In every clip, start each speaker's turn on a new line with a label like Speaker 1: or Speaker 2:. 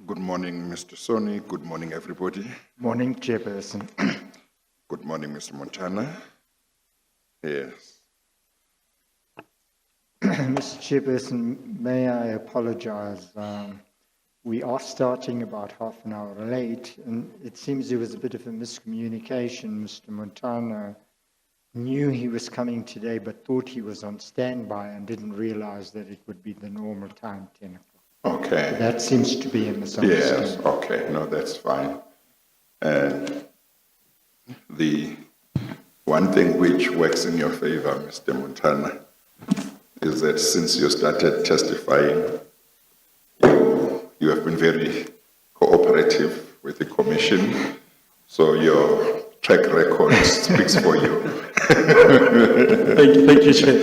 Speaker 1: Good morning, Mr. Soni. Good morning, everybody.
Speaker 2: Morning, Chairperson.
Speaker 1: Good morning, Mr. Montana. Yes.
Speaker 2: Mr. Chairperson, may I apologize? We are starting about half an hour late, and it seems there was a bit of a miscommunication. Mr. Montana knew he was coming today, but thought he was on standby and didn't realize that it would be the normal time, 10 o'clock.
Speaker 1: Okay.
Speaker 2: That seems to be a misunderstanding.
Speaker 1: Yes, okay. No, that's fine. And the one thing which works in your favor, Mr. Montana, is that since you started testifying, you have been very cooperative with the commission, so your track record speaks for you.
Speaker 3: Thank you, Chair.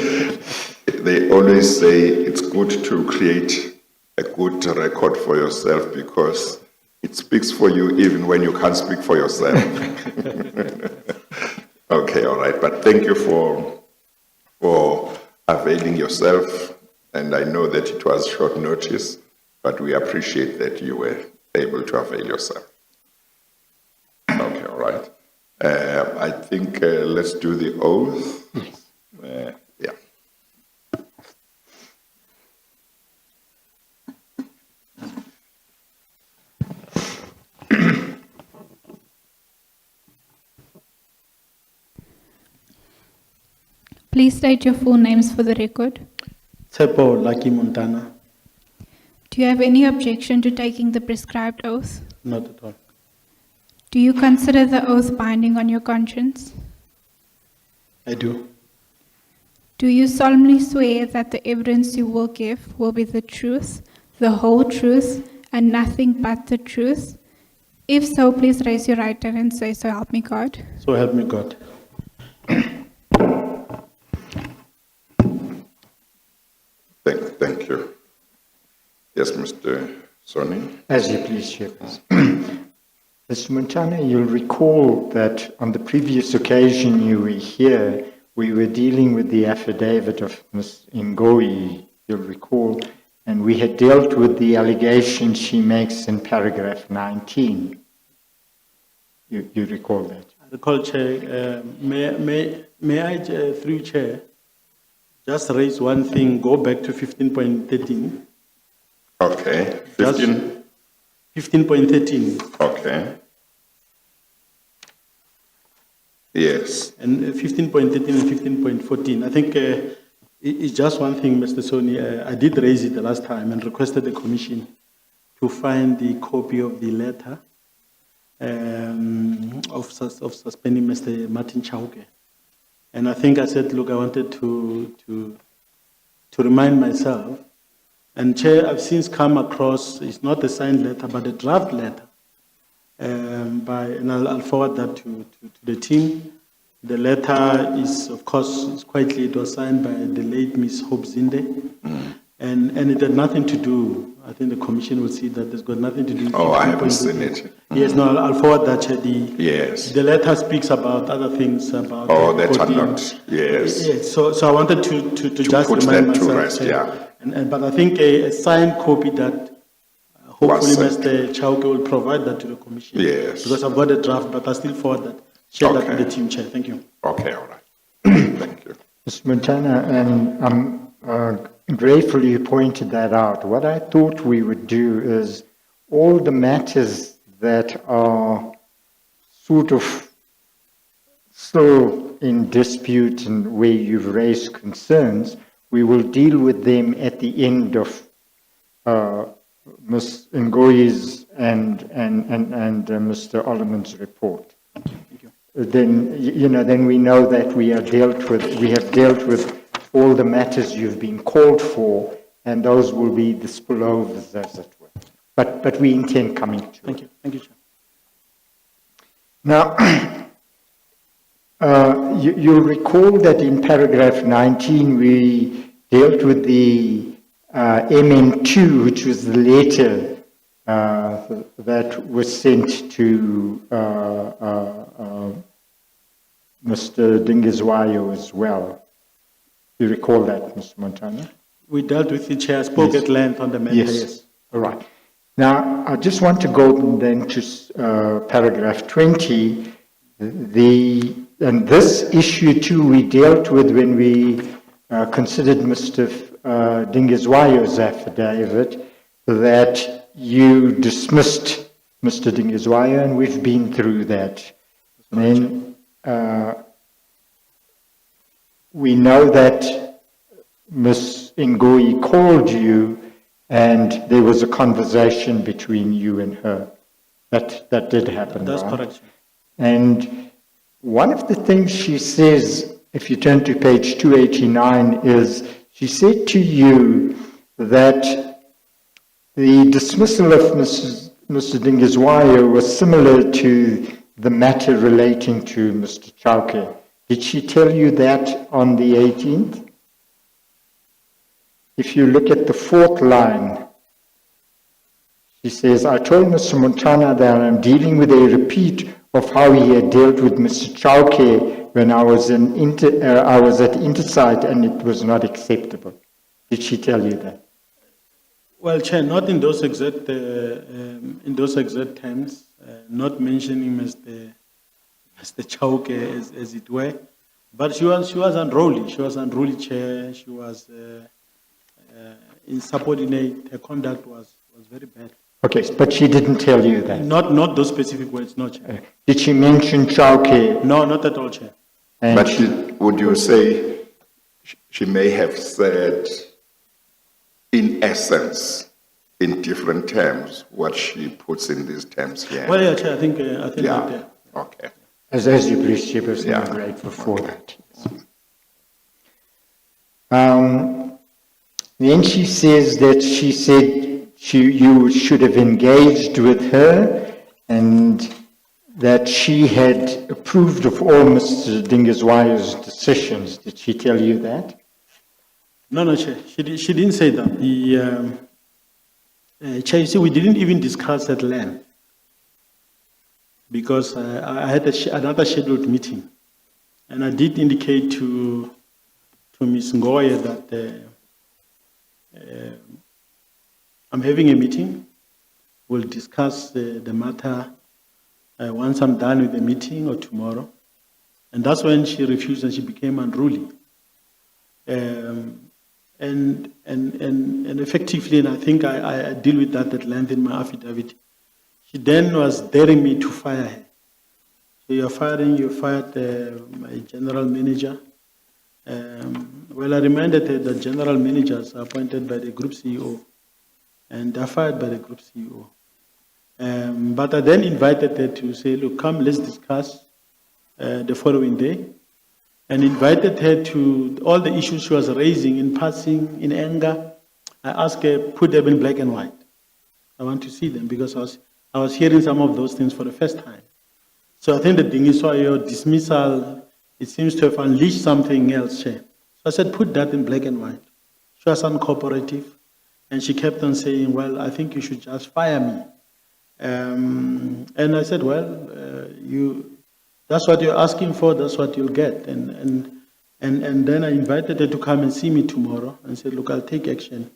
Speaker 1: They always say it's good to create a good record for yourself because it speaks for you even when you can't speak for yourself. Okay, all right. But thank you for availing yourself. And I know that it was short notice, but we appreciate that you were able to avail yourself. Okay, all right. I think let's do the oath. Yeah.
Speaker 4: Please state your full names for the record.
Speaker 3: Tsepo Lucky Montana.
Speaker 4: Do you have any objection to taking the prescribed oath?
Speaker 3: Not at all.
Speaker 4: Do you consider the oath binding on your conscience?
Speaker 3: I do.
Speaker 4: Do you solemnly swear that the evidence you will give will be the truth, the whole truth, and nothing but the truth? If so, please raise your right hand and say, "So help me God."
Speaker 3: So help me God.
Speaker 1: Thank you. Yes, Mr. Soni.
Speaker 2: As you please, Chairperson. Mr. Montana, you'll recall that on the previous occasion you were here, we were dealing with the affidavit of Ms. Ngoi, you'll recall, and we had dealt with the allegation she makes in paragraph 19. You recall that?
Speaker 3: I recall, Chair, may I, through Chair, just raise one thing, go back to 15.13.
Speaker 1: Okay. 15.
Speaker 3: 15.13.
Speaker 1: Okay. Yes.
Speaker 3: And 15.13 and 15.14. I think it's just one thing, Mr. Soni. I did raise it the last time and requested the commission to find the copy of the letter of suspending Mr. Martin Chauke. And I think I said, look, I wanted to remind myself. And Chair, I've since come across, it's not a signed letter, but a draft letter. And I'll forward that to the team. The letter is, of course, it's quite clear. It was signed by the late Miss Hope Zinde. And it had nothing to do, I think the commission will see that it's got nothing to do with...
Speaker 1: Oh, I haven't seen it.
Speaker 3: Yes, no, I'll forward that, Chair.
Speaker 1: Yes.
Speaker 3: The letter speaks about other things, about...
Speaker 1: Oh, that are not, yes.
Speaker 3: Yes, so I wanted to just
Speaker 1: put
Speaker 3: remind
Speaker 1: that to
Speaker 3: myself.
Speaker 1: rest, yeah.
Speaker 3: But I think a signed copy that hopefully
Speaker 1: Was
Speaker 3: Mr. Chauke will provide that to the commission.
Speaker 1: Yes.
Speaker 3: Because I've got a draft, but I'll still forward that. Share that
Speaker 1: Okay.
Speaker 3: with the team, Chair. Thank you.
Speaker 1: Okay, all right. Thank you.
Speaker 2: Mr. Montana, and I'm grateful you pointed that out. What I thought we would do is all the matters that are sort of still in dispute and where you've raised concerns, we will deal with them at the end of Ms. Ngoyi's and Mr. Ollerman's report.
Speaker 3: Thank you.
Speaker 2: Then we know that we have dealt with all the matters you've been called for, and those will be the spillovers, as it were. But we intend coming to
Speaker 3: Thank
Speaker 2: it.
Speaker 3: you. Thank you, Chair.
Speaker 2: Now, you'll recall that in paragraph 19 we dealt with the MN2, which was the letter that was sent to Mr. Dingizwayo as well. You recall that, Mr. Montana?
Speaker 3: We dealt with the Chair, spoke
Speaker 2: Yes.
Speaker 3: at length on the matter.
Speaker 2: Yes. All right. Now, I just want to go then to paragraph 20. And this issue too we dealt with when we considered Mr. Dingizwayo's affidavit, that you dismissed Mr. Dingizwayo, and we've been through that. And then we know that Ms. Ngoi called you and there was a conversation between you and her. That did happen,
Speaker 3: That's
Speaker 2: right?
Speaker 3: correct.
Speaker 2: And one of the things she says, if you turn to page 289, is she said to you that the dismissal of Mr. Dingizwayo was similar to the matter relating to Mr. Chauke. Did she tell you that on the 18th? If you look at the fourth line, she says, I told Mr. Montana that I'm dealing with a repeat of how he had dealt with Mr. Chauke when I was at Intersite and it was not acceptable. Did she tell you that?
Speaker 3: Well, Chair, not in those exact terms, not mentioning Mr. Chauke as it were, but she was unruly. She was unruly, Chair. She was insubordinate. Her conduct was very bad.
Speaker 2: Okay, but she didn't tell you that?
Speaker 3: Not those specific words, no, Chair.
Speaker 2: Did she mention Chauke?
Speaker 3: No, not at all, Chair.
Speaker 2: And
Speaker 1: But would you say she may have said, in essence, in different terms, what she puts in these terms here?
Speaker 3: Well, yeah, Chair, I think
Speaker 1: Yeah,
Speaker 3: that, yeah.
Speaker 1: okay.
Speaker 2: as you please, Chairperson,
Speaker 1: Yeah.
Speaker 2: I'm grateful for that. Then she says that she said you should have engaged with her and that she had approved of all Mr. Dingizwayo's decisions. Did she tell you that?
Speaker 3: No, Chair. She didn't say that. Chair, you see, we didn't even discuss at length because I had another scheduled meeting, and I did indicate to Ms. Ngoye that I'm having a meeting. We'll discuss the matter once I'm done with the meeting or tomorrow, and that's when she refused and she became unruly. And effectively, and I think I deal with that at length in my affidavit, she then was daring me to fire her. So you fired my general manager. Well, I reminded her that general managers are appointed by the group CEO, and they're fired by the group CEO. But I then invited her to say, look, come, let's discuss the following day. And invited her to all the issues she was raising in passing, in anger. I asked her, put them in black and white. I want to see them because I was hearing some of those things for the first time. So I think the Dingizwayo dismissal, it seems to have unleashed something else, Chair. So I said, put that in black and white. She was uncooperative, and she kept on saying, well, I think you should just fire me. And I said, well, that's what you're asking for, that's what you'll get. And then I invited her to come and see me tomorrow and said, look, I'll take action.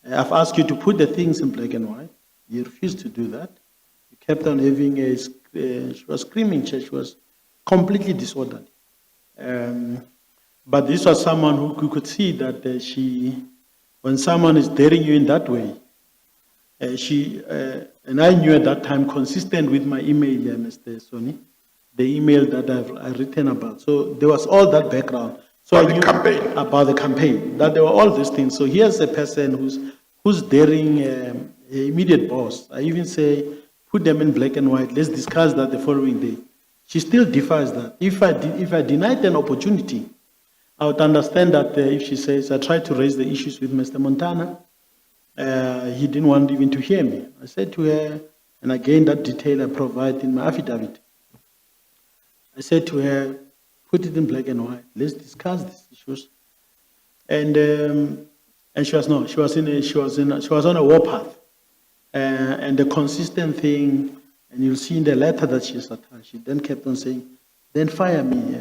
Speaker 3: I've asked you to put the things in black and white. You refused to do that. You kept on having she was screaming, she was completely disorderly. But this was someone who could see that when someone is daring you in that way, and I knew at that time, consistent with my email, Mr. Soni, the email that I've written about. So there was all that background. So
Speaker 1: About
Speaker 3: I knew
Speaker 1: the campaign.
Speaker 3: about the campaign, that there were all these things. So here's a person who's daring an immediate boss. I even say, put them in black and white. Let's discuss that the following day. She still defies that. If I denied an opportunity, I would understand that if she says, I tried to raise the issues with Mr. Montana, he didn't want even to hear me. I said to her, and again, that detail I provide in my affidavit. I said to her, put it in black and white. Let's discuss these issues. And she was no. She was on a warpath. And the consistent thing, and you'll see in the letter that she's attached. She then kept on saying, "Then fire me,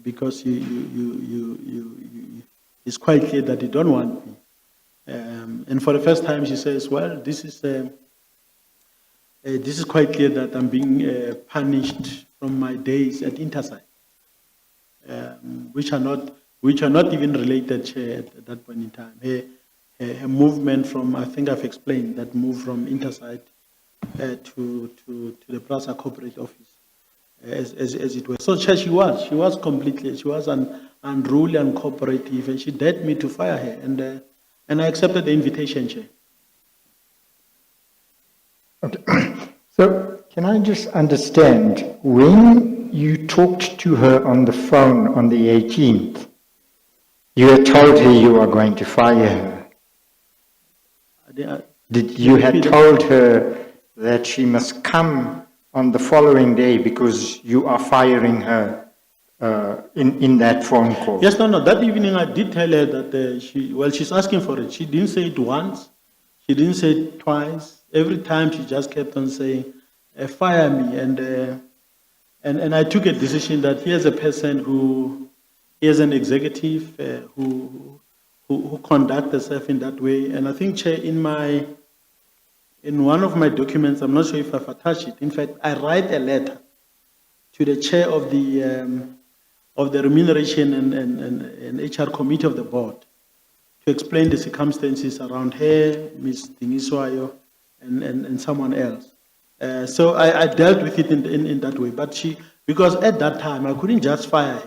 Speaker 3: because it's quite clear that you don't want me." And for the first time, she says, "Well, this is this is quite clear that I'm being punished from my days at Intersite, which are not even related, Chair, at that point in time. A movement from, I think I've explained, that move from Intersite to the PRASA corporate office, as it were. So Chair, she was unruly and cooperative, and she dared me to fire her, and I accepted the invitation, Chair.
Speaker 2: Okay. So can I just understand, when you talked to her on the phone on the 18th, you had told her you are going to fire her? Did you had told her that she must come on the following day because you are firing her in that phone call?
Speaker 3: Yes, no. That evening I did tell her that she's asking for it. She didn't say it once. She didn't say it twice. Every time she just kept on saying, fire me. And I took a decision that here's a person who is an executive who conduct herself in that way. And I think, Chair, in one of my documents, I'm not sure if I've attached it. In fact, I write a letter to the chair of the remuneration and HR committee of the board to explain the circumstances around her, Ms. Dingiswayo, and someone else. So I dealt with it in that way. But because at that time, I couldn't just fire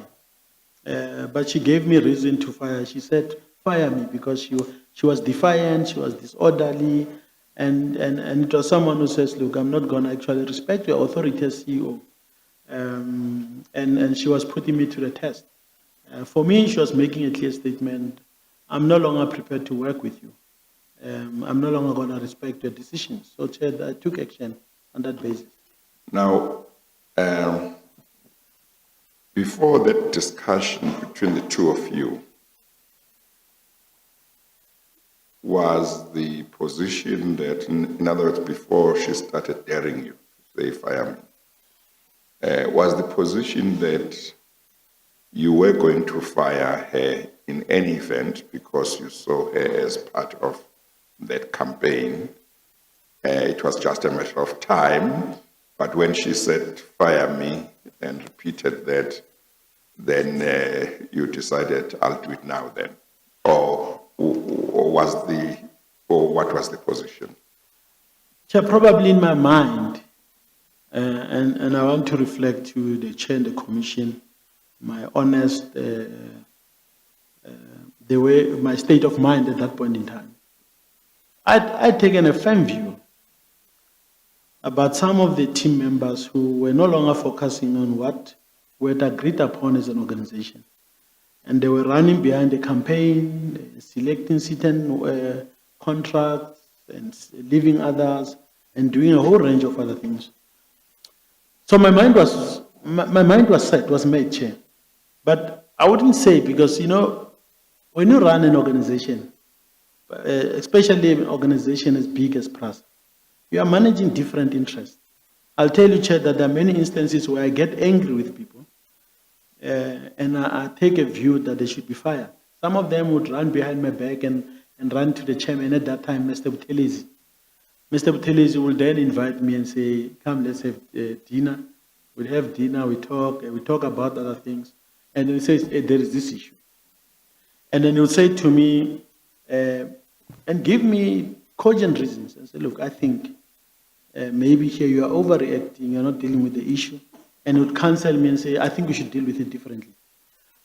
Speaker 3: her. But she gave me reason to fire. She said, fire me, because she was defiant, she was disorderly, and it was someone who says, look, I'm not going to actually respect your authority as CEO. And she was putting me to the test. For me, she was making a clear statement, I'm no longer prepared to work with you. I'm no longer going to respect your decisions. So, Chair, I took action on that basis.
Speaker 1: Now, before that discussion between the two of you, was the position that, in other words, before she started daring you to say fire me, was the position that you were going to fire her in any event because you saw her as part of that campaign? It was just a matter of time, but when she said fire me and repeated that, then you decided, I'll do it now then. Or what was the position?
Speaker 3: Chair, probably in my mind, and I want to reflect to the chair and the commission, my honest, my state of mind at that point in time. I'd taken a firm view about some of the team members who were no longer focusing on what we had agreed upon as an organization. And they were running behind the campaign, selecting certain contracts and leaving others and doing a whole range of other things. So my mind was set, was made, Chair. But I wouldn't say, because, when you run an organization, especially an organization as big as PRASA, you are managing different interests. I'll tell you, Chair, that there are many instances where I get angry with people, and I take a view that they should be fired. Some of them would run behind my back and run to the chairman at that time, Mr. Buthelezi. Mr. Buthelezi will then invite me and say, come, let's have dinner. We'll have dinner, we talk about other things. And he says, there is this issue. And then he'll say to me, and give me cogent reasons, and say, look, I think maybe here you are overreacting, you're not dealing with the issue. And he would counsel me and say, I think we should deal with it differently.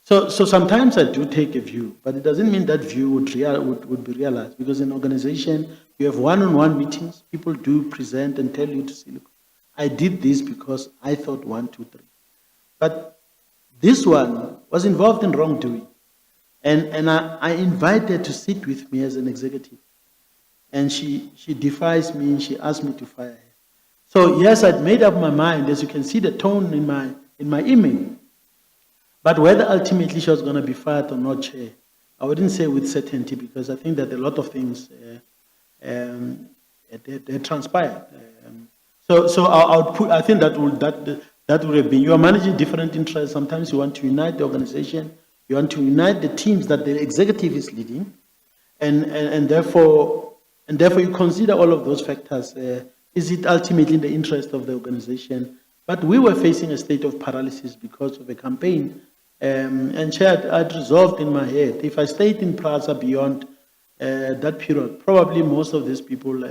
Speaker 3: So sometimes I do take a view, but it doesn't mean that view would be realized, because in an organization, you have one-on-one meetings, people do present and tell you to say, look, I did this because I thought 1, 2, 3. But this one was involved in wrongdoing. And I invited her to sit with me as an executive. And she defies me, and she asked me to fire her. So yes, I'd made up my mind, as you can see the tone in my email. But whether ultimately she was going to be fired or not, Chair, I wouldn't say with certainty, because I think that a lot of things they transpired. So I think that would have been, you are managing different interests. Sometimes you want to unite the organization, you want to unite the teams that the executive is leading, and therefore you consider all of those factors is it ultimately in the interest of the organization? But we were facing a state of paralysis because of a campaign. And Chair, I'd resolved in my head, if I stayed in PRASA beyond that period, probably most of these people,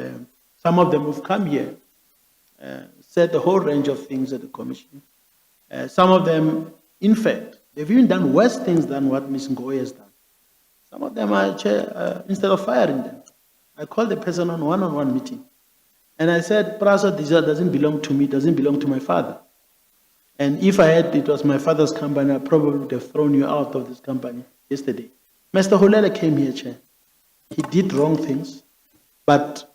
Speaker 3: some of them who've come here, said a whole range of things at the commission. Some of them, in fact, they've even done worse things than what Ms. Ngoyi has done. Some of them, Chair, instead of firing them, I called the person on one-on-one meeting. And I said, PRASA doesn't belong to me, doesn't belong to my father. And if it was my father's company, I probably would have thrown you out of this company yesterday. Mr. Holele came here, Chair. He did wrong things, but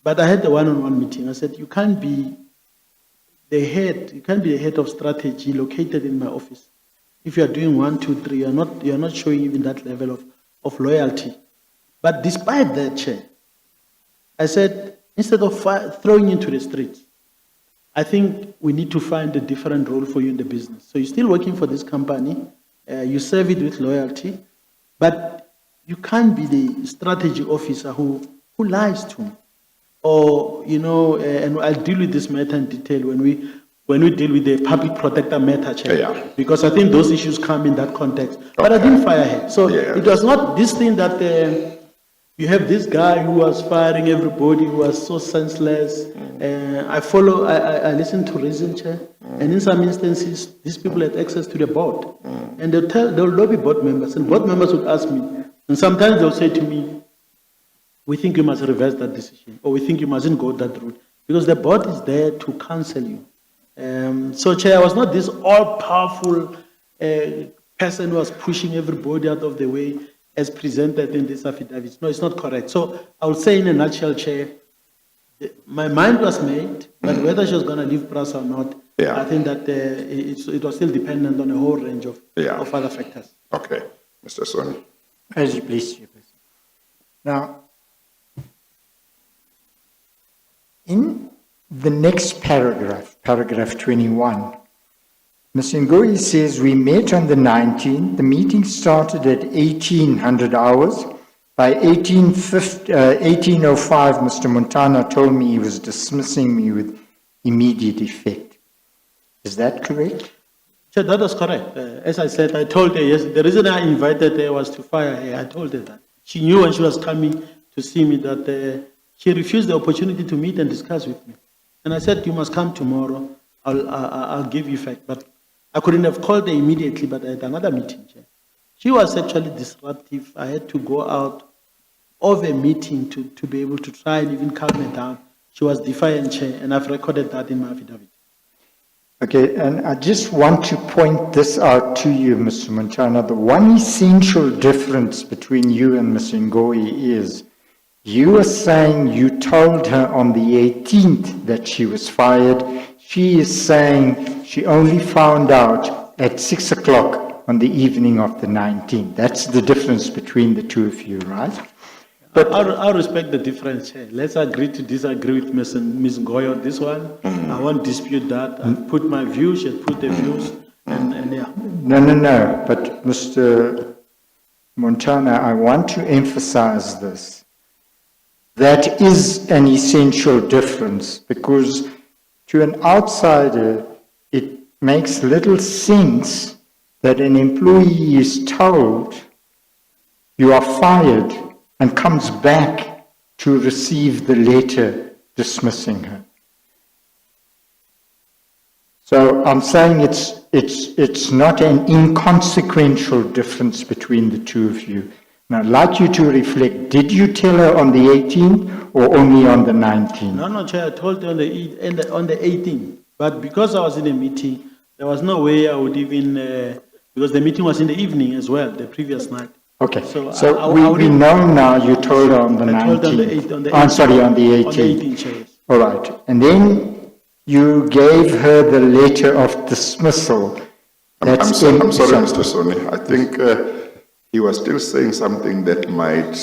Speaker 3: I had the one-on-one meeting. I said, you can't be the head of strategy located in my office. If you are doing 1, 2, 3, you're not showing even that level of loyalty. But despite that, Chair, I said, instead of throwing into the streets, I think we need to find a different role for you in the business. So you're still working for this company, you serve it with loyalty, but you can't be the strategy officer who lies to me. Or, and I'll deal with this matter in detail when we deal with the public protector matter, Chair.
Speaker 1: Yeah.
Speaker 3: Because I think those issues come in that context. But I didn't fire her. So it was not this thing that you have this guy who was firing everybody, who was so senseless. I listen to reason, Chair. And in some instances, these people had access to the board. And they'll lobby board members. And board members would ask me. And sometimes they'll say to me, we think you must reverse that decision, or we think you mustn't go that route, because the board is there to counsel you. So, Chair, I was not this all-powerful person who was pushing everybody out of the way as presented in this affidavit. No, it's not correct. So, I would say in a nutshell, Chair, my mind was made, but whether she was going to leave PRASA or not, I think that it was still dependent on a whole range of other factors.
Speaker 1: Okay. Mr. Soni.
Speaker 2: As you please, Chairperson. Now, in the next paragraph, paragraph 21, Ms. Ngoyi says, we met on the 19th. The meeting started at 1800 hours. By 1805, Mr. Montana told me he was dismissing me with immediate effect. Is that correct?
Speaker 3: Chair, that was correct. As I said, I told her, yes, the reason I invited her was to fire her. I told her that. She knew when she was coming to see me that she refused the opportunity to meet and discuss with me. And I said, you must come tomorrow. I'll give you fact. But I couldn't have called her immediately, but I had another meeting, Chair. She was actually disruptive. I had to go out of a meeting to be able to try and even calm her down. She was defiant, Chair, and I've recorded that in my affidavit.
Speaker 2: Okay, and I just want to point this out to you, Mr. Montana. The one essential difference between you and Ms. Ngoyi is you are saying you told her on the 18th that she was fired. She is saying she only found out at 6 o'clock on the evening of the 19th. That's the difference between the two of you, right?
Speaker 3: But I'll respect the difference, Chair. Let's agree to disagree with Ms. Ngoyi on this one. I won't dispute that. I've put my views, she has put the views, and yeah.
Speaker 2: No. But Mr. Montana, I want to emphasize this. That is an essential difference, because to an outsider, it makes little sense that an employee is told you are fired and comes back to receive the letter dismissing her. So I'm saying it's not an inconsequential difference between the two of you. And I'd like you to reflect, did you tell her on the 18th or only on the 19th?
Speaker 3: No, Chair, I told her on the 18th. But because I was in a meeting, there was no way I would even, because the meeting was in the evening as well, the previous night.
Speaker 2: Okay,
Speaker 3: So
Speaker 2: we know now you told her on the 19th.
Speaker 3: I told her on the 18th.
Speaker 2: I'm sorry, on the 18th.
Speaker 3: On the 18th, Chair.
Speaker 2: All right, and then you gave her the letter of dismissal.
Speaker 1: I'm sorry, Mr. Soni. I think he was still saying something that might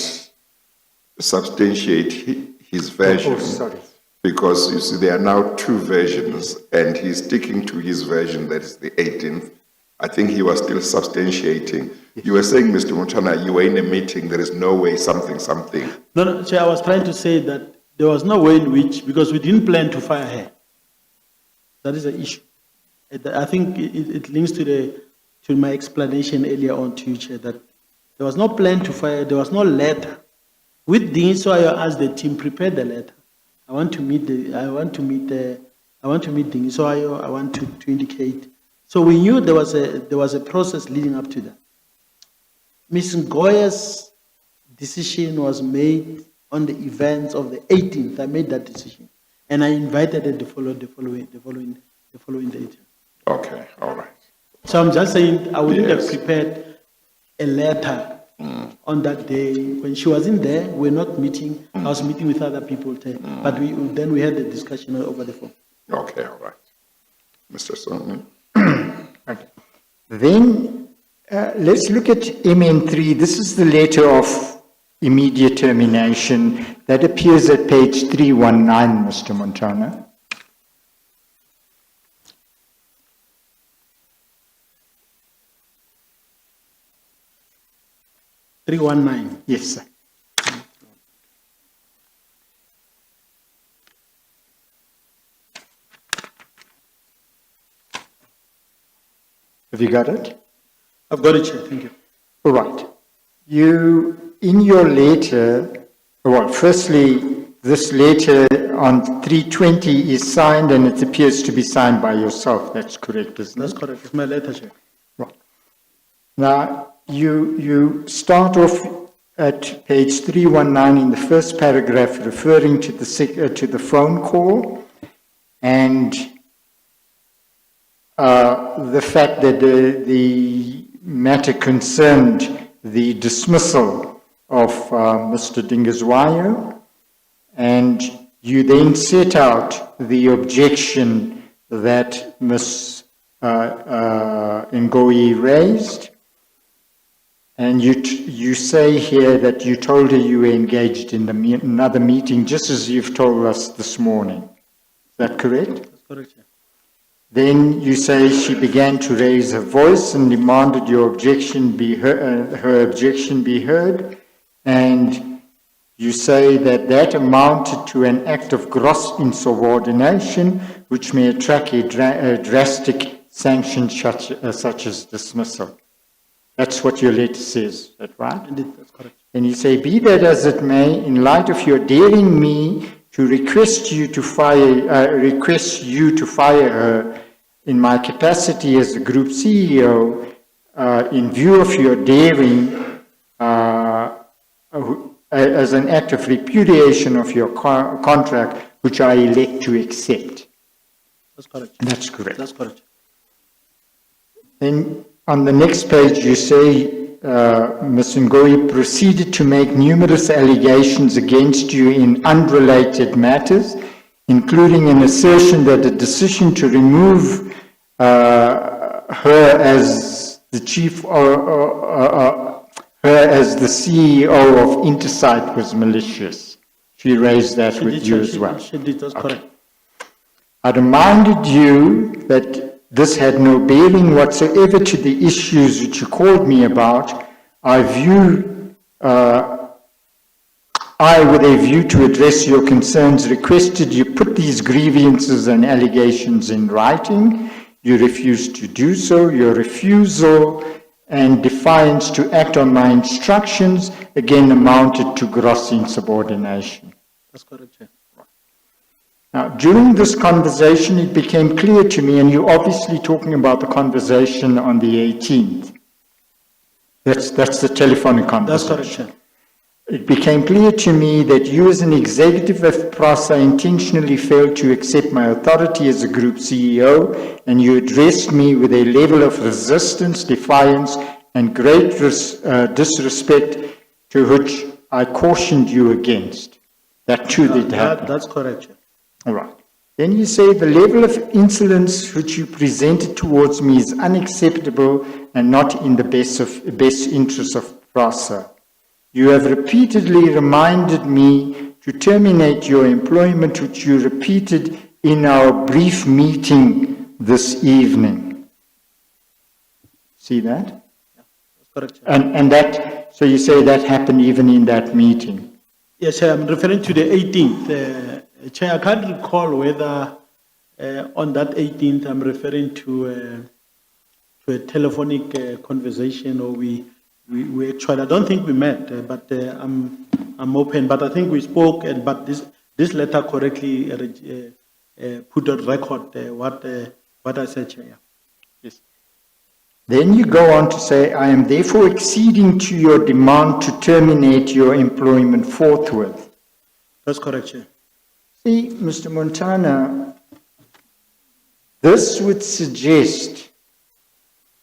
Speaker 1: substantiate his version.
Speaker 2: Oh, sorry.
Speaker 1: Because, you see, there are now two versions, and he's sticking to his version, that is the 18th. I think he was still substantiating. You were saying, Mr. Montana, you were in a meeting, there is no way something.
Speaker 3: No, Chair, I was trying to say that there was no way in which, because we didn't plan to fire her. That is the issue. I think it links to my explanation earlier on to you, Chair, that there was no plan to fire, there was no letter. With this, so I asked the team, prepare the letter. I want to meet so I want to indicate. So we knew there was a process leading up to that. Ms. Ngoya's decision was made on the events of the 18th. I made that decision, and I invited her the following day.
Speaker 1: Okay, all right.
Speaker 3: So I'm just saying I wouldn't
Speaker 1: Yes.
Speaker 3: have prepared a letter on that day when she wasn't there. We're not meeting. I was meeting with other people there, but then we had the discussion over the phone.
Speaker 1: Okay, all right. Mr. Soni?
Speaker 2: Okay. Then let's look at MN3. This is the letter of immediate termination that appears at page 319, Mr. Montana.
Speaker 3: $319.
Speaker 2: Yes, sir. Have you got it?
Speaker 3: I've got it, Chair. Thank you.
Speaker 2: All right. You, in your letter, well, firstly, this letter on 320 is signed and it appears to be signed by yourself. That's correct, isn't
Speaker 3: That's
Speaker 2: it?
Speaker 3: correct. It's my letter, Chair.
Speaker 2: Right. Now, you start off at page 319 in the first paragraph referring to the phone call and the fact that the matter concerned the dismissal of Mr. Dingazwayo, and you then set out the objection that Ms. Ngoyi raised, and you say here that you told her you were engaged in another meeting, just as you've told us this morning. Is that correct?
Speaker 3: That's correct, Chair.
Speaker 2: Then you say she began to raise her voice and demanded your objection be her objection be heard, and you say that amounted to an act of gross insubordination, which may attract a drastic sanction such as dismissal. That's what your letter says, is that right?
Speaker 3: Indeed, that's correct.
Speaker 2: And you say, be that as it may, in light of your daring me to request you to fire her in my capacity as the group CEO, in view of your daring, as an act of repudiation of your contract, which I elect to accept.
Speaker 3: That's correct.
Speaker 2: That's correct.
Speaker 3: That's correct.
Speaker 2: Then on the next page, you say Ms. Ngoyi proceeded to make numerous allegations against you in unrelated matters, including an assertion that the decision to remove her as the CEO of Intersight was malicious. She raised that with you as well.
Speaker 3: She did, that's correct.
Speaker 2: I reminded you that this had no bearing whatsoever to the issues which you called me about. I, with a view to address your concerns, requested you put these grievances and allegations in writing. You refused to do so. Your refusal and defiance to act on my instructions again amounted to gross insubordination.
Speaker 3: That's correct, Chair.
Speaker 2: Now, during this conversation, it became clear to me, and you're obviously talking about the conversation on the 18th. That's the telephonic
Speaker 3: That's
Speaker 2: conversation.
Speaker 3: correct, Chair.
Speaker 2: It became clear to me that you as an executive of PRASA intentionally failed to accept my authority as a group CEO, and you addressed me with a level of resistance, defiance, and great disrespect to which I cautioned you against. That too did happen.
Speaker 3: That's correct, Chair.
Speaker 2: All right. Then you say the level of insolence which you presented towards me is unacceptable and not in the best interest of PRASA. You have repeatedly reminded me to terminate your employment, which you repeated in our brief meeting this evening. See that?
Speaker 3: Yeah, that's correct, Chair.
Speaker 2: And that, so you say that happened even in that meeting.
Speaker 3: Yes, Chair, I'm referring to the 18th. Chair, I can't recall whether on that 18th I'm referring to a telephonic conversation or we actually, I don't think we met, but I'm open. But I think we spoke, but this letter correctly put on record what I said, Chair. Yes.
Speaker 2: Then you go on to say, I am therefore acceding to your demand to terminate your employment forthwith.
Speaker 3: That's correct, Chair.
Speaker 2: See, Mr. Montana, this would suggest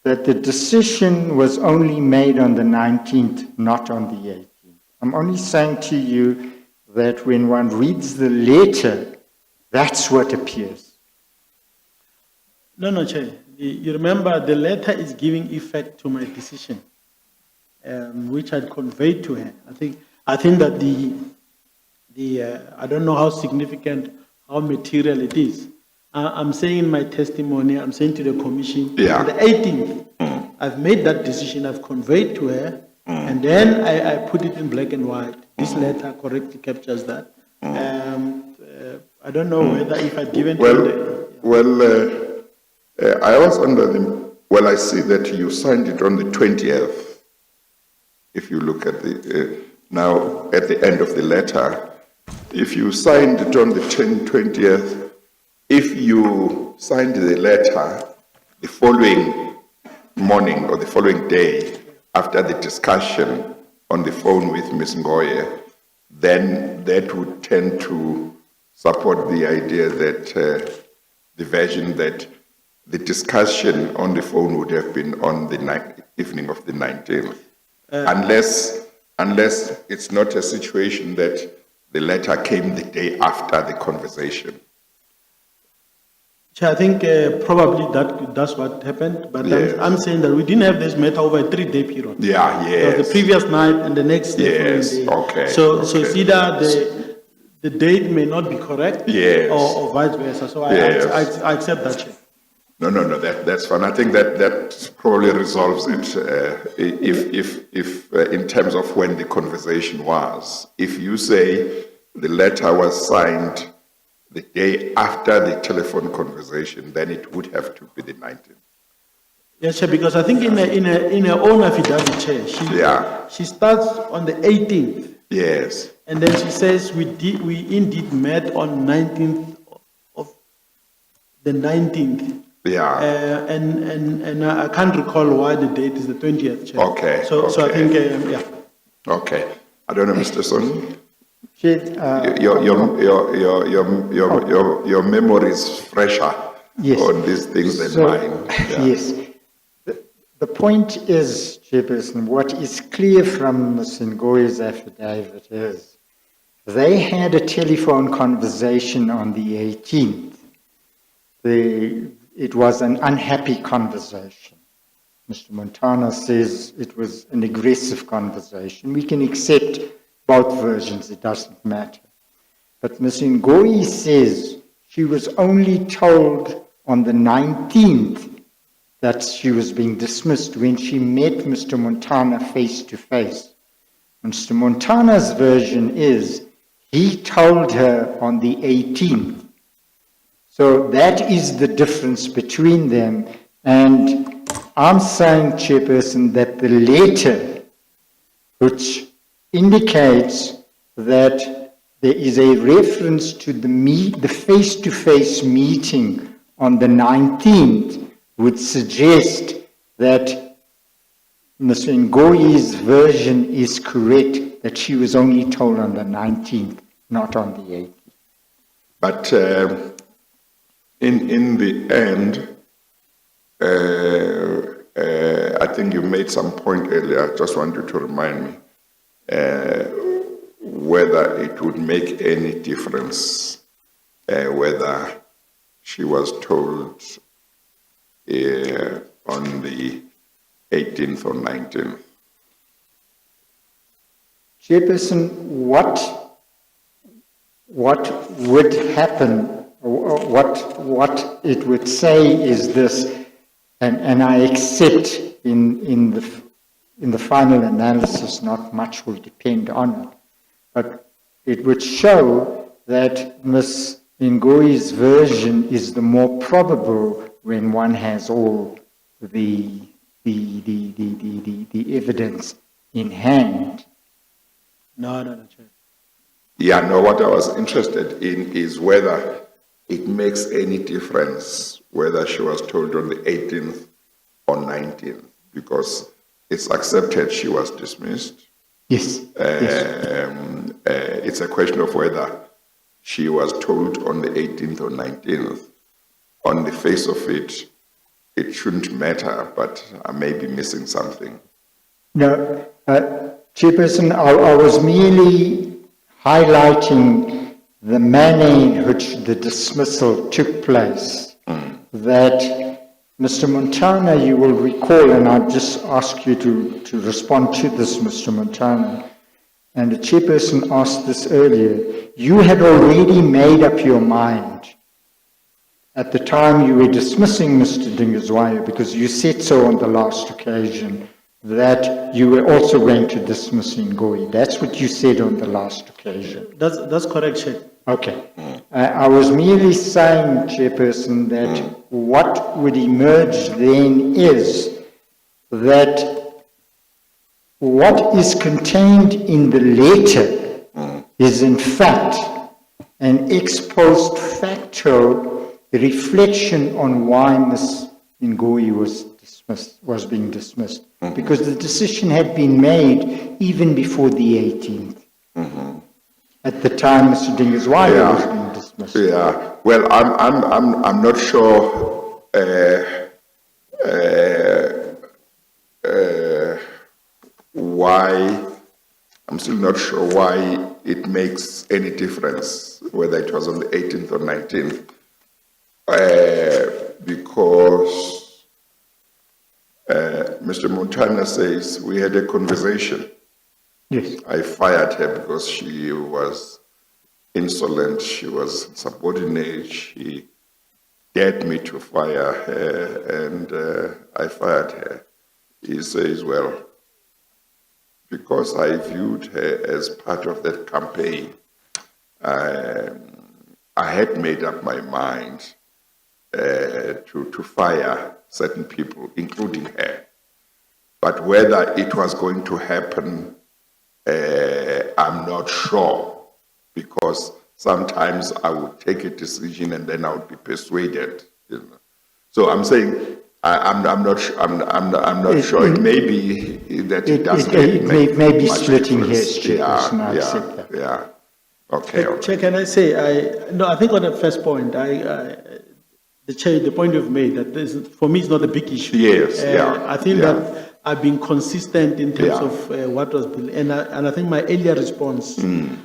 Speaker 2: that the decision was only made on the 19th, not on the 18th. I'm only saying to you that when one reads the letter, that's what appears.
Speaker 3: No, Chair. You remember the letter is giving effect to my decision, which I'd conveyed to her. I think that I don't know how significant, how material it is. I'm saying in my testimony, I'm saying to the commission, on the 18th, I've made that decision, I've conveyed to her, and then I put it in black and white. This letter correctly captures that. I don't know whether if I'd given
Speaker 1: I was under I see that you signed it on the 20th. If you look at now at the end of the letter, if you signed it on the 20th, if you signed the letter the following morning or the following day after the discussion on the phone with Ms. Ngoye, then that would tend to support the idea that the version that the discussion on the phone would have been on the evening of the 19th, unless it's not a situation that the letter came the day after the conversation.
Speaker 3: I think probably that's what happened, but
Speaker 1: Yes.
Speaker 3: I'm saying that we didn't have this matter over a 3-day period.
Speaker 1: Yeah,
Speaker 3: It
Speaker 1: yes.
Speaker 3: was the previous night and the next day.
Speaker 1: Yes,
Speaker 3: following day.
Speaker 1: okay,
Speaker 3: So
Speaker 1: okay.
Speaker 3: it's either the date may not be correct,
Speaker 1: Yes.
Speaker 3: or vice versa. So
Speaker 1: Yes.
Speaker 3: I accept that, Chair.
Speaker 1: No, that's fine. I think that probably resolves it. If in terms of when the conversation was, if you say the letter was signed the day after the telephone conversation, then it would have to be the 19th.
Speaker 3: Yes, Chair, because I think in her own affidavit, Chair, she starts on the 18th,
Speaker 1: Yes.
Speaker 3: and then she says we indeed met on 19th of the 19th.
Speaker 1: Yeah.
Speaker 3: And I can't recall why the date is the 20th, Chair.
Speaker 1: Okay,
Speaker 3: So I
Speaker 1: okay.
Speaker 3: think, yeah.
Speaker 1: Okay. I don't know, Mr. Son.
Speaker 2: Chair,
Speaker 1: Your memory is fresher
Speaker 2: Yes.
Speaker 1: on these things than
Speaker 2: So,
Speaker 1: mine. Yeah.
Speaker 2: Yes. The point is, Chairperson, what is clear from Ms. Ngoye's affidavit is they had a telephone conversation on the 18th. It was an unhappy conversation. Mr. Montana says it was an aggressive conversation. We can accept both versions, it doesn't matter. But Ms. Ngoye says she was only told on the 19th that she was being dismissed when she met Mr. Montana face to face. Mr. Montana's version is he told her on the 18th. So that is the difference between them. And I'm saying, Chairperson, that the letter, which indicates that there is a reference to the face-to-face meeting on the 19th, would suggest that Ms. Ngoye's version is correct, that she was only told on the 19th, not on the 18th.
Speaker 1: But in the end, I think you made some point earlier, I just want you to remind me, whether it would make any difference whether she was told on the 18th or 19th.
Speaker 2: Chairperson, what would happen, what it would say is this, and I accept in the final analysis not much will depend on it, but it would show that Ms. Ngoyi's version is the more probable when one has all the evidence in hand.
Speaker 3: No, Chair.
Speaker 1: Yeah, no, what I was interested in is whether it makes any difference whether she was told on the 18th or 19th, because it's accepted she was dismissed.
Speaker 2: Yes.
Speaker 1: It's a question of whether she was told on the 18th or 19th. On the face of it, it shouldn't matter, but I may be missing something.
Speaker 2: No, Chairperson, I was merely highlighting the manner in which the dismissal took place. That Mr. Montana, you will recall, and I'll just ask you to respond to this, Mr. Montana, and the Chairperson asked this earlier, you had already made up your mind at the time you were dismissing Mr. Dingazwayo, because you said so on the last occasion, that you were also going to dismiss Ngoyi. That's what you said on the last occasion.
Speaker 3: That's correct, Chair.
Speaker 2: Okay. I was merely saying, Chairperson, that what would emerge then is that what is contained in the letter is in fact an ex post facto reflection on why Ms. Ngoyi was being dismissed, because the decision had been made even before the 18th. At the time Mr. Dingazwayo was being dismissed.
Speaker 1: Yeah, well, I'm not sure why. I'm still not sure why it makes any difference whether it was on the 18th or 19th, because Mr. Montana says we had a conversation.
Speaker 2: Yes.
Speaker 1: I fired her because she was insolent, she was subordinate, she dared me to fire her, and I fired her. He says, well, because I viewed her as part of that campaign, I had made up my mind to fire certain people, including her. But whether it was going to happen, I'm not sure, because sometimes I would take a decision and then I would be persuaded. You know. So I'm saying I'm not sure. It may be that it doesn't.
Speaker 2: It may be
Speaker 1: much
Speaker 2: splitting
Speaker 1: difference.
Speaker 2: hairs, Chairperson. I accept that.
Speaker 1: Yeah. Okay.
Speaker 3: Chair, can I say, I think on the first point, the Chair, the point you've made, that this, for me, it's not a big issue.
Speaker 1: Yes,
Speaker 3: I think that I've been consistent in terms of what was, and I think my earlier response,
Speaker 1: in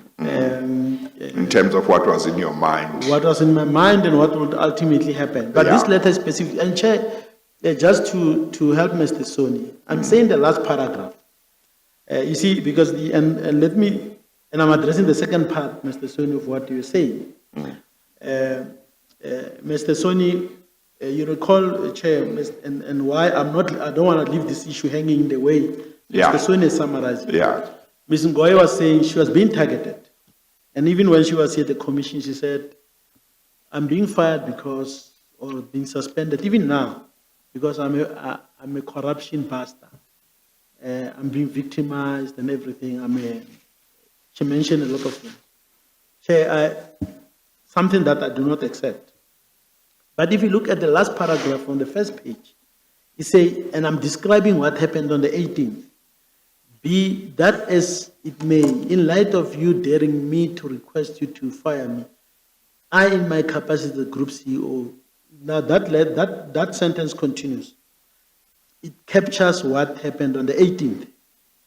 Speaker 1: terms of what was in your mind.
Speaker 3: what was in my mind and what would ultimately happen. But this letter is specific. And Chair, just to help Mr. Soni, I'm saying the last paragraph. You see, because and let me, and I'm addressing the second part, Mr. Soni, of what you're saying. Mr. Soni, you recall, Chair, and why I don't want to leave this issue hanging in the way. Mr. Soni is summarizing. Ms. Ngoyi was saying she was being targeted. And even when she was here at the commission, she said, I'm being fired because, or being suspended, even now, because I'm a corruption bastard. I'm being victimized and everything. She mentioned a lot of things. Chair, something that I do not accept. But if you look at the last paragraph on the first page, it says, and I'm describing what happened on the 18th. Be that as it may, in light of you daring me to request you to fire me, I, in my capacity as the group CEO, now that sentence continues. It captures what happened on the 18th,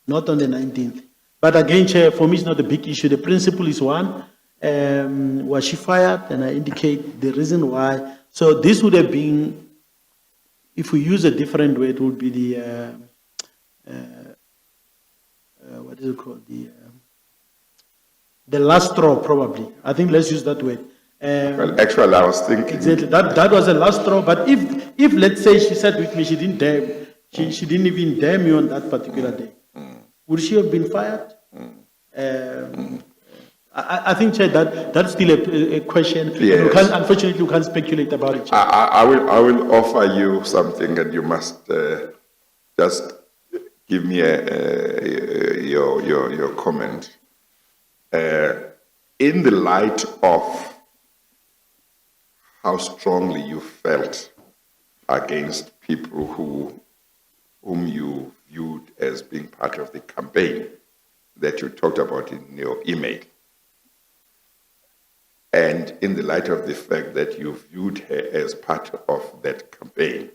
Speaker 3: not on the 19th. But again, Chair, for me, it's not a big issue. The principle is one. Was she fired? And I indicate the reason why. So this would have been, if we use a different way, it would be the, what is it called? The last straw, probably. I think let's use that word.
Speaker 1: Well, actually, I was thinking.
Speaker 3: Exactly. That was the last straw. But if let's say she said with me, she didn't even dare me on that particular day, would she have been fired? I think, Chair, that's still a question.
Speaker 1: Yes.
Speaker 3: You can't, unfortunately, you can't speculate about it, Chair.
Speaker 1: I will offer you something, and you must just give me your comment. In the light of how strongly you felt against people whom you viewed as being part of the campaign that you talked about in your email, and in the light of the fact that you viewed her as part of that campaign,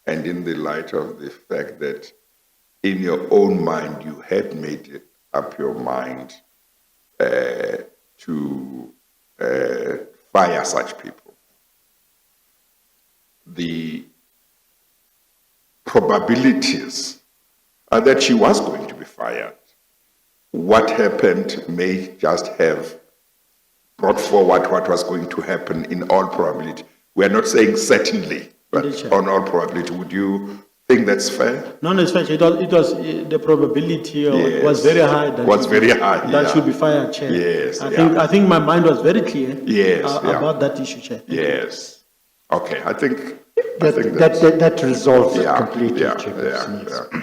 Speaker 1: and in the light of the fact that in your own mind you had made up your mind to fire such people, the probabilities are that she was going to be fired. What happened may just have brought forward what was going to happen in all probability. We are not saying certainly, but on all probability. Would you think that's fair?
Speaker 3: No, it's fair. It was the probability
Speaker 1: Yes.
Speaker 3: was very high.
Speaker 1: That
Speaker 3: That should be fired, Chair.
Speaker 1: Yes,
Speaker 3: I think my mind was very clear.
Speaker 1: Yes,
Speaker 3: about that issue, Chair.
Speaker 1: Yes. Okay, I think
Speaker 2: That resolves it
Speaker 1: Yeah,
Speaker 2: completely,
Speaker 1: yeah,
Speaker 2: Chairperson, yes.
Speaker 1: yeah.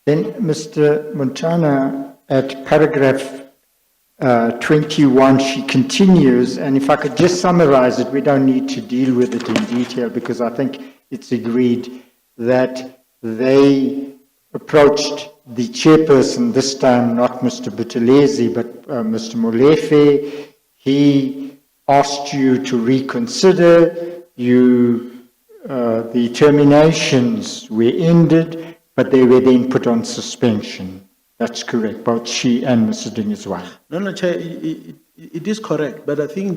Speaker 2: Then, Mr. Montana, at paragraph 21, she continues, and if I could just summarize it, we don't need to deal with it in detail because I think it's agreed that they approached the chairperson this time, not Mr. Buthelezi, but Mr. Molefe. He asked you to reconsider. The terminations were ended, but they were then put on suspension. That's correct, both she and Mr. Dingiswa.
Speaker 3: No, Chair, it is correct, but I think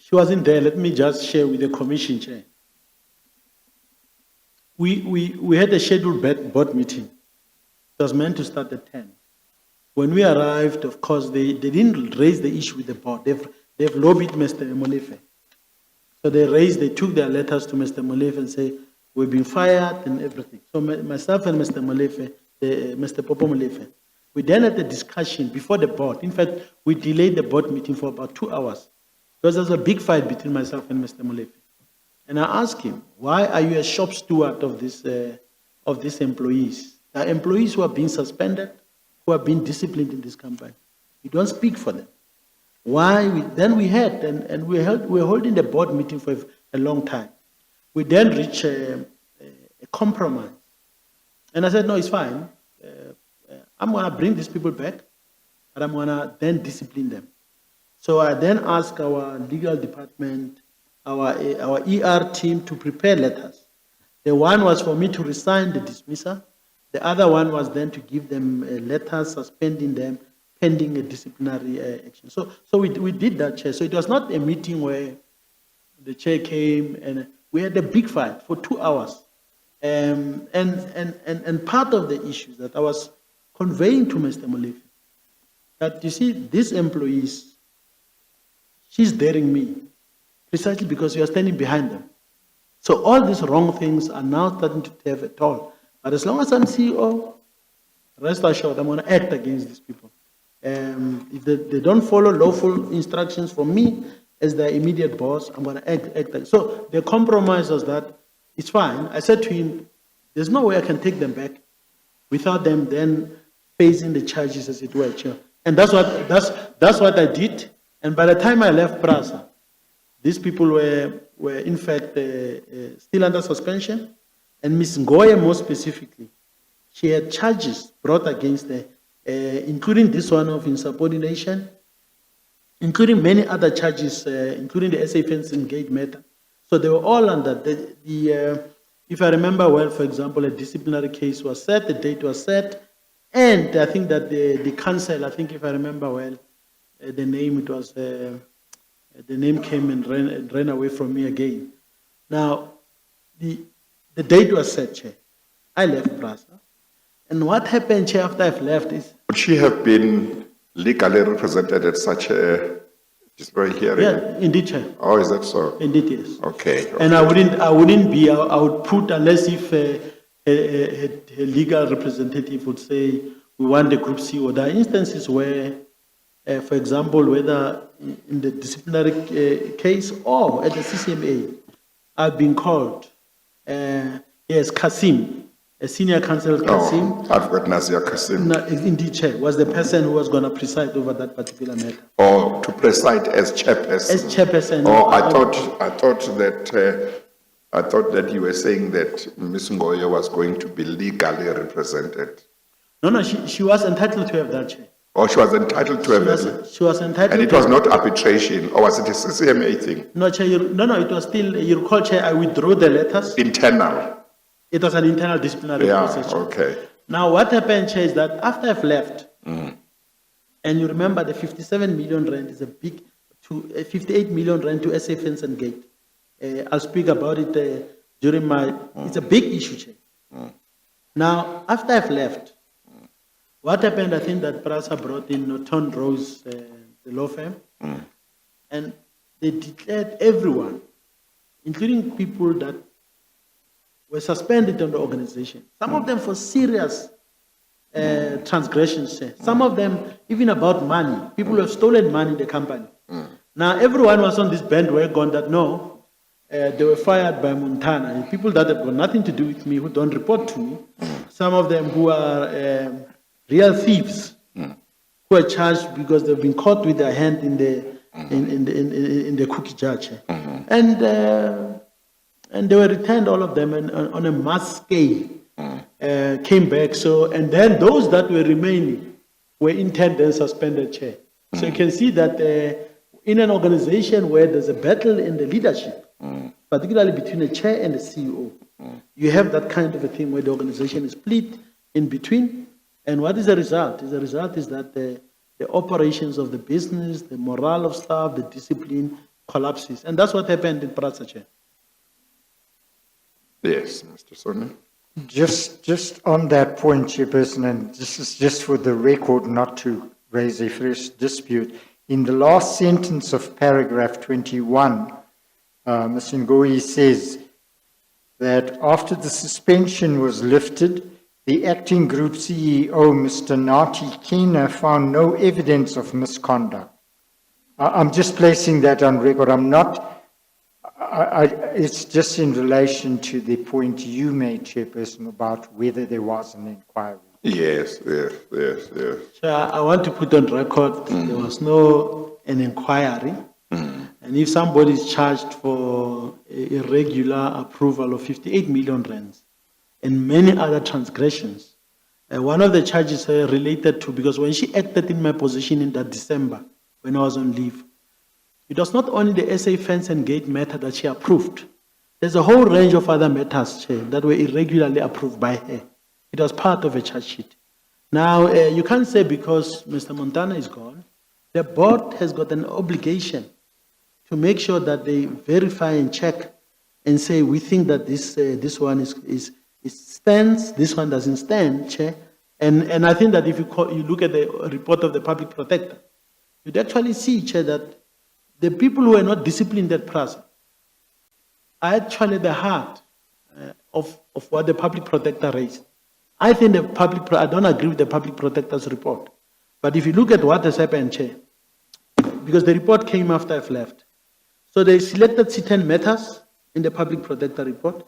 Speaker 3: she wasn't there. Let me just share with the commission, Chair. We had a scheduled board meeting. It was meant to start at 10. When we arrived, of course, they didn't raise the issue with the board. They've lobbied Mr. Molefe. So they took their letters to Mr. Molefe and say, we've been fired and everything. So myself and Mr. Molefe, Mr. Popo Molefe, we then had a discussion before the board. In fact, we delayed the board meeting for about 2 hours because there was a big fight between myself and Mr. Molefe. And I asked him, why are you a shop steward of these employees? There are employees who are being suspended, who are being disciplined in this company. You don't speak for them. Why? We're holding the board meeting for a long time. We then reached a compromise. And I said, no, it's fine. I'm going to bring these people back, but I'm going to then discipline them. So I then asked our legal department, our ER team to prepare letters. The one was for me to resign the dismissal. The other one was then to give them letters suspending them pending a disciplinary action. So we did that, Chair. So it was not a meeting where the Chair came and we had a big fight for 2 hours. And part of the issues that I was conveying to Mr. Molefe, that you see, these employees, she's daring me precisely because you are standing behind them. So all these wrong things are now starting to have a toll. But as long as I'm CEO, rest assured, I'm going to act against these people. If they don't follow lawful instructions from me as their immediate boss, I'm going to act. So the compromise was that it's fine. I said to him, there's no way I can take them back without them then facing the charges as it were, Chair. And that's what I did. And by the time I left PRASA, these people were in fact still under suspension. And Ms. Ngoye, more specifically, she had charges brought against her, including this one of insubordination, including many other charges, including the SA fencing gate matter. So they were all under if I remember well, for example, a disciplinary case was set, the date was set, and I think that the council, I think if I remember well, the name came and ran away from me again. Now, the date was set, Chair. I left PRASA. And what happened, Chair, after I've left is...
Speaker 1: Would she have been legally represented at such a disciplinary hearing?
Speaker 3: Yeah, indeed, Chair.
Speaker 1: Oh, is that so?
Speaker 3: Indeed, yes.
Speaker 1: Okay.
Speaker 3: And I wouldn't be, I would put, unless if her legal representative would say, we want the group CEO. There are instances where, for example, whether in the disciplinary case or at the CCMA, I've been called. Yes, Kasim, a senior counsel, Kasim.
Speaker 1: Oh, I've got Nazia Kasim.
Speaker 3: Indeed, Chair, was the person who was going to preside over that particular matter.
Speaker 1: Or to preside as chairperson.
Speaker 3: As chairperson.
Speaker 1: Oh, I thought that you were saying that Ms. Ngoye was going to be legally represented.
Speaker 3: No, she was entitled to have that, Chair.
Speaker 1: Or she was entitled to have it.
Speaker 3: She was entitled.
Speaker 1: And it was not arbitration, or was it a CCMA thing?
Speaker 3: No, Chair, it was still, you recall, Chair, I withdrew the letters.
Speaker 1: Internal.
Speaker 3: It was an internal disciplinary process. Chair.
Speaker 1: Okay.
Speaker 3: Now, what happened, Chair, is that after I've left, and you remember the 57 million rand is a big, 58 million rand to SA Fence and Gate. I'll speak about it during my, it's a big issue, Chair. Now, after I've left, what happened, I think that PRASA brought in Norton Rose, the law firm, and they declared everyone, including people that were suspended on the organization, some of them for serious transgressions, some of them even about money. People who have stolen money in the company. Now, everyone was on this bandwagon that no, they were fired by Montana, and people that have got nothing to do with me, who don't report to me, some of them who are real thieves, who are charged because they've been caught with their hand in the cookie jar, and they were returned, all of them, and on a mass scale, came back. So, and then those that were remaining were interned and suspended, Chair. So you can see that in an organization where there's a battle in the leadership, particularly between the chair and the CEO, you have that kind of a thing where the organization is split in between. And what is the result? The result is that the operations of the business, the morale of staff, the discipline collapses. And that's what happened in PRASA, Chair.
Speaker 1: Yes, Mr. Sonny.
Speaker 2: Just on that point, Chairperson, and this is just for the record, not to raise a fresh dispute. In the last sentence of paragraph 21, Ms. Ngoyi says that after the suspension was lifted, the acting group CEO, Mr. Nati Kena, found no evidence of misconduct. I'm just placing that on record. I'm not, it's just in relation to the point you made, Chairperson, about whether there was an inquiry.
Speaker 1: Yes.
Speaker 3: So I want to put on record, there was an inquiry. And if somebody is charged for irregular approval of 58 million rands and many other transgressions, one of the charges related to, because when she acted in my position in that December, when I was on leave, it was not only the SA Fence and Gate matter that she approved. There's a whole range of other matters, Chair, that were irregularly approved by her. It was part of a charge sheet. Now, you can't say because Mr. Montana is gone, the board has got an obligation to make sure that they verify and check and say, we think that this one is stands, this one doesn't stand, Chair. And I think that if you look at the report of the public protector, you'd actually see, Chair, that the people who are not disciplined at PRASA are actually the heart of what the public protector raised. I think I don't agree with the public protector's report. But if you look at what has happened, Chair, because the report came after I've left. So they selected certain matters in the public protector report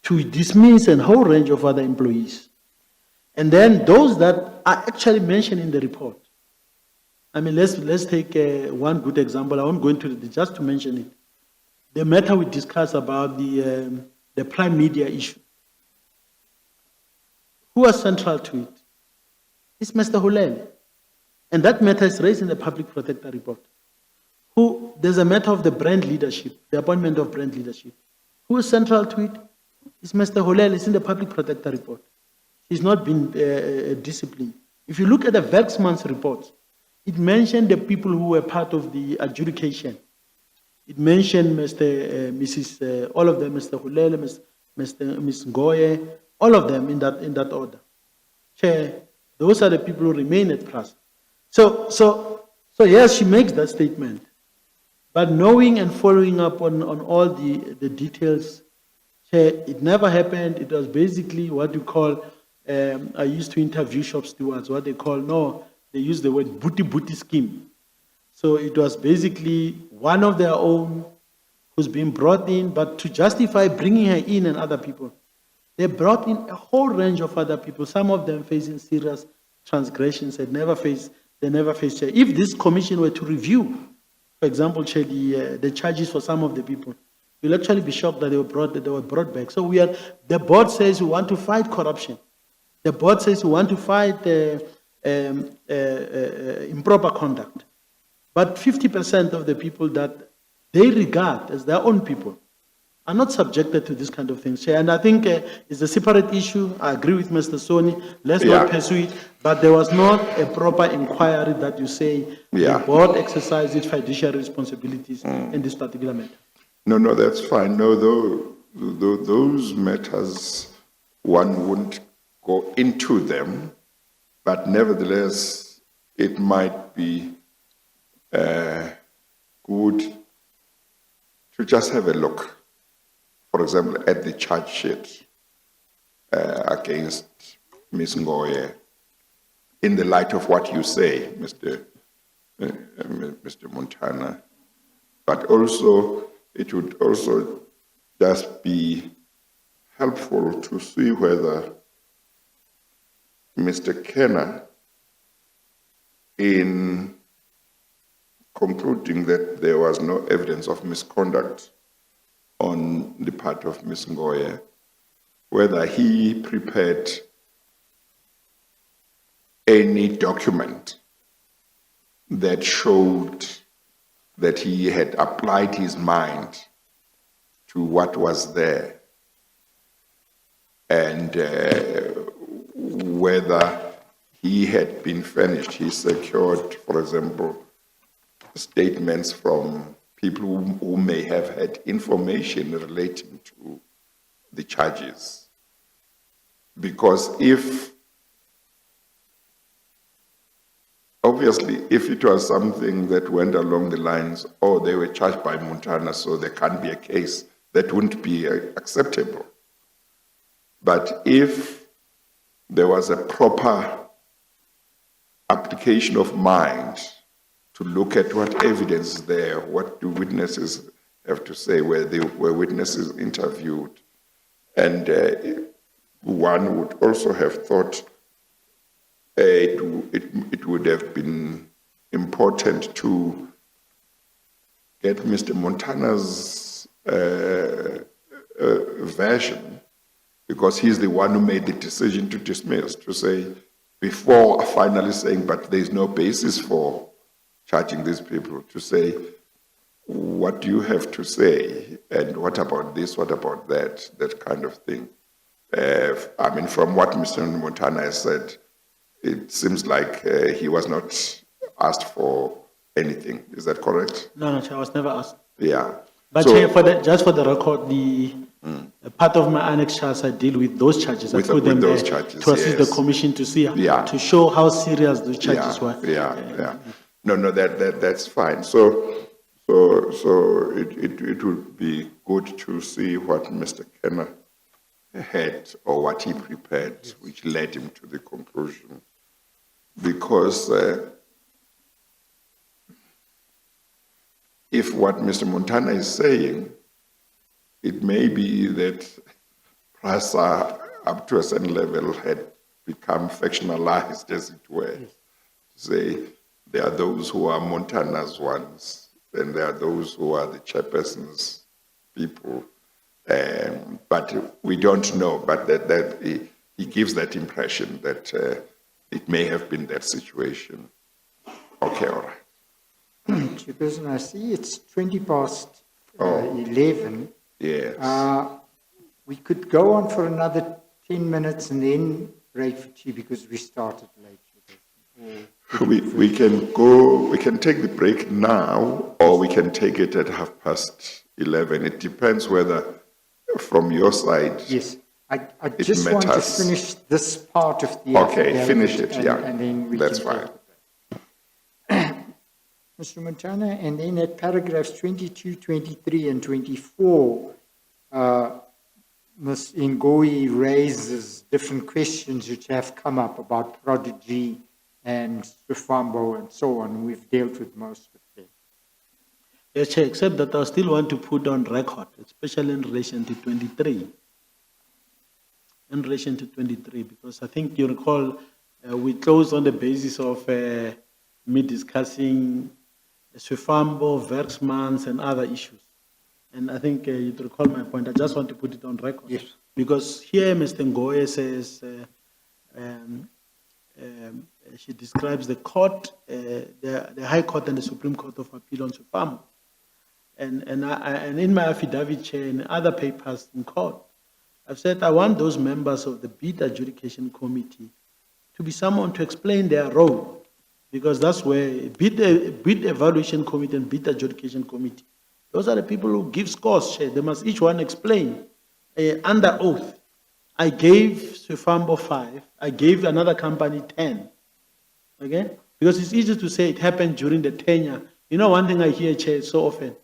Speaker 3: to dismiss a whole range of other employees. And then those that are actually mentioned in the report. I mean, let's take one good example. I won't go into it, just to mention it. The matter we discussed about the prime media issue. Who was central to it? It's Mr. Hulele. And that matter is raised in the public protector report. There's a matter of the brand leadership, the appointment of brand leadership. Who is central to it? It's Mr. Hulele. It's in the public protector report. He's not been disciplined. If you look at the Werksman's report, it mentioned the people who were part of the adjudication. It mentioned all of them, Mr. Hulele, Ms. Ngoye, all of them in that order. Chair, those are the people who remain at PRASA. So yes, she makes that statement. But knowing and following up on all the details, Chair, it never happened. It was basically what you call, I used to interview shop stewards, what they call, no, they use the word booty scheme. So it was basically one of their own who's been brought in, but to justify bringing her in and other people, they brought in a whole range of other people, some of them facing serious transgressions, they never faced. Chair. If this commission were to review, for example, Chair, the charges for some of the people, you'll actually be shocked that they were brought back. So the board says we want to fight corruption. The board says we want to fight improper conduct. But 50% of the people that they regard as their own people are not subjected to this kind of things. Chair. And I think it's a separate issue. I agree with Mr. Soni. Let's not pursue it. But there was not a proper inquiry that you say the board exercised its fiduciary responsibilities in this particular matter.
Speaker 1: No, that's fine. No, those matters, one wouldn't go into them, but nevertheless, it might be good to just have a look, for example, at the charge sheet against Ms. Ngoye, in the light of what you say, Mr. Montana, but also it would also just be helpful to see whether Mr. Kenner, in concluding that there was no evidence of misconduct on the part of Ms. Ngoye, whether he prepared any document that showed that he had applied his mind to what was there, and whether he had been furnished, he secured, for example, statements from people who may have had information relating to the charges. Because obviously, if it was something that went along the lines, oh, they were charged by Montana, so there can't be a case, that wouldn't be acceptable. But if there was a proper application of mind to look at what evidence is there, what do witnesses have to say, were witnesses interviewed, and one would also have thought it would have been important to get Mr. Montana's version, because he's the one who made the decision to dismiss, to say, before finally saying, but there's no basis for charging these people, to say, what do you have to say? And what about this? What about that? That kind of thing. I mean, from what Mr. Montana has said, it seems like he was not asked for anything. Is that correct?
Speaker 3: No, Chair, I was never asked.
Speaker 1: Yeah.
Speaker 3: But so, Chair, just for the record, part of my annex charge, I deal with those charges. I put them there to assist the commission to see, to show how serious those charges were.
Speaker 1: Yeah. No, that's fine. So it would be good to see what Mr. Kenner had or what he prepared, which led him to the conclusion. Because if what Mr. Montana is saying, it may be that PRASA, up to a certain level, had become factionalized, as it were. Say, there are those who are Montana's ones, and there are those who are the chairperson's people. But we don't know, but that he gives that impression that it may have been that situation. Okay, all right.
Speaker 2: Chairperson, I see it's 20 past 11.
Speaker 1: Yes.
Speaker 2: We could go on for another 10 minutes and then break for tea because we started late.
Speaker 1: We can go, we can take the break now, or we can take it at 11:30. It depends whether from your side.
Speaker 2: Yes. I just want to finish this part of the affidavit.
Speaker 1: Finish it,
Speaker 2: and then we
Speaker 1: that's
Speaker 2: can
Speaker 1: fine.
Speaker 2: Mr. Montana, and then at paragraphs 22, 23, and 24, Ms. Ngoi raises different questions which have come up about Prodigy and Swifambo and so on. We've dealt with most of them.
Speaker 3: Yes, Chair, except that I still want to put on record, especially in relation to 23. In relation to 23, because I think you recall we closed on the basis of me discussing Swifambo, Werksmans, and other issues. And I think you'd recall my point. I just want to put it on record.
Speaker 2: Yes.
Speaker 3: Because here Mr. Ngoye says, she describes the court, the High Court and the Supreme Court of Appeal on Swifambo. And in my affidavit, Chair, and other papers in court, I've said I want those members of the bid adjudication committee to be someone to explain their role, because that's where bid evaluation committee and bid adjudication committee, those are the people who give scores, Chair. They must each one explain under oath. I gave Swifambo 5, I gave another company 10, okay? Because it's easy to say it happened during the tenure. You know, one thing I hear, Chair, so often,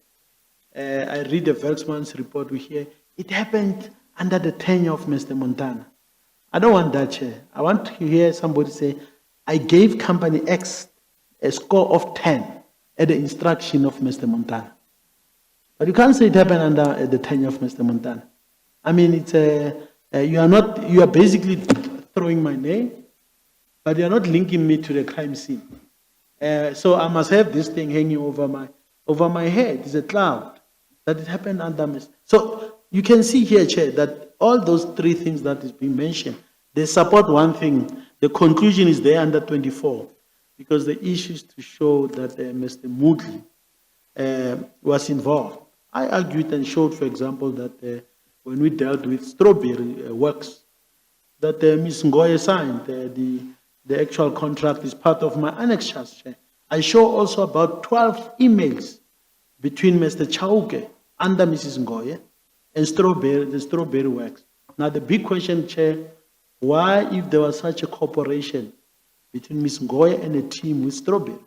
Speaker 3: I read the Werksman's report, we hear, it happened under the tenure of Mr. Montana. I don't want that, Chair. I want to hear somebody say, I gave company X a score of 10 at the instruction of Mr. Montana. But you can't say it happened under the tenure of Mr. Montana. I mean, it's you are basically throwing my name, but you are not linking me to the crime scene. So I must have this thing hanging over my head. It's a cloud that it happened under Mr. So you can see here, Chair, that all those three things that is being mentioned, they support one thing. The conclusion is there under 24, because the issue is to show that Mr. Moodley was involved. I argued and showed, for example, that when we dealt with Strawberry Works, that Ms. Ngoye signed the actual contract is part of my annexures, Chair. I show also about 12 emails between Mr. Chauke under Mrs. Ngoye and the Strawberry Works. Now the big question, Chair, why, if there was such a cooperation between Ms. Ngoye and a team with Strawberry?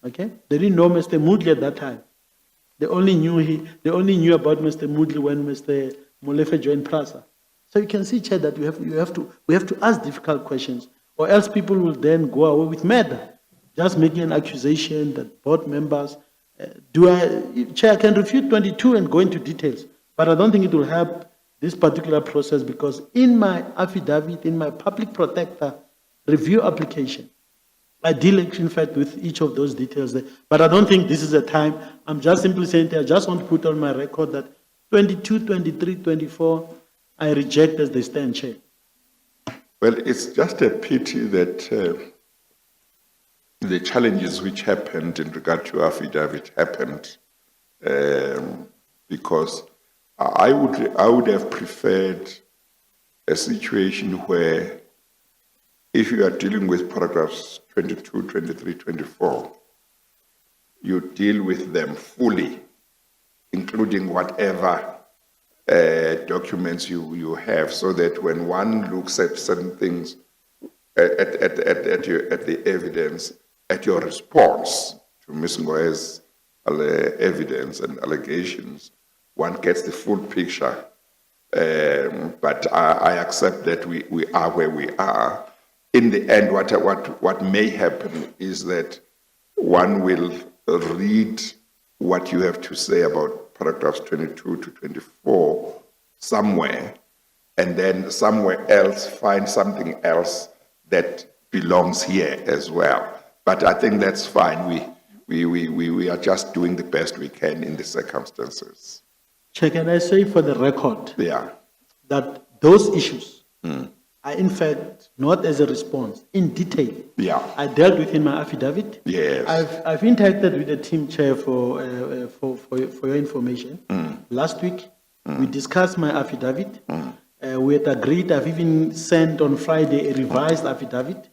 Speaker 3: Okay, they didn't know Mr. Moodley at that time. They only knew about Mr. Moodley when Mr. Molefe joined PRASA. So you can see, Chair, that we have to ask difficult questions, or else people will then go away with murder, just making an accusation that board members. Chair, I can refute 22 and go into details, but I don't think it will help this particular process, because in my affidavit, in my public protector review application, I deal in fact with each of those details there, but I don't think this is a time. I'm just simply saying that I just want to put on my record that 22, 23, 24, I reject as they stand, Chair.
Speaker 1: Well, it's just a pity that the challenges which happened in regard to affidavit happened, because I would have preferred a situation where, if you are dealing with paragraphs 22, 23, 24, you deal with them fully, including whatever documents you have, so that when one looks at certain things, at the evidence, at your response to Ms. Ngoye's evidence and allegations, one gets the full picture. But I accept that we are where we are. In the end, what may happen is that one will read what you have to say about paragraphs 22 to 24 somewhere, and then somewhere else find something else that belongs here as well. But I think that's fine. We are just doing the best we can in the circumstances.
Speaker 3: Chair, can I say for the record,
Speaker 1: Yeah.
Speaker 3: that those issues are in fact not as a response, in detail.
Speaker 1: Yeah.
Speaker 3: I dealt with in my affidavit.
Speaker 1: Yes.
Speaker 3: I've interacted with the team, Chair, for your information. Last week, we discussed my affidavit. We had agreed, I've even sent on Friday a revised affidavit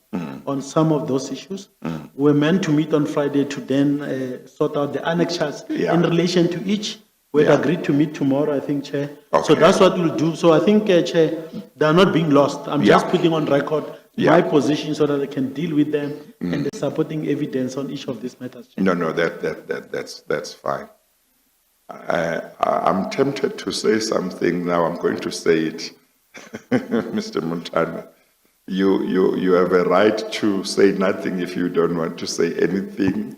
Speaker 3: on some of those issues. We're meant to meet on Friday to then sort out the annexures in relation to each. We had agreed to meet tomorrow, I think, Chair.
Speaker 1: Okay.
Speaker 3: So that's what we'll do. So I think, Chair, they are not being lost. I'm just putting on record my position so that I can deal with them and the supporting evidence on each of these matters, Chair.
Speaker 1: No, that's fine. I'm tempted to say something now. I'm going to say it, Mr. Montana. You have a right to say nothing if you don't want to say anything.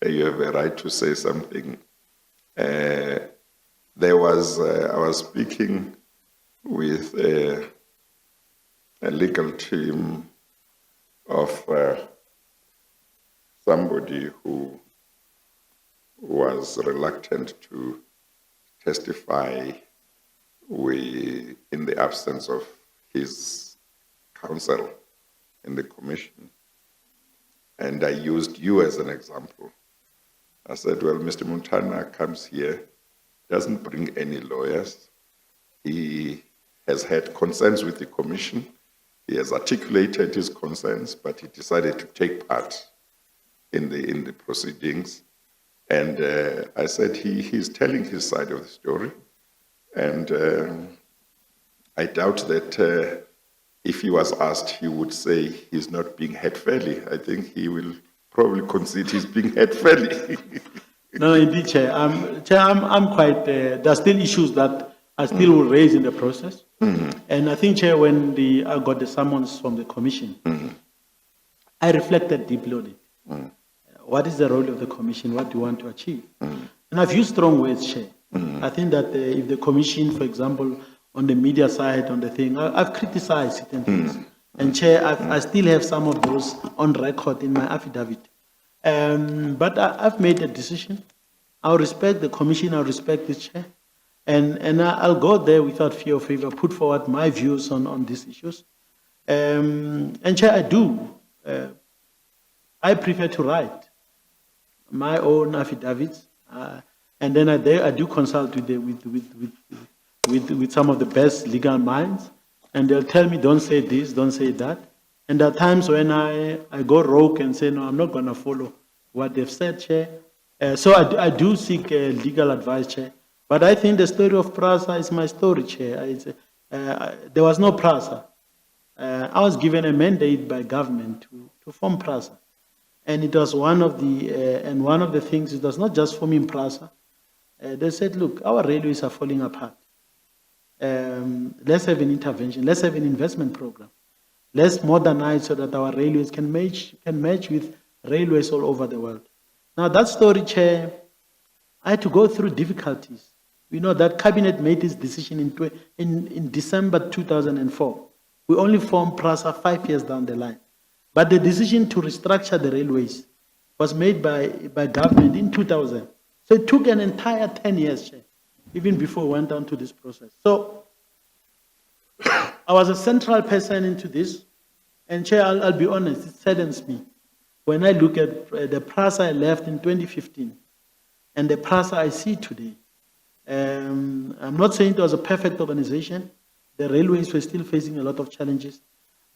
Speaker 1: You have a right to say something. I was speaking with a legal team of somebody who was reluctant to testify in the absence of his counsel in the commission. And I used you as an example. I said, well, Mr. Montana comes here, doesn't bring any lawyers. He has had concerns with the commission. He has articulated his concerns, but he decided to take part in the proceedings. And I said he's telling his side of the story. And I doubt that if he was asked, he would say he's not being heard fairly. I think he will probably concede he's being heard fairly.
Speaker 3: No, indeed, Chair. I'm quite, there are still issues that I still will raise in the process. And I think, Chair, when I got the summons from the commission, I reflected deeply on it. What is the role of the commission? What do you want to achieve? And I've used strong words, Chair. I think that if the commission, for example, on the media side, on the thing, I've criticized certain things. And Chair, I still have some of those on record in my affidavit. But I've made a decision. I'll respect the commission, I'll respect the Chair. And I'll go there without fear or favor, put forward my views on these issues. And Chair, I prefer to write my own affidavits, and then I do consult with some of the best legal minds, and they'll tell me, don't say this, don't say that. And there are times when I go rogue and say, no, I'm not going to follow what they've said, Chair. So I do seek legal advice, Chair. But I think the story of PRASA is my story, Chair. There was no PRASA. I was given a mandate by government to form PRASA. And it was one of the things, it was not just forming PRASA. They said, look, our railways are falling apart. Let's have an intervention. Let's have an investment program. Let's modernize so that our railways can match with railways all over the world. Now that story, Chair, I had to go through difficulties. We know that cabinet made this decision in December 2004. We only formed PRASA 5 years down the line. But the decision to restructure the railways was made by government in 2000. So it took an entire 10 years, Chair, even before we went down to this process. So I was a central person into this. And Chair, I'll be honest, it saddens me when I look at the PRASA I left in 2015 and the PRASA I see today. I'm not saying it was a perfect organization. The railways were still facing a lot of challenges.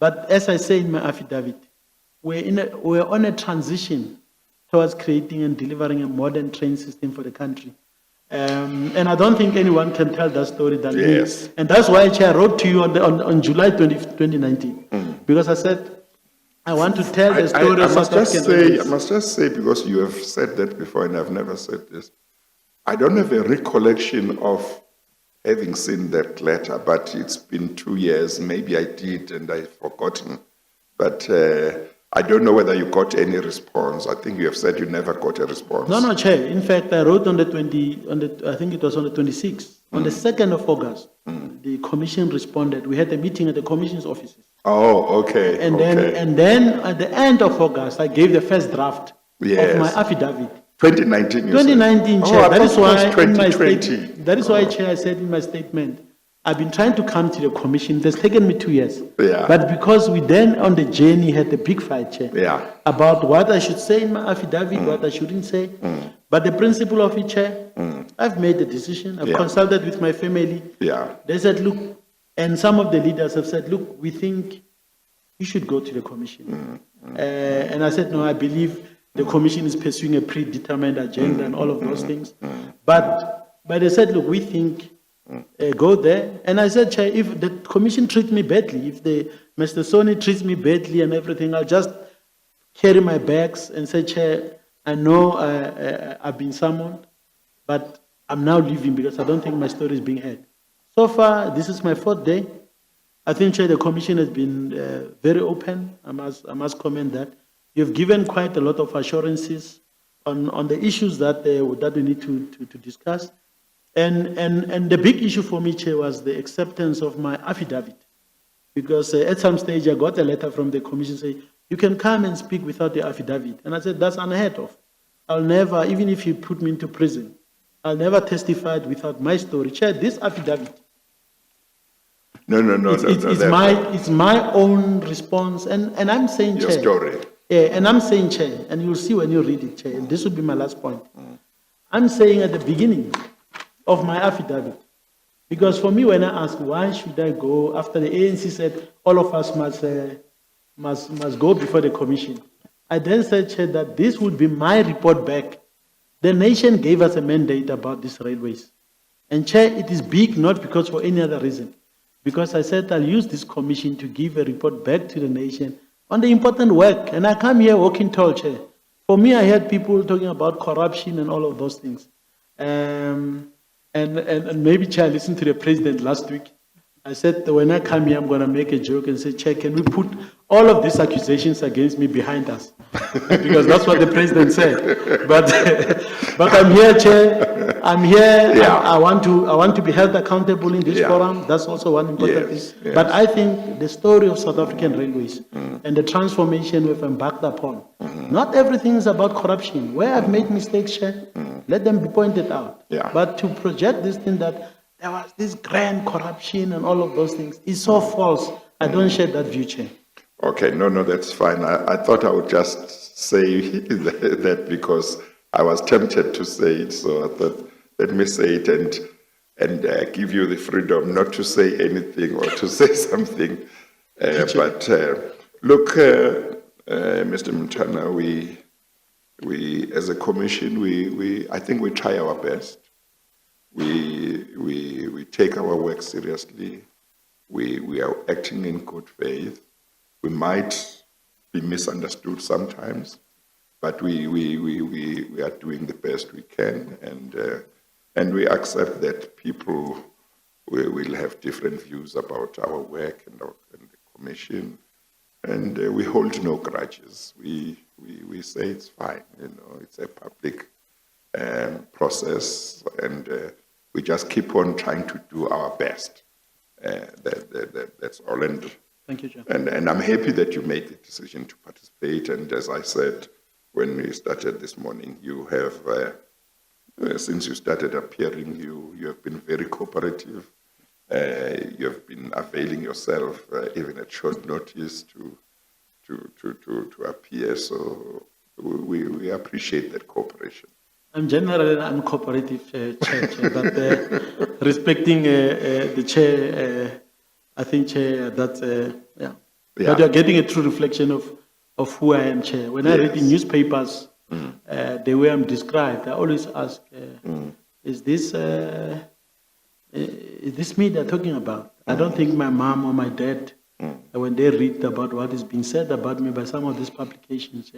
Speaker 3: But as I say in my affidavit, we're on a transition towards creating and delivering a modern train system for the country. And I don't think anyone can tell that story than me. And that's why, Chair, I wrote to you on July 2019. Because I said, I want to tell the story of South African.
Speaker 1: I must just say, because you have said that before and I've never said this, I don't have a recollection of having seen that letter, but it's been 2 years. Maybe I did and I've forgotten. But I don't know whether you got any response. I think you have said you never got a response.
Speaker 3: No, Chair. In fact, I wrote I think it was on the 26th. On the 2nd of August, the commission responded. We had a meeting at the commission's offices.
Speaker 1: Oh, okay.
Speaker 3: And then at the end of August, I gave the first draft of my affidavit.
Speaker 1: 2019,
Speaker 3: 2019, Chair.
Speaker 1: That is why in my
Speaker 3: Chair, I said in my statement, I've been trying to come to the commission. It has taken me 2 years.
Speaker 1: Yeah.
Speaker 3: But because we then on the journey had a big fight, Chair, about what I should say in my affidavit, what I shouldn't say. But the principle of it, Chair, I've made the decision. I've consulted with my family. They said, look, and some of the leaders have said, look, we think you should go to the commission. And I said, no, I believe the commission is pursuing a predetermined agenda and all of those things. But they said, look, we think go there. And I said, Chair, if the commission treats me badly, if Mr. Soni treats me badly and everything, I'll just carry my bags and say, Chair, I know I've been summoned, but I'm now leaving because I don't think my story is being heard. So far, this is my 4th day. I think, Chair, the Commission has been very open. I must comment that. You've given quite a lot of assurances on the issues that we need to discuss. And the big issue for me, Chair, was the acceptance of my affidavit. Because at some stage, I got a letter from the Commission saying, you can come and speak without the affidavit. And I said, that's unheard of. I'll never, even if you put me into prison, I'll never testify without my story. Chair, this affidavit, it's my own response, and I'm saying,
Speaker 1: Your
Speaker 3: Chair.
Speaker 1: story.
Speaker 3: Yeah, and I'm saying, Chair, and you'll see when you read it, Chair, and this will be my last point. I'm saying at the beginning of my affidavit, because for me, when I ask, why should I go after the ANC said all of us must go before the Commission, I then said, Chair, that this would be my report back. The nation gave us a mandate about these railways. And Chair, it is big, not because for any other reason. Because I said I'll use this commission to give a report back to the nation on the important work. And I come here walking tall, Chair. For me, I heard people talking about corruption and all of those things. And maybe, Chair, I listened to the president last week. I said, when I come here, I'm going to make a joke and say, Chair, can we put all of these accusations against me behind us? Because that's what the president said. But I'm here, Chair. I'm here.
Speaker 1: Yeah.
Speaker 3: I want to be held accountable in this forum. That's also one important thing.
Speaker 1: Yes.
Speaker 3: But I think the story of South African Railways and the transformation we've embarked upon, not everything is about corruption. Where I've made mistakes, Chair, let them be pointed out.
Speaker 1: Yeah.
Speaker 3: But to project this thing that there was this grand corruption and all of those things is so false. I don't share that view, Chair.
Speaker 1: Okay, no, that's fine. I thought I would just say that because I was tempted to say it, so I thought, let me say it and give you the freedom not to say anything or to say something. But look, Mr. Montana, we as a commission, I think we try our best. We take our work seriously. We are acting in good faith. We might be misunderstood sometimes, but we are doing the best we can, and we accept that people will have different views about our work and the commission, and we hold no grudges. We say it's fine, it's a public process, and we just keep on trying to do our best. That's all. And
Speaker 3: Thank you, Chair.
Speaker 1: And I'm happy that you made the decision to participate. And as I said when we started this morning, you have, since you started appearing, you have been very cooperative. You have been availing yourself, even at short notice, to appear. So we appreciate that cooperation.
Speaker 3: I'm generally uncooperative, Chair, but respecting the Chair, I think, Chair, that But you're getting a true reflection of who I am, Chair. When I read in newspapers, the way I'm described, I always ask, is this me they're talking about? I don't think my mom or my dad, when they read about what is being said about me by some of these publications,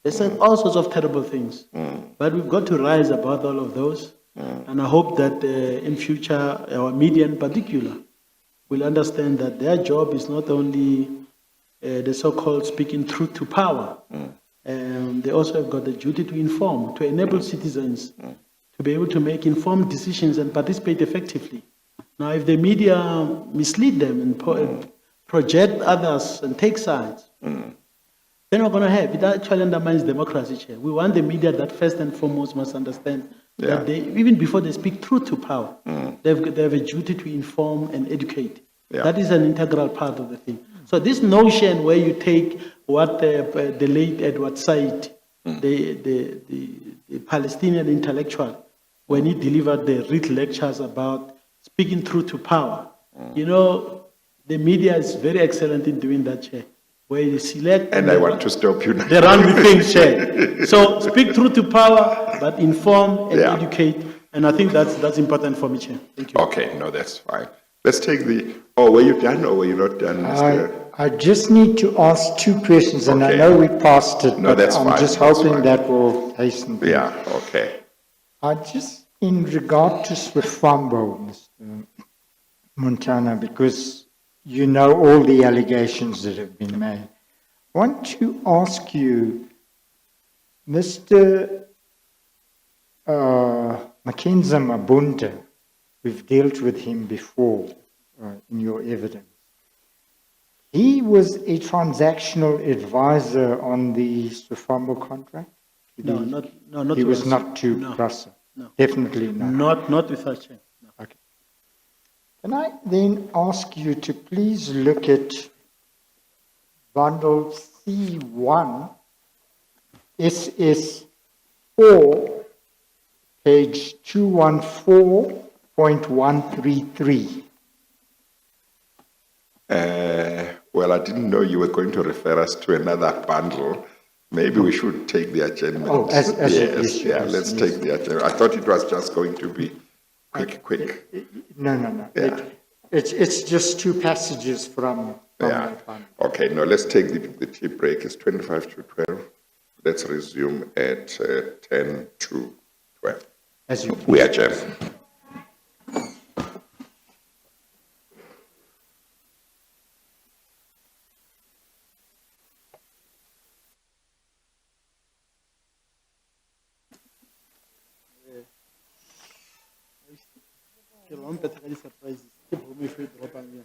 Speaker 3: they said all sorts of terrible things. But we've got to rise above all of those. And I hope that in future, our media in particular, will understand that their job is not only the so-called speaking truth to power. They also have got the duty to inform, to enable citizens to be able to make informed decisions and participate effectively. Now, if the media mislead them and project others and take sides, they're not going to have. It actually undermines democracy, Chair. We want the media that first and foremost must understand that they, even before they speak truth to power, they have a duty to inform and educate. That is an integral part of the thing. So this notion where you take what the late Edward Said, the Palestinian intellectual, when he delivered the Reed lectures about speaking truth to power, the media is very excellent in doing that, Chair. Where you select...
Speaker 1: And I want to stop you now.
Speaker 3: They run with things, Chair. So speak truth to power, but inform and educate. And I think that's important for me, Chair. Thank you.
Speaker 1: Okay, no, that's fine. Let's take were you done or were you not done, Mr.?
Speaker 2: I just need to ask two questions, and I know we passed it,
Speaker 1: No,
Speaker 2: but
Speaker 1: that's
Speaker 2: I'm
Speaker 1: fine.
Speaker 2: just
Speaker 1: That's
Speaker 2: hoping
Speaker 1: fine.
Speaker 2: that will hasten things.
Speaker 1: Yeah, okay.
Speaker 2: I just In regard to Swifambo, Mr. Montana, because you know all the allegations that have been made, I want to ask you, Mr. Mackenzie Mabunda, we've dealt with him before in your evidence. He was a transactional advisor on the Swifambo contract?
Speaker 3: No, not
Speaker 2: He
Speaker 3: to
Speaker 2: was
Speaker 3: us.
Speaker 2: not to
Speaker 3: No,
Speaker 2: PRASA?
Speaker 3: no.
Speaker 2: Definitely not.
Speaker 3: Not with us, Chair. No.
Speaker 2: Okay. Can I then ask you to please look at bundle C1, SS4, page 214.133.
Speaker 1: Well, I didn't know you were going to refer us to another bundle. Maybe we should take the adjournment.
Speaker 2: Oh, as
Speaker 1: yes,
Speaker 2: issue,
Speaker 1: yeah,
Speaker 2: yes,
Speaker 1: let's
Speaker 2: yes.
Speaker 1: take the adjournment. I thought it was just going to be quick.
Speaker 2: No.
Speaker 1: Yeah.
Speaker 2: It's just two passages from
Speaker 1: Yeah.
Speaker 2: that bundle.
Speaker 1: Okay, no, let's take the tea break. It's 25 to 12. Let's resume at 10 to 12.
Speaker 2: As you
Speaker 1: We adjourn.
Speaker 3: Ke lo mpetsa ka di-surprises. Ke home if you drop on me.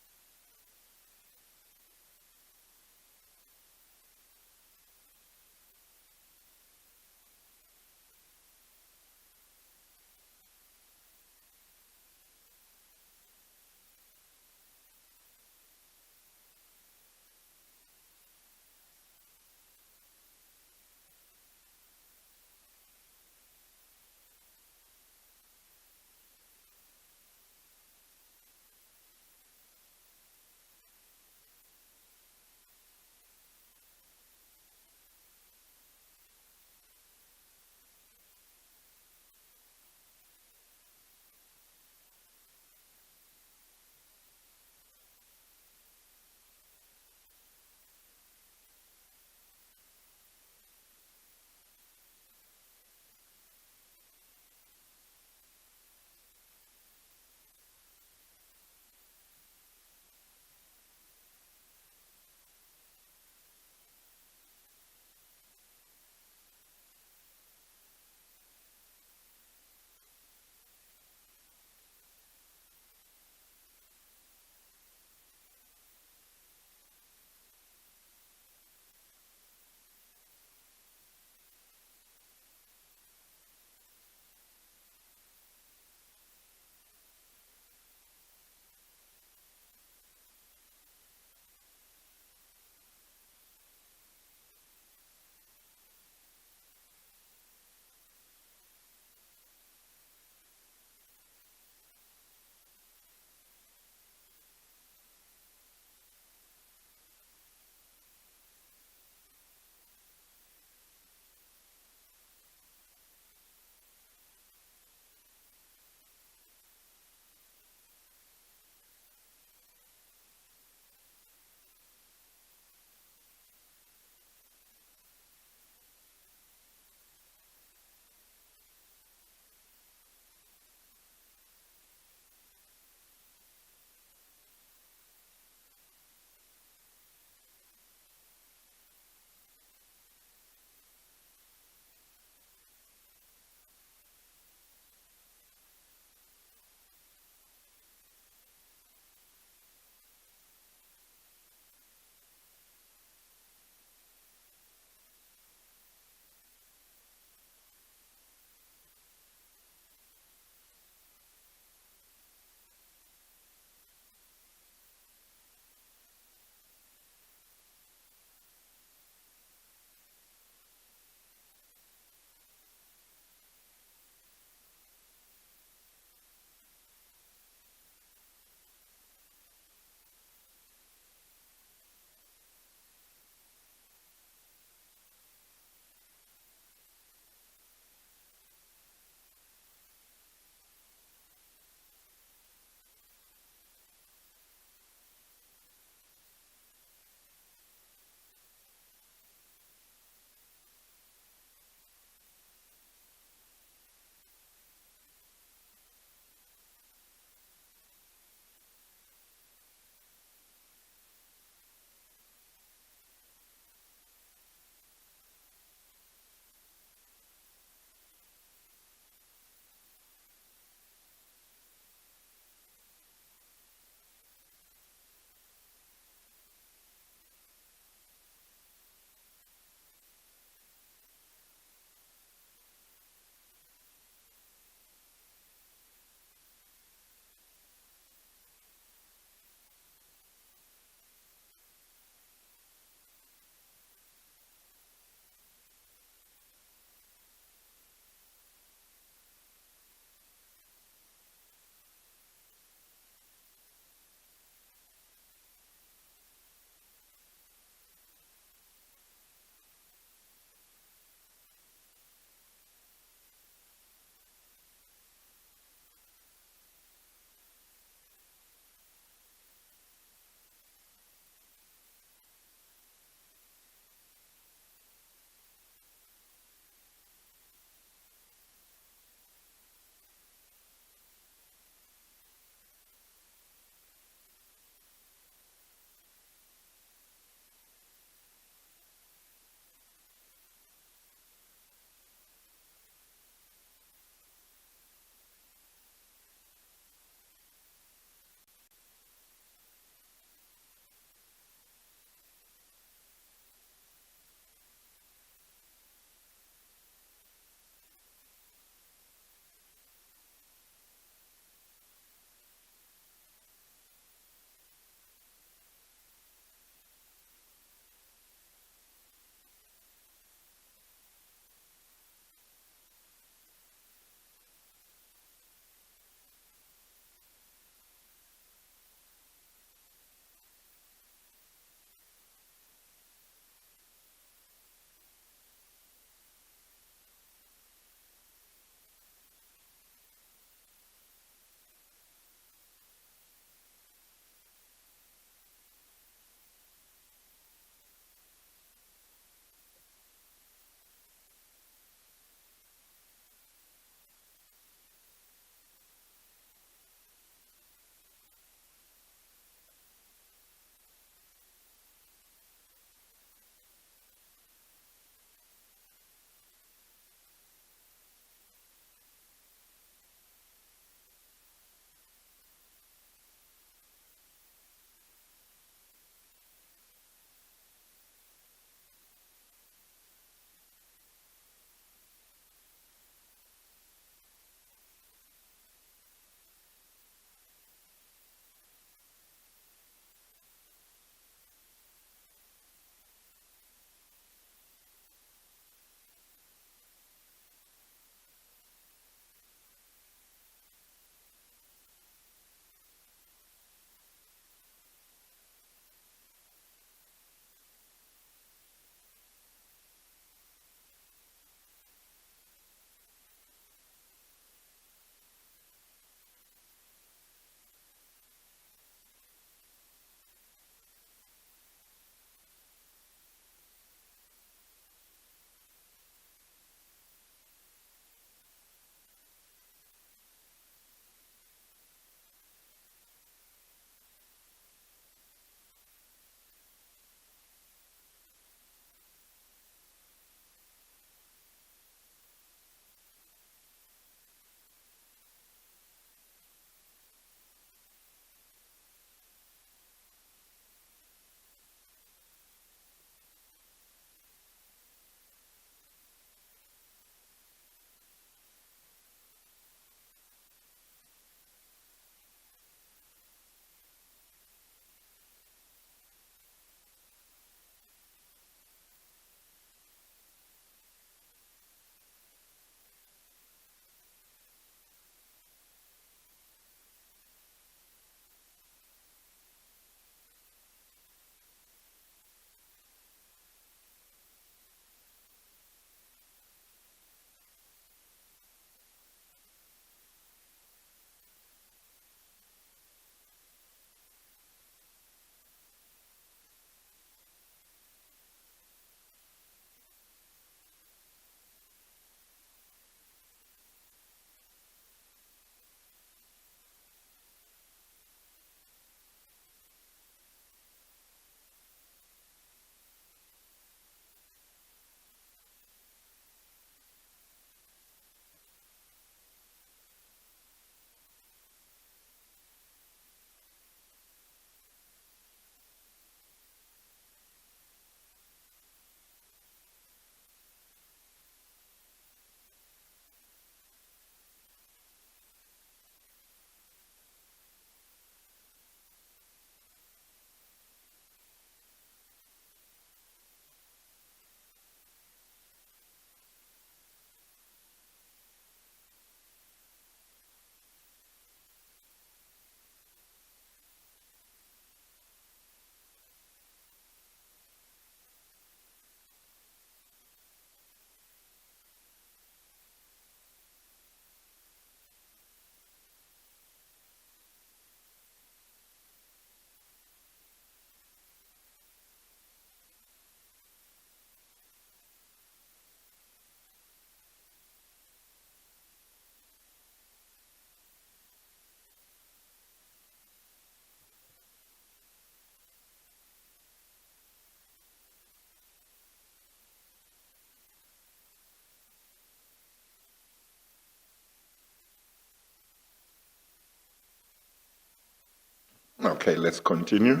Speaker 1: Okay, let's continue.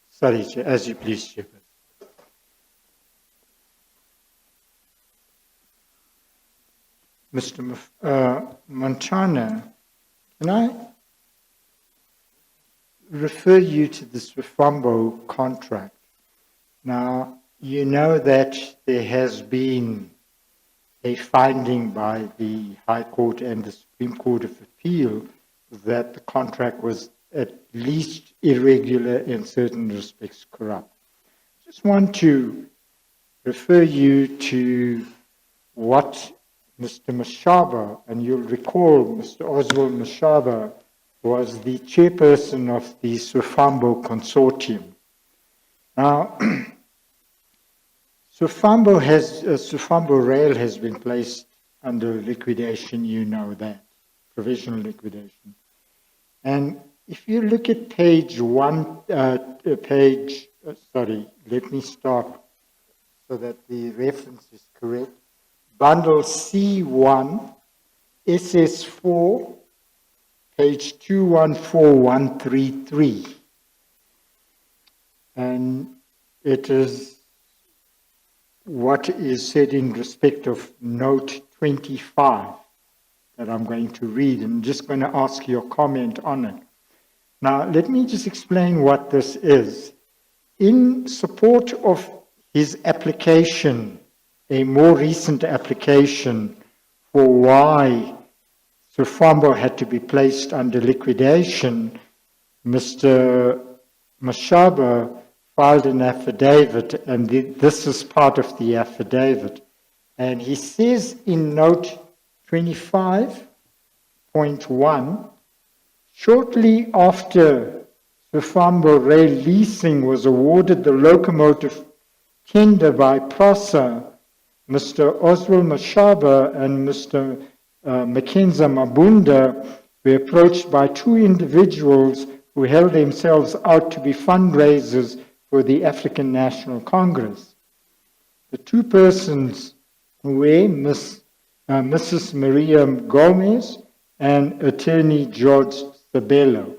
Speaker 2: Sorry, Chair, as you please, Chair. Mr. Montana, can I refer you to this Refambo contract? Now, you know that there has been a finding by the High Court and the Supreme Court of Appeal that the contract was at least irregular, in certain respects corrupt. Just want to refer you to what Mr. Mashaba, and you'll recall Mr. Oswald Mashaba was the chairperson of the Swafambo consortium. Now, Swafambo Rail has been placed under liquidation, you know that, provisional liquidation. And if you look at page let me start so that the reference is correct. Bundle C1, SS4, page 214133. And it is what is said in respect of note 25 that I'm going to read, and I'm just going to ask your comment on it. Now, let me just explain what this is. In support of his application, a more recent application for why Swafambo had to be placed under liquidation, Mr. Mashaba filed an affidavit, and this is part of the affidavit. And he says in note 25.1, shortly after Swafambo Rail Leasing was awarded the locomotive tender by PRASA, Mr. Oswald Mashaba and Mr. Mackenzie Mabunda were approached by two individuals who held themselves out to be fundraisers for the African National Congress. The two persons were Mrs. Maria Gomez and attorney George Sabello.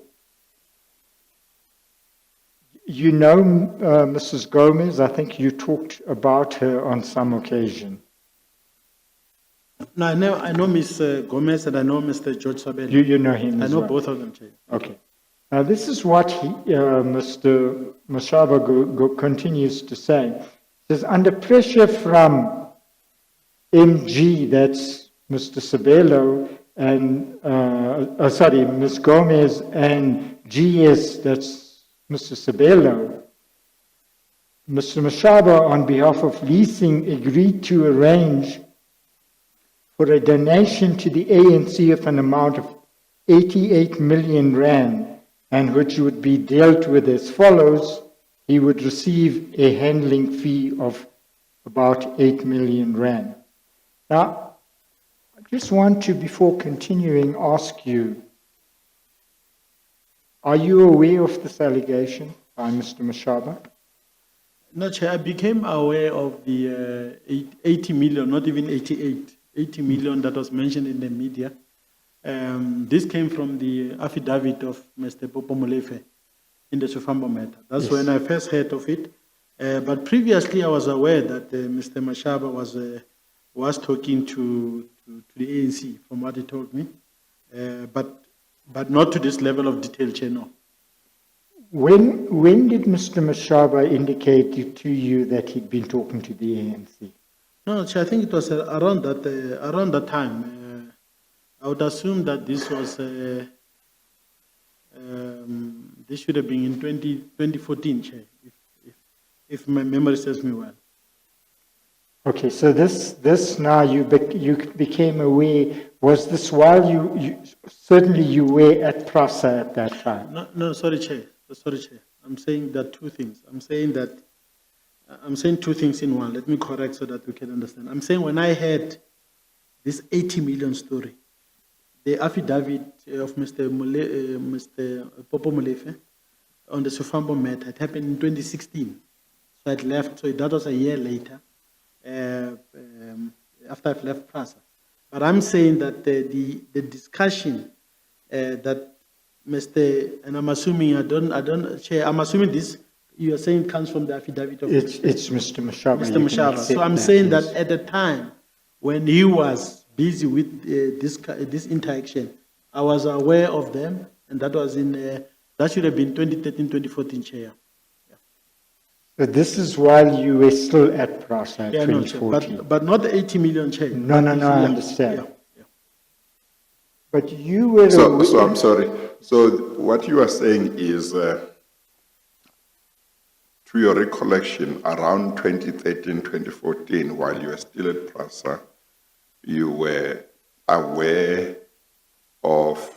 Speaker 2: You know Mrs. Gomez, I think you talked about her on some occasion.
Speaker 3: No, I know Ms. Gomez and I know Mr. George Sabello.
Speaker 2: You know him
Speaker 3: I
Speaker 2: as
Speaker 3: know
Speaker 2: well.
Speaker 3: both of them, Chair.
Speaker 2: Okay. Now this is what Mr. Mashaba continues to say. He says, under pressure from MG, that's Mr. Sabello, and Ms. Gomez, and GS, that's Mr. Sabello, Mr. Mashaba, on behalf of leasing, agreed to arrange for a donation to the ANC of an amount of 88 million rand, and which would be dealt with as follows. He would receive a handling fee of about 8 million rand. Now, I just want to, before continuing, ask you, are you aware of this allegation by Mr. Mashaba?
Speaker 3: No, Chair, I became aware of the 80 million, not even 88, 80 million that was mentioned in the media. This came from the affidavit of Mr. Popo Molefe in the Swafambo matter. That's when I first heard of it. But previously, I was aware that Mr. Mashaba was talking to the ANC, from what he told me, but not to this level of detail, Chair, no.
Speaker 2: When did Mr. Mashaba indicate to you that he'd been talking to the ANC?
Speaker 3: No, Chair, I think it was around that time. I would assume that this was this should have been in 2014, Chair, if my memory serves me well.
Speaker 2: Okay, so this now you became aware. Was this while you certainly you were at PRASA at that time?
Speaker 3: No, sorry, Chair. I'm saying that two things. I'm saying two things in one. Let me correct so that we can understand. I'm saying when I heard this 80 million story, the affidavit of Mr. Popo Molefe on the Swafambo matter, it happened in 2016. So I'd left, so that was a year later, after I've left PRASA. But I'm saying that the discussion that and I'm assuming, Chair, I'm assuming this, you are saying comes from the affidavit of
Speaker 2: It's Mr. Mashaba.
Speaker 3: Mr.
Speaker 2: You can
Speaker 3: Mashaba.
Speaker 2: accept
Speaker 3: So I'm saying
Speaker 2: yes.
Speaker 3: that at the time, when he was busy with this interaction, I was aware of them, and that was that should have been 2013, 2014, Chair.
Speaker 2: So this is while you were still at PRASA
Speaker 3: Yeah, no, Chair,
Speaker 2: 2014.
Speaker 3: but not the 80 million, Chair.
Speaker 2: No, I
Speaker 3: Yeah,
Speaker 2: understand.
Speaker 3: yeah.
Speaker 2: But you were
Speaker 1: So I'm sorry. So what you are saying is, to your recollection, around 2013, 2014, while you were still at PRASA, you were aware of,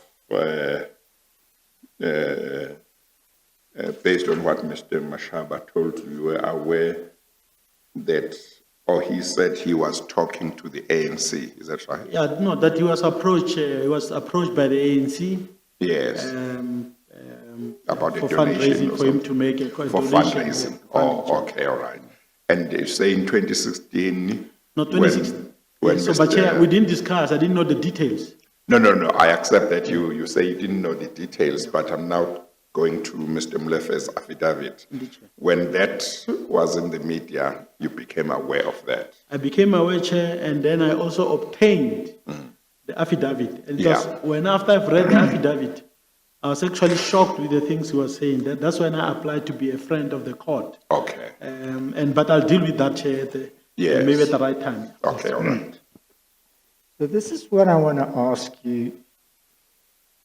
Speaker 1: based on what Mr. Mashaba told you, you were aware that, or he said he was talking to the ANC, is that right?
Speaker 3: Yeah, no, that he was approached by the ANC.
Speaker 1: Yes. About the
Speaker 3: for
Speaker 1: donation
Speaker 3: fundraising
Speaker 1: or
Speaker 3: for him
Speaker 1: something.
Speaker 3: to make a
Speaker 1: For
Speaker 3: donation.
Speaker 1: fundraising. Oh, okay, all right. And they say in 2016.
Speaker 3: No, 2016.
Speaker 1: When
Speaker 3: So, but
Speaker 1: Mr.
Speaker 3: Chair, we didn't discuss, I didn't know the details.
Speaker 1: No, I accept that you say you didn't know the details, but I'm now going to Mr. Mlefe's affidavit. When that was in the media, you became aware of that.
Speaker 3: I became aware, Chair, and then I also obtained the affidavit. And just when after I've read the affidavit, I was actually shocked with the things he was saying. That's when I applied to be a friend of the court.
Speaker 1: Okay.
Speaker 3: But I'll deal with that, Chair,
Speaker 1: Yes.
Speaker 3: maybe at the right time.
Speaker 1: Okay, all right.
Speaker 2: So this is what I want to ask you.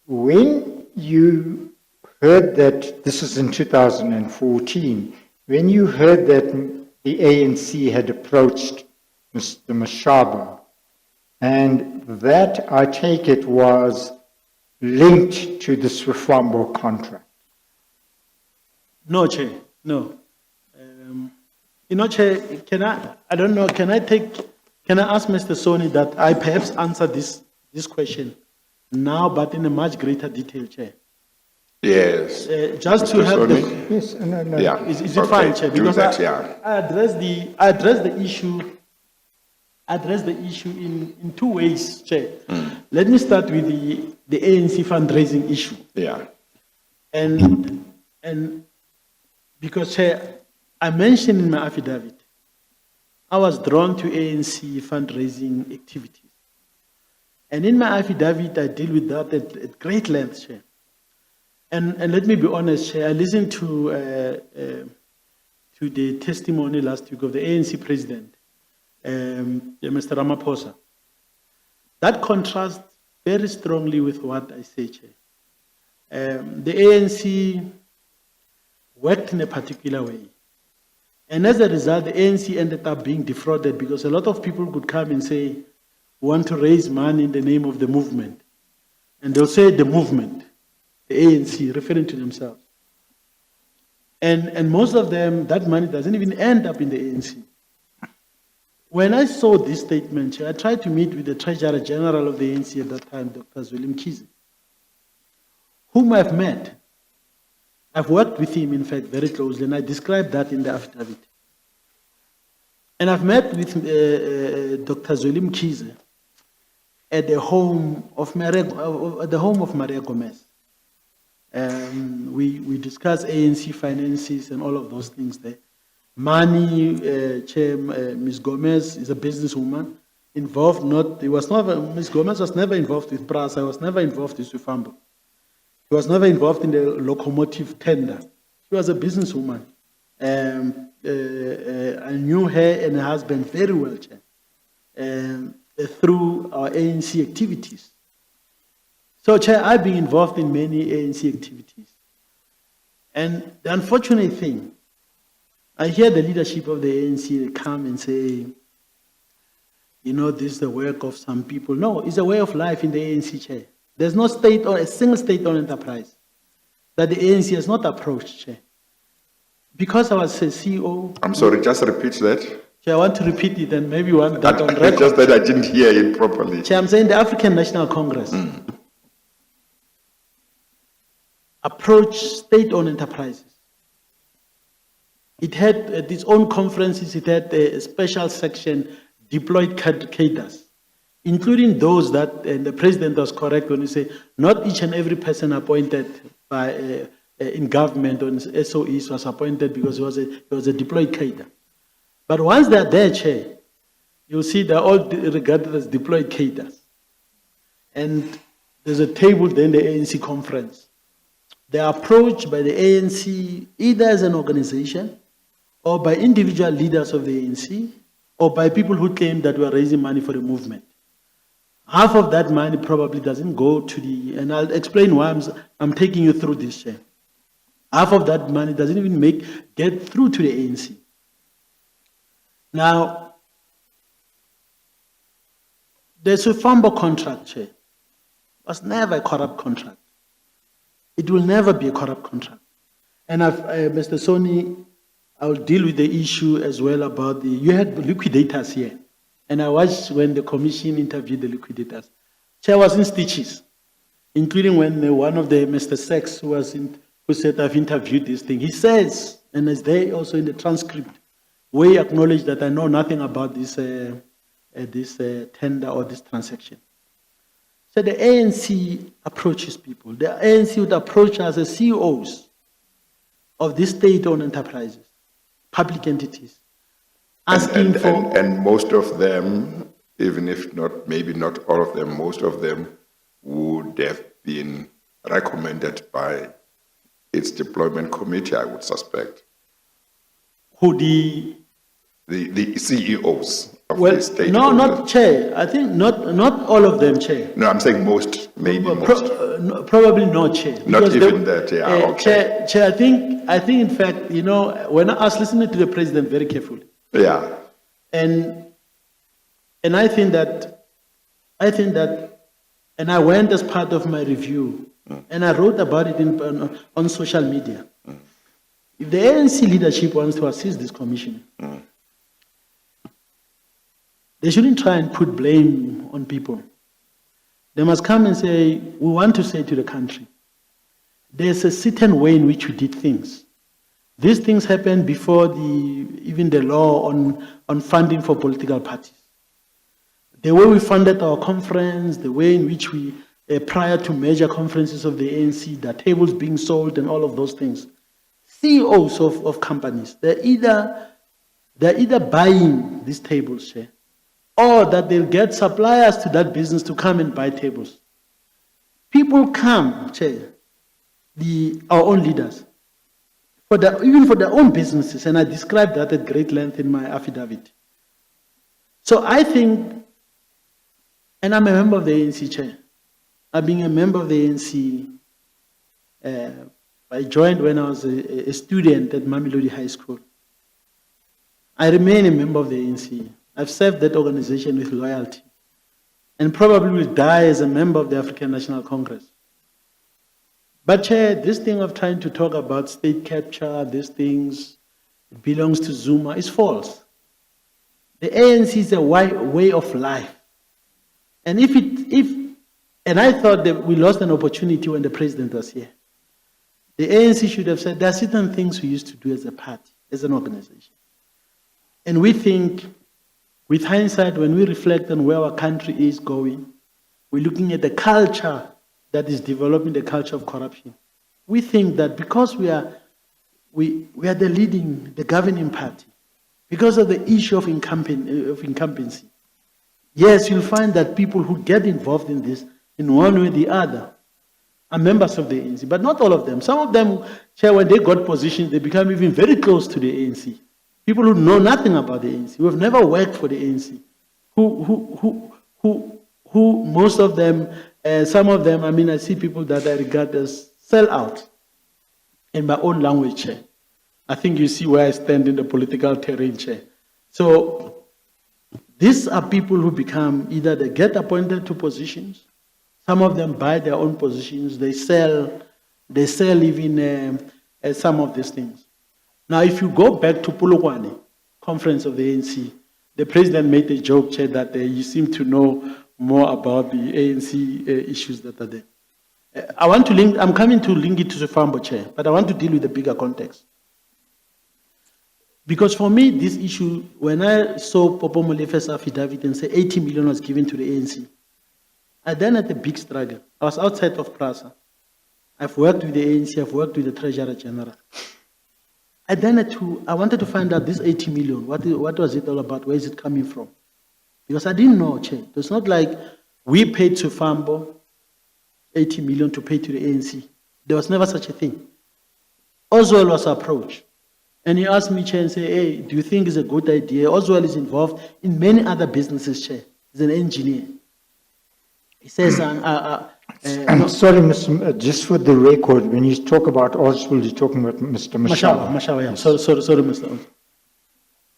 Speaker 2: When you heard that, this is in 2014, when you heard that the ANC had approached Mr. Mashaba, and that, I take it, was linked to the Swifambo contract.
Speaker 3: No, Chair, no. Chair, can I ask Mr. Soni that I perhaps answer this question now, but in a much greater detail, Chair?
Speaker 1: Yes.
Speaker 3: Just to
Speaker 1: Mr.
Speaker 3: help
Speaker 1: Soni?
Speaker 2: Yes, no.
Speaker 1: Yeah.
Speaker 3: Is it
Speaker 1: Okay,
Speaker 3: fine, Chair?
Speaker 1: do
Speaker 3: Because
Speaker 1: that, yeah.
Speaker 3: I address the issue in two ways, Chair. Let me start with the ANC fundraising issue.
Speaker 1: Yeah.
Speaker 3: And because, Chair, I mentioned in my affidavit, I was drawn to ANC fundraising activities. And in my affidavit, I deal with that at great length, Chair. And let me be honest, Chair, I listened to the testimony last week of the ANC president, Mr. Ramaphosa. That contrasts very strongly with what I say, Chair. The ANC worked in a particular way. And as a result, the ANC ended up being defrauded because a lot of people could come and say, we want to raise money in the name of the movement. And they'll say the movement, the ANC, referring to themselves. And most of them, that money doesn't even end up in the ANC. When I saw this statement, I tried to meet with the Treasurer General of the ANC at that time, Dr. Zweli Mkhize, whom I've met. I've worked with him, in fact, very closely, and I described that in the affidavit. And I've met with Dr. Zweli Mkhize at the home of Maria Gomez. We discussed ANC finances and all of those things there. Money, Chair, Ms. Gomez is a businesswoman, Ms. Gomez was never involved with PRASA, was never involved with Swifambo. She was never involved in the locomotive tender. She was a businesswoman. I knew her and her husband very well, Chair, through our ANC activities. So, Chair, I've been involved in many ANC activities. And the unfortunate thing, I hear the leadership of the ANC come and say, this is the work of some people. No, it's a way of life in the ANC, Chair. There's no state or a single state-owned enterprise that the ANC has not approached, Chair. Because I was a CEO...
Speaker 1: I'm sorry, just repeat that.
Speaker 3: Chair, I want to repeat it and maybe you want that on record.
Speaker 1: Just that I didn't hear it properly.
Speaker 3: Chair, I'm saying the African National Congress approached state-owned enterprises. It had its own conferences, it had a special section, deployed cadres. including those that, and the president was correct when he said, not each and every person appointed by in government or in SOEs was appointed because he was a deployed cadre. But once they're there, Chair, you'll see they're all regarded as deployed cadres. And there's a table then the ANC conference. They're approached by the ANC either as an organization or by individual leaders of the ANC or by people who claim that we're raising money for the movement. Half of that money probably doesn't go to the, and I'll explain why I'm taking you through this, Chair. Half of that money doesn't even get through to the ANC. Now, the Sufambo contract, Chair, was never a corrupt contract. It will never be a corrupt contract. And Mr. Soni, I will deal with the issue as well about you had liquidators here. And I watched when the commission interviewed the liquidators. Chair was in stitches, including when one of the Mr. Sex who said, I've interviewed this thing. He says, and as they also in the transcript, we acknowledge that I know nothing about this tender or this transaction. So the ANC approaches people. The ANC would approach us as CEOs of these state-owned enterprises, public entities, asking for...
Speaker 1: And most of them, even if not, maybe not all of them, most of them would have been recommended by its deployment committee, I would suspect.
Speaker 3: Who
Speaker 1: the CEOs of
Speaker 3: well,
Speaker 1: the state.
Speaker 3: No, not Chair. I think not all of them, Chair.
Speaker 1: No, I'm saying most, maybe most.
Speaker 3: Probably not, Chair.
Speaker 1: Not even that, yeah, okay.
Speaker 3: Chair, I think in fact, when I was listening to the president very carefully.
Speaker 1: Yeah.
Speaker 3: And I think that, and I went as part of my review, and I wrote about it on social media. If the ANC leadership wants to assist this commission, they shouldn't try and put blame on people. They must come and say, we want to say to the country, there's a certain way in which we did things. These things happened before even the law on funding for political parties. The way we funded our conference, the way in which we, prior to major conferences of the ANC, the tables being sold and all of those things. CEOs of companies, they're either buying these tables, Chair, or that they'll get suppliers to that business to come and buy tables. People come, Chair, our own leaders, even for their own businesses, and I described that at great length in my affidavit. So I think, and I'm a member of the ANC, Chair. I've been a member of the ANC. I joined when I was a student at Mamelodi High School. I remain a member of the ANC. I've served that organization with loyalty and probably will die as a member of the African National Congress. But Chair, this thing of trying to talk about state capture, these things, it belongs to Zuma, is false. The ANC is a way of life. And and I thought that we lost an opportunity when the president was here. The ANC should have said, there are certain things we used to do as a party, as an organization. And we think, with hindsight, when we reflect on where our country is going, we're looking at the culture that is developing, the culture of corruption. We think that because we are the governing party, because of the issue of incumbency, yes, you'll find that people who get involved in this, in one way or the other, are members of the ANC, but not all of them. Some of them, Chair, when they got positions, they become even very close to the ANC. People who know nothing about the ANC, who have never worked for the ANC, who most of them, some of them, I see people that I regard as sell-out. In my own language, Chair. I think you see where I stand in the political terrain, Chair. So, these are people who become, either they get appointed to positions, some of them buy their own positions, they sell even some of these things. Now, if you go back to Polokwane, conference of the ANC, the president made a joke, Chair, that you seem to know more about the ANC issues that are there. I'm coming to link it to the Sufambo, Chair, but I want to deal with the bigger context. Because for me, this issue, when I saw Popo Molefe's affidavit and say 80 million was given to the ANC, I then had a big struggle. I was outside of PRASA. I've worked with the ANC, I've worked with the Treasurer General. I wanted to find out this 80 million, what was it all about? Where is it coming from? Because I didn't know, Chair. It's not like we paid to Fambo 80 million to pay to the ANC. There was never such a thing. Oswald was approached. And he asked me, Chair, and say, hey, do you think it's a good idea? Oswald is involved in many other businesses, Chair. He's an engineer. He says,
Speaker 2: I'm sorry, Mr. Just for the record, when you talk about Oswald, you're talking about Mr. Mashawa.
Speaker 3: Mashawa, yeah. Sorry, Mr. Oswald.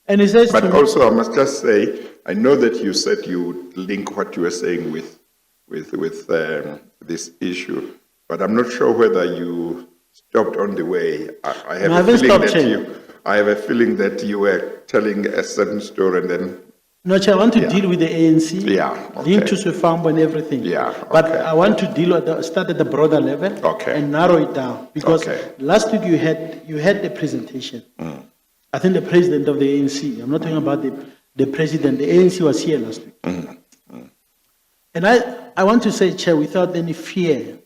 Speaker 3: And he says,
Speaker 1: But also, I must just say, I know that you said you would link what you were saying with this issue, but I'm not sure whether you stopped on the way. I have a feeling that you were telling a certain story and then.
Speaker 3: No, Chair, I want to deal with the ANC, linked to Swefambo and everything. But I want to start at the broader level and narrow it down. Because last week you had the presentation. I think the president of the ANC, I'm not talking about the president, the ANC was here last week. And I want to say, Chair, without any fear,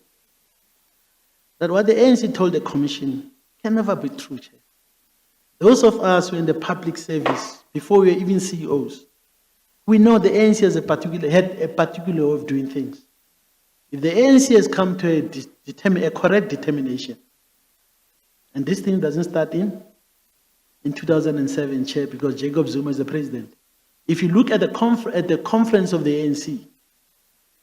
Speaker 3: that what the ANC told the commission can never be true, Chair. Those of us who are in the public service, before we were even CEOs, we know the ANC has had a particular way of doing things. If the ANC has come to a correct determination, and this thing doesn't start in 2007, Chair, because Jacob Zuma is the president. If you look at the conference of the ANC,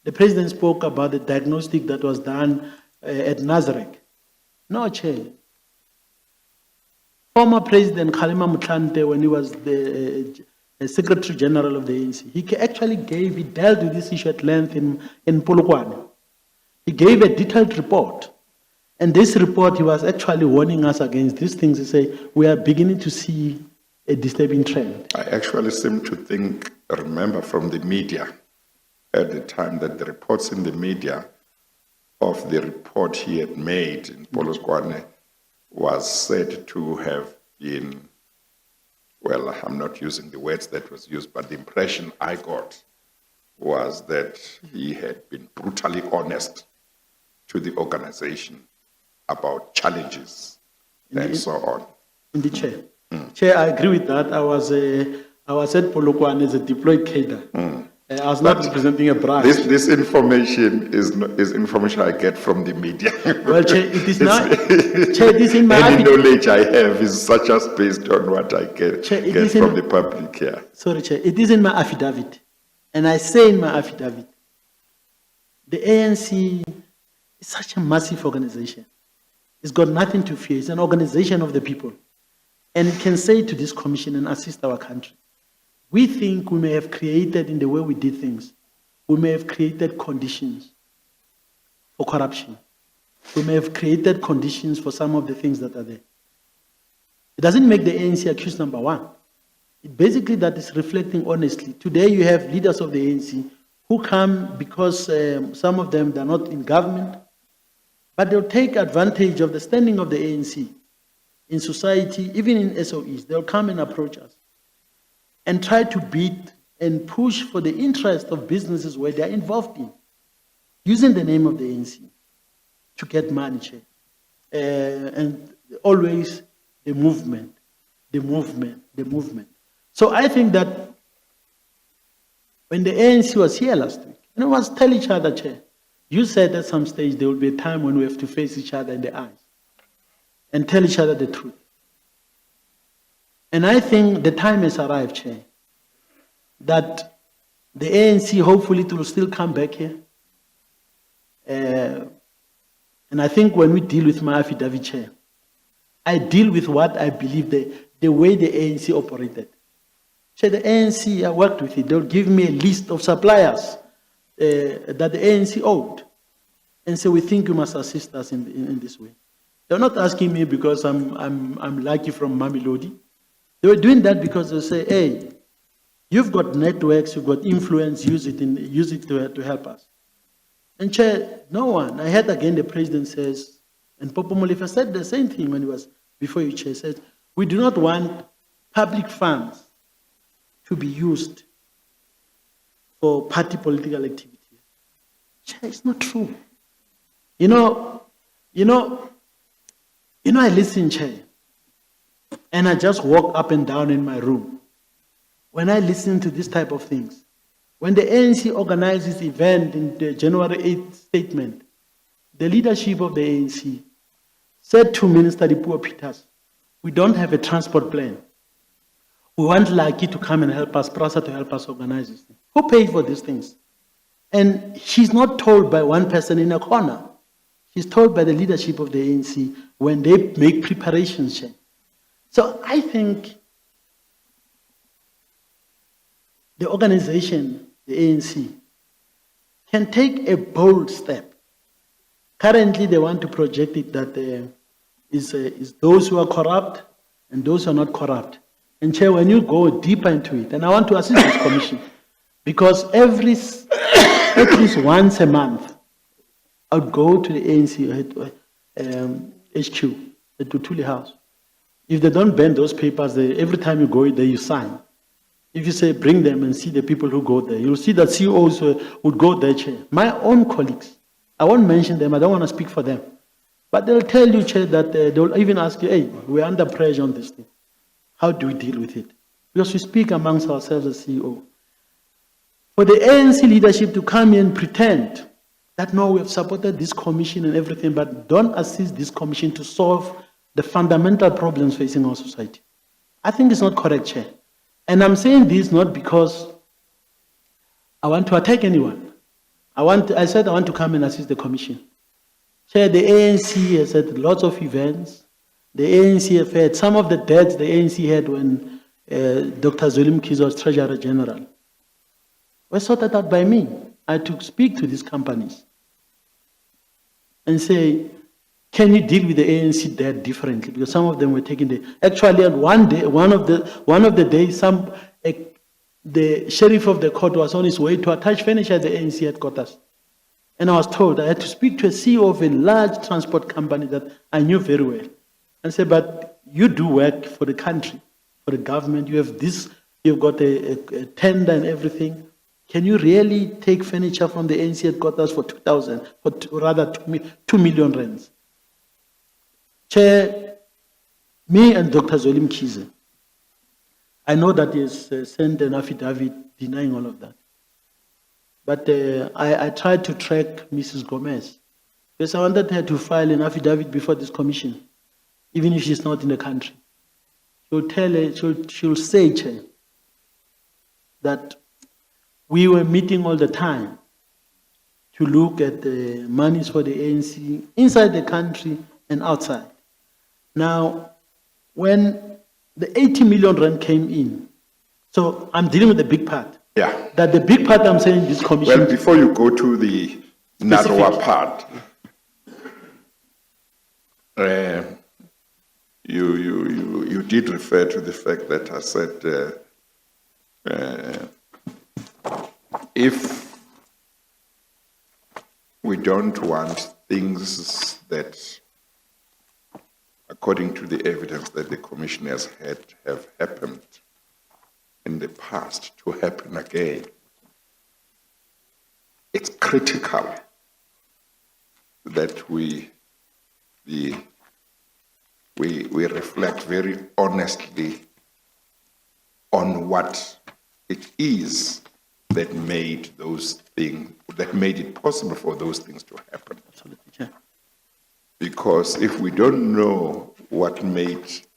Speaker 3: the president spoke about the diagnostic that was done at Nazareth. No, Chair. Former President Kgalema Motlanthe, when he was the Secretary General of the ANC, he actually dealt with this issue at length in Polokwane. He gave a detailed report. And this report, he was actually warning us against these things. He said, we are beginning to see a disturbing trend.
Speaker 1: I actually seem to remember from the media at the time that the reports in the media of the report he had made in Polokwane was said to have been, well, I'm not using the words that was used, but the impression I got was that he had been brutally honest to the organization about challenges and so on.
Speaker 3: In the Chair. Chair, I agree with that. I was at Polokwane as a deployed cadre. I was not representing a branch.
Speaker 1: This information is information I get from the media.
Speaker 3: Well, Chair, it is not. Chair, this in my
Speaker 1: Any knowledge I have is such as based on what I get from the public here.
Speaker 3: Sorry, Chair. It is in my affidavit. And I say in my affidavit, the ANC is such a massive organization. It's got nothing to fear. It's an organization of the people. And it can say to this commission and assist our country. We think we may have created, in the way we did things, we may have created conditions for corruption. We may have created conditions for some of the things that are there. It doesn't make the ANC accused number one. It basically that is reflecting honestly. Today you have leaders of the ANC who come because some of them, they're not in government, but they'll take advantage of the standing of the ANC in society, even in SOEs. They'll come and approach us and try to beat and push for the interest of businesses where they're involved in, using the name of the ANC to get money. And always the movement. So I think that when the ANC was here last week, and we must tell each other, Chair, you said at some stage there will be a time when we have to face each other in the eyes and tell each other the truth. And I think the time has arrived, Chair, that the ANC hopefully it will still come back here. And I think when we deal with my affidavit, Chair, I deal with what I believe the way the ANC operated. Chair, the ANC, I worked with it. They'll give me a list of suppliers that the ANC owed. And so we think you must assist us in this way. They're not asking me because I'm lucky from Mamelodi. They were doing that because they say, hey, you've got networks, you've got influence, use it to help us. And Chair, no one. I heard again the president says, and Popo Molefe said the same thing when he was before you, Chair, said, we do not want public funds to be used for party political activity. Chair, it's not true. I listen, Chair, and I just walk up and down in my room. When I listen to this type of things, when the ANC organized this event in the January 8th statement, the leadership of the ANC said to Minister Dipuo Peters, we don't have a transport plan. We want Lucky to come and help us, PRASA to help us organize this thing. Who paid for these things? And she's not told by one person in a corner. She's told by the leadership of the ANC when they make preparations. So I think the organization, the ANC, can take a bold step. Currently, they want to project it that is those who are corrupt and those who are not corrupt. And Chair, when you go deeper into it, and I want to assist this commission, because at least once a month, I would go to the ANC HQ, the Tutuli House. If they don't bend those papers, every time you go there, you sign. If you say, bring them and see the people who go there, you'll see that CEOs would go there, Chair. My own colleagues, I won't mention them, I don't want to speak for them. But they'll tell you, Chair, that they'll even ask you, hey, we're under pressure on this thing. How do we deal with it? Because we speak amongst ourselves as CEO. For the ANC leadership to come in and pretend that, no, we have supported this commission and everything, but don't assist this commission to solve the fundamental problems facing our society. I think it's not correct, Chair. And I'm saying this not because I want to attack anyone. I said I want to come and assist the commission. Chair, the ANC has had lots of events. The ANC have had some of the deaths the ANC had when Dr. Zweli Mkhize was Treasurer General. Were sorted out by me. I had to speak to these companies and say, can you deal with the ANC debt differently? Because some of them were taking actually on one of the days, the sheriff of the court was on his way to attach furniture at the ANC headquarters. And I was told I had to speak to a CEO of a large transport company that I knew very well. And say, but you do work for the country, for the government, you have this, you've got a tender and everything. Can you really take furniture from the ANC headquarters for 2 million rands? Chair, me and Dr. Zweli Mkhize, I know that he has sent an affidavit denying all of that. But I tried to track Mrs. Gomez, because I wanted her to file an affidavit before this commission, even if she's not in the country. She'll say, Chair, that we were meeting all the time to look at the monies for the ANC inside the country and outside. Now, when the 80 million rand came in, so I'm dealing with the big part.
Speaker 1: Yeah.
Speaker 3: That the big part I'm saying this commission.
Speaker 1: Well, before you go to the narrower part, you did refer to the fact that I said if we don't want things that, according to the evidence that the commissioners had have happened in the past to happen again, it's critical that we reflect very honestly on what it is that made it possible for those things to happen.
Speaker 3: Absolutely, yeah.
Speaker 1: Because if we don't know what made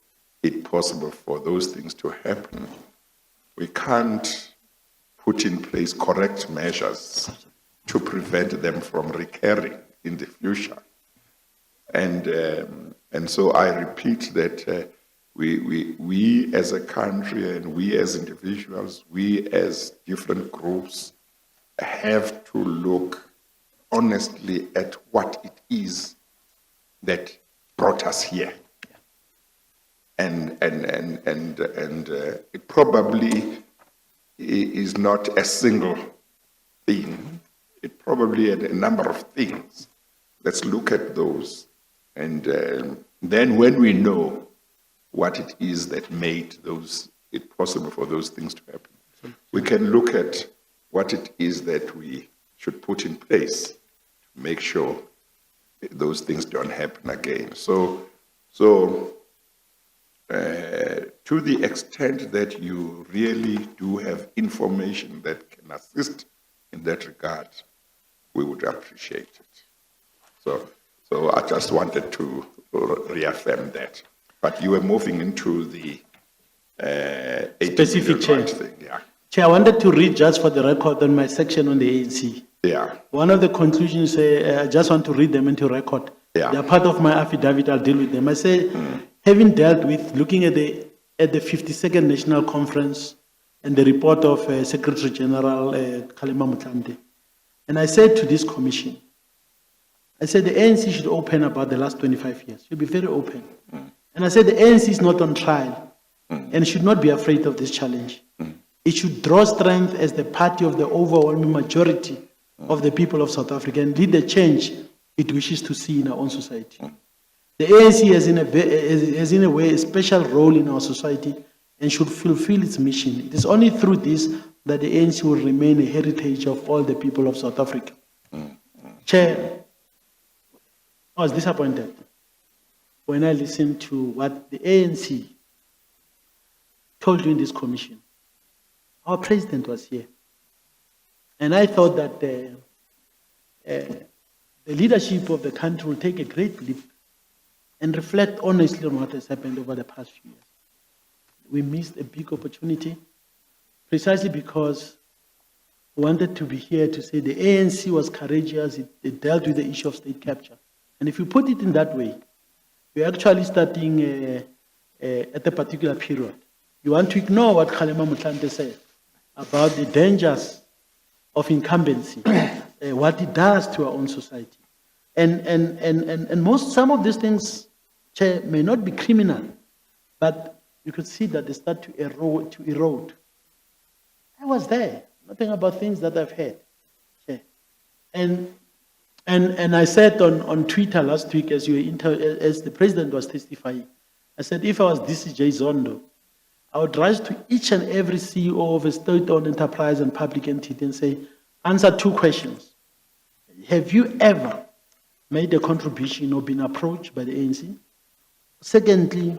Speaker 1: it possible for those things to happen, we can't put in place correct measures to prevent them from recurring in the future. And so I repeat that we as a country and we as individuals, we as different groups have to look honestly at what it is that brought us here. And it probably is not a single thing. It probably had a number of things. Let's look at those. And then when we know what it is that made it possible for those things to happen. We can look at what it is that we should put in place to make sure those things don't happen again. So to the extent that you really do have information that can assist in that regard, we would appreciate it. So I just wanted to reaffirm that. But you were moving into the 80
Speaker 3: Specific
Speaker 1: million
Speaker 3: chair.
Speaker 1: right thing, yeah.
Speaker 3: Chair, I wanted to read just for the record on my section on the ANC.
Speaker 1: Yeah,
Speaker 3: One of the conclusions, I just want to read them into record.
Speaker 1: Yeah.
Speaker 3: They are part of my affidavit, I'll deal with them. I say, having dealt with looking at the 52nd National Conference and the report of Secretary General Kgalema Motlanthe, and I said to this commission, I said the ANC should open about the last 25 years, should be very open. And I said the ANC is not on trial and should not be afraid of this challenge. It should draw strength as the party of the overwhelming majority of the people of South Africa and lead the change it wishes to see in our own society. The ANC has in a way a special role in our society and should fulfill its mission. It is only through this that the ANC will remain a heritage of all the people of South Africa. Chair, I was disappointed when I listened to what the ANC told you in this commission. Our president was here. And I thought that the leadership of the country will take a great leap and reflect honestly on what has happened over the past few years. We missed a big opportunity precisely because we wanted to be here to say the ANC was courageous, it dealt with the issue of state capture. And if you put it in that way, we're actually starting at a particular period. You want to ignore what Kgalema Motlanthe said about the dangers of incumbency, what it does to our own society. And some of these things, Chair, may not be criminal, but you could see that they start to erode. I was there, nothing about things that I've heard, Chair. And I said on Twitter last week as the president was testifying, I said, if I was DCJ Zondo, I would rise to each and every CEO of a state-owned enterprise and public entity and say, answer two questions. Have you ever made a contribution or been approached by the ANC? Secondly,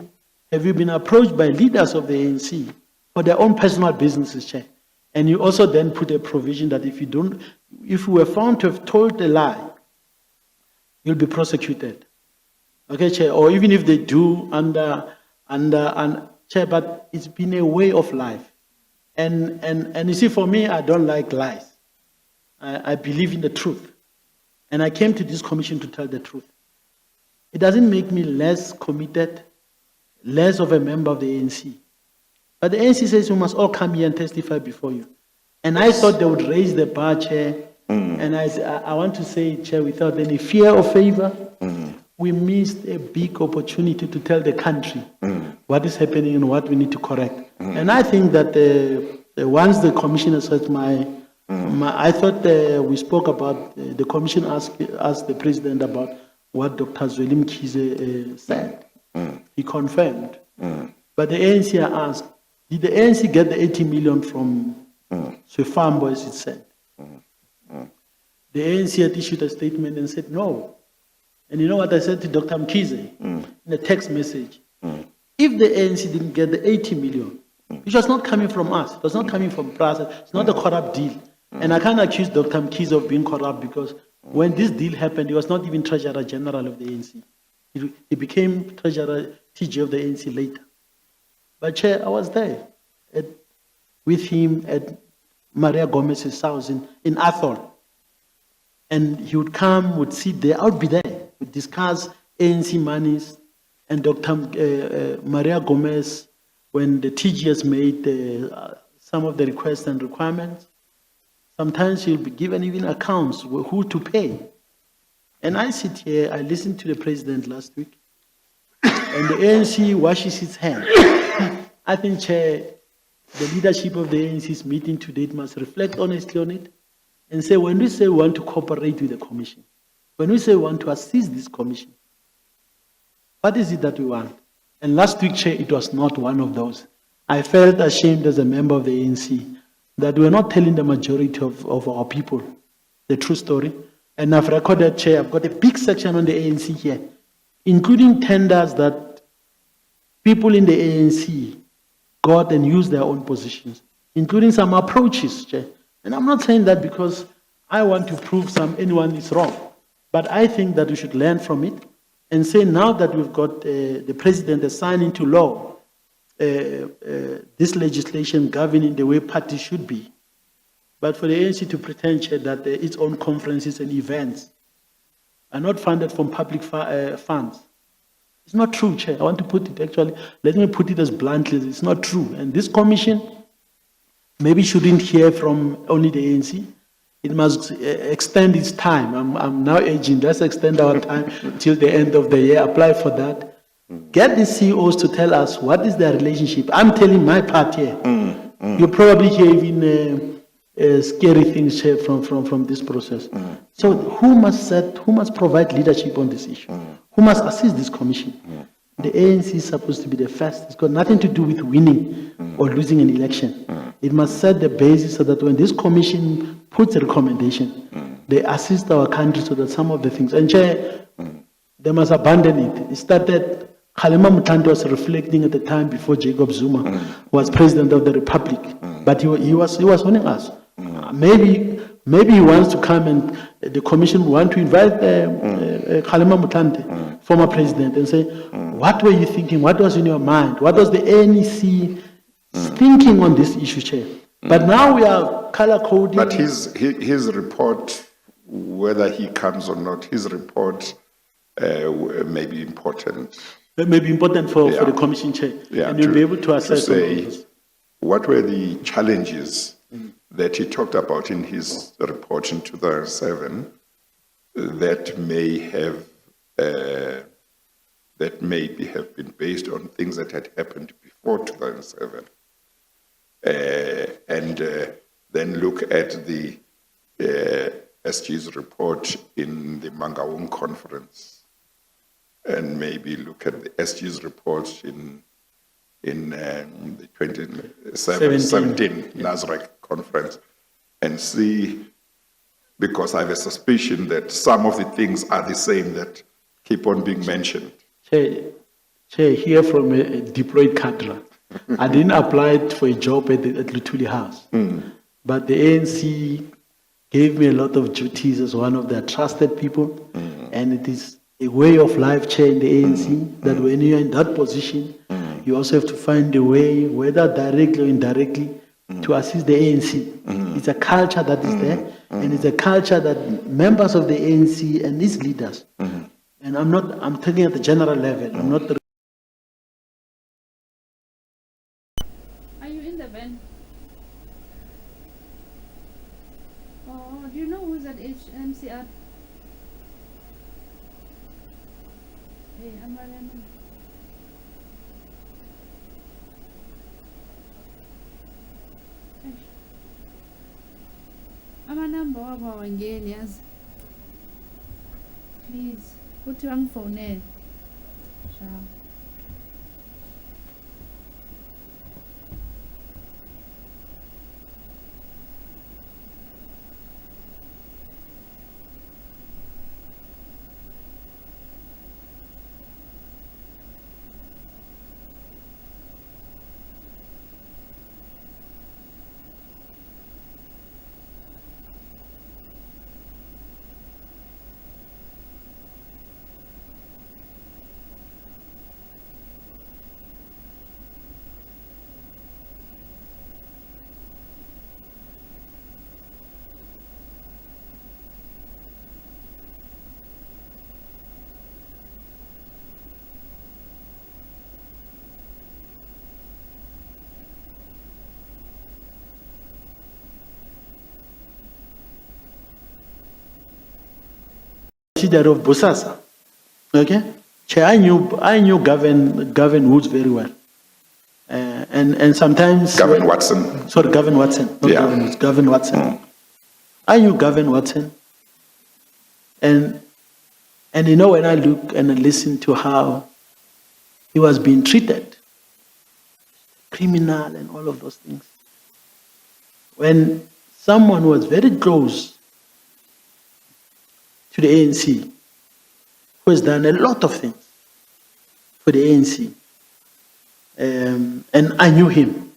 Speaker 3: have you been approached by leaders of the ANC for their own personal businesses, Chair? And you also then put a provision that if you were found to have told a lie, you'll be prosecuted. Okay, Chair, or even if they do under Chair, but it's been a way of life. And you see, for me, I don't like lies. I believe in the truth. And I came to this commission to tell the truth. It doesn't make me less committed, less of a member of the ANC. But the ANC says you must all come here and testify before you. And I thought they would raise the bar, Chair. And I want to say, Chair, without any fear or favor, we missed a big opportunity to tell the country what is happening and what we need to correct. And I think that once the commissioner said I thought we spoke about, the commission asked the president about what Dr. Zweli Mkhize said. He confirmed. But the ANC asked, did the ANC get the 80 million from Swefambo, as it said? The ANC had issued a statement and said no. And you know what I said to Dr. Mkhize in a text message? If the ANC didn't get the 80 million, which was not coming from us, it was not coming from PRASA, it's not a corrupt deal. And I can't accuse Dr. Mkhize of being corrupt because when this deal happened, he was not even Treasurer General of the ANC. He became Treasurer TG of the ANC later. But Chair, I was there with him at Maria Gomez's house in Athol. And he would come, would sit there, I would be there, we'd discuss ANC monies, and Dr. Maria Gomez, when the TGS made some of the requests and requirements, sometimes she'll be given even accounts who to pay. And I sit here, I listened to the president last week, and the ANC washes its hands. I think, Chair, the leadership of the ANC's meeting today must reflect honestly on it and say, when we say we want to cooperate with the commission, when we say we want to assist this commission, what is it that we want? And last week, Chair, it was not one of those. I felt ashamed as a member of the ANC that we're not telling the majority of our people the true story. And I've recorded, Chair, I've got a big section on the ANC here, including tenders that people in the ANC got and used their own positions, including some approaches, Chair. And I'm not saying that because I want to prove anyone is wrong, but I think that we should learn from it and say now that we've got the president has signed into law this legislation governing the way parties should be. But for the ANC to pretend, Chair, that its own conferences and events are not funded from public funds, it's not true, Chair. I want to put it actually, let me put it as bluntly, it's not true. And this commission maybe shouldn't hear from only the ANC. It must extend its time. I'm now aging, let's extend our time till the end of the year, apply for that. Get the CEOs to tell us what is their relationship. I'm telling my part here. You probably hear even scary things, Chair, from this process. So who must provide leadership on this issue? Who must assist this commission? The ANC is supposed to be the first. It's got nothing to do with winning or losing an election. It must set the basis so that when this commission puts a recommendation, they assist our country so that some of the things, and Chair, they must abandon it. It started, Kgalema Motlanthe was reflecting at the time before Jacob Zuma was president of the republic, but he was warning us. Maybe he wants to come and the commission want to invite Kgalema Motlanthe, former president, and say, what were you thinking? What was in your mind? What was the ANC thinking on this issue, Chair? But now we are color coding.
Speaker 1: But his report, whether he comes or not, his report may be important.
Speaker 3: That may be important for the commission, Chair.
Speaker 1: Yeah,
Speaker 3: and you'll be able to assess
Speaker 1: say what were the challenges that he talked about in his report in 2007 that may have maybe have been based on things that had happened before 2007, and then look at the SG's report in the Mangaung conference, and maybe look at the SG's report in the 2017 NASREC conference, and see, because I have a suspicion that some of the things are the same that keep on being mentioned.
Speaker 3: Chair, here from a deployed cadre. I didn't apply for a job at Luthuli House, but the ANC gave me a lot of duties as one of their trusted people, and it is a way of life, Chair, in the ANC, that when you're in that position, you also have to find a way, whether directly or indirectly, to assist the ANC. It's a culture that is there, and it's a culture that members of the ANC and its leaders, and I'm talking at the general level, I'm not.
Speaker 5: Are you in the van? Oh, do you know who's at HMCR? Hey, I'm running. Amanamba wabo awangeni yazi. Please, uthi wangifonele. Ciao.
Speaker 3: Of Bosasa. Okay? Chair, I knew Gavin Woods very well. And sometimes
Speaker 1: Gavin Watson.
Speaker 3: Sorry, Gavin Watson. Not
Speaker 1: Yeah.
Speaker 3: Gavin Woods, Gavin Watson. I knew Gavin Watson. And you know, when I look and I listen to how he was being treated, criminal and all of those things. When someone was very close to the ANC, who has done a lot of things for the ANC, and I knew him,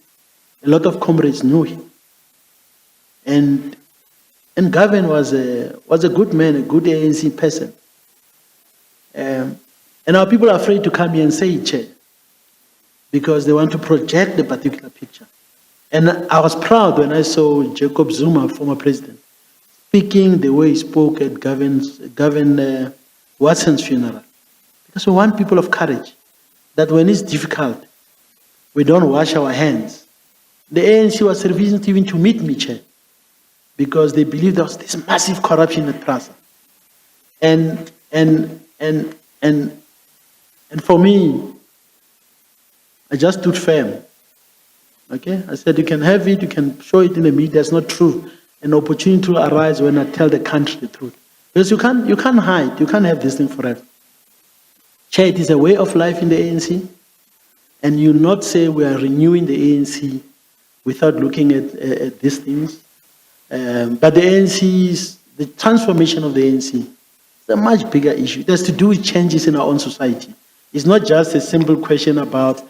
Speaker 3: a lot of comrades knew him, and Gavin was a good man, a good ANC person. And our people are afraid to come here and say it, Chair, because they want to project the particular picture. And I was proud when I saw Jacob Zuma, former president, speaking the way he spoke at Gavin Watson's funeral. Because we want people of courage, that when it's difficult, we don't wash our hands. The ANC was refusing even to meet me, Chair, because they believed there was this massive corruption at PRASA. And for me, I just stood firm. Okay, I said you can have it, you can show it in the media. It's not true. An opportunity will arise when I tell the country the truth, because you can't hide. You can't have this thing forever. Chair, it is a way of life in the ANC, and you not say we are renewing the ANC without looking at these things. But the ANC, the transformation of the ANC, is a much bigger issue. It has to do with changes in our own society. It's not just a simple question about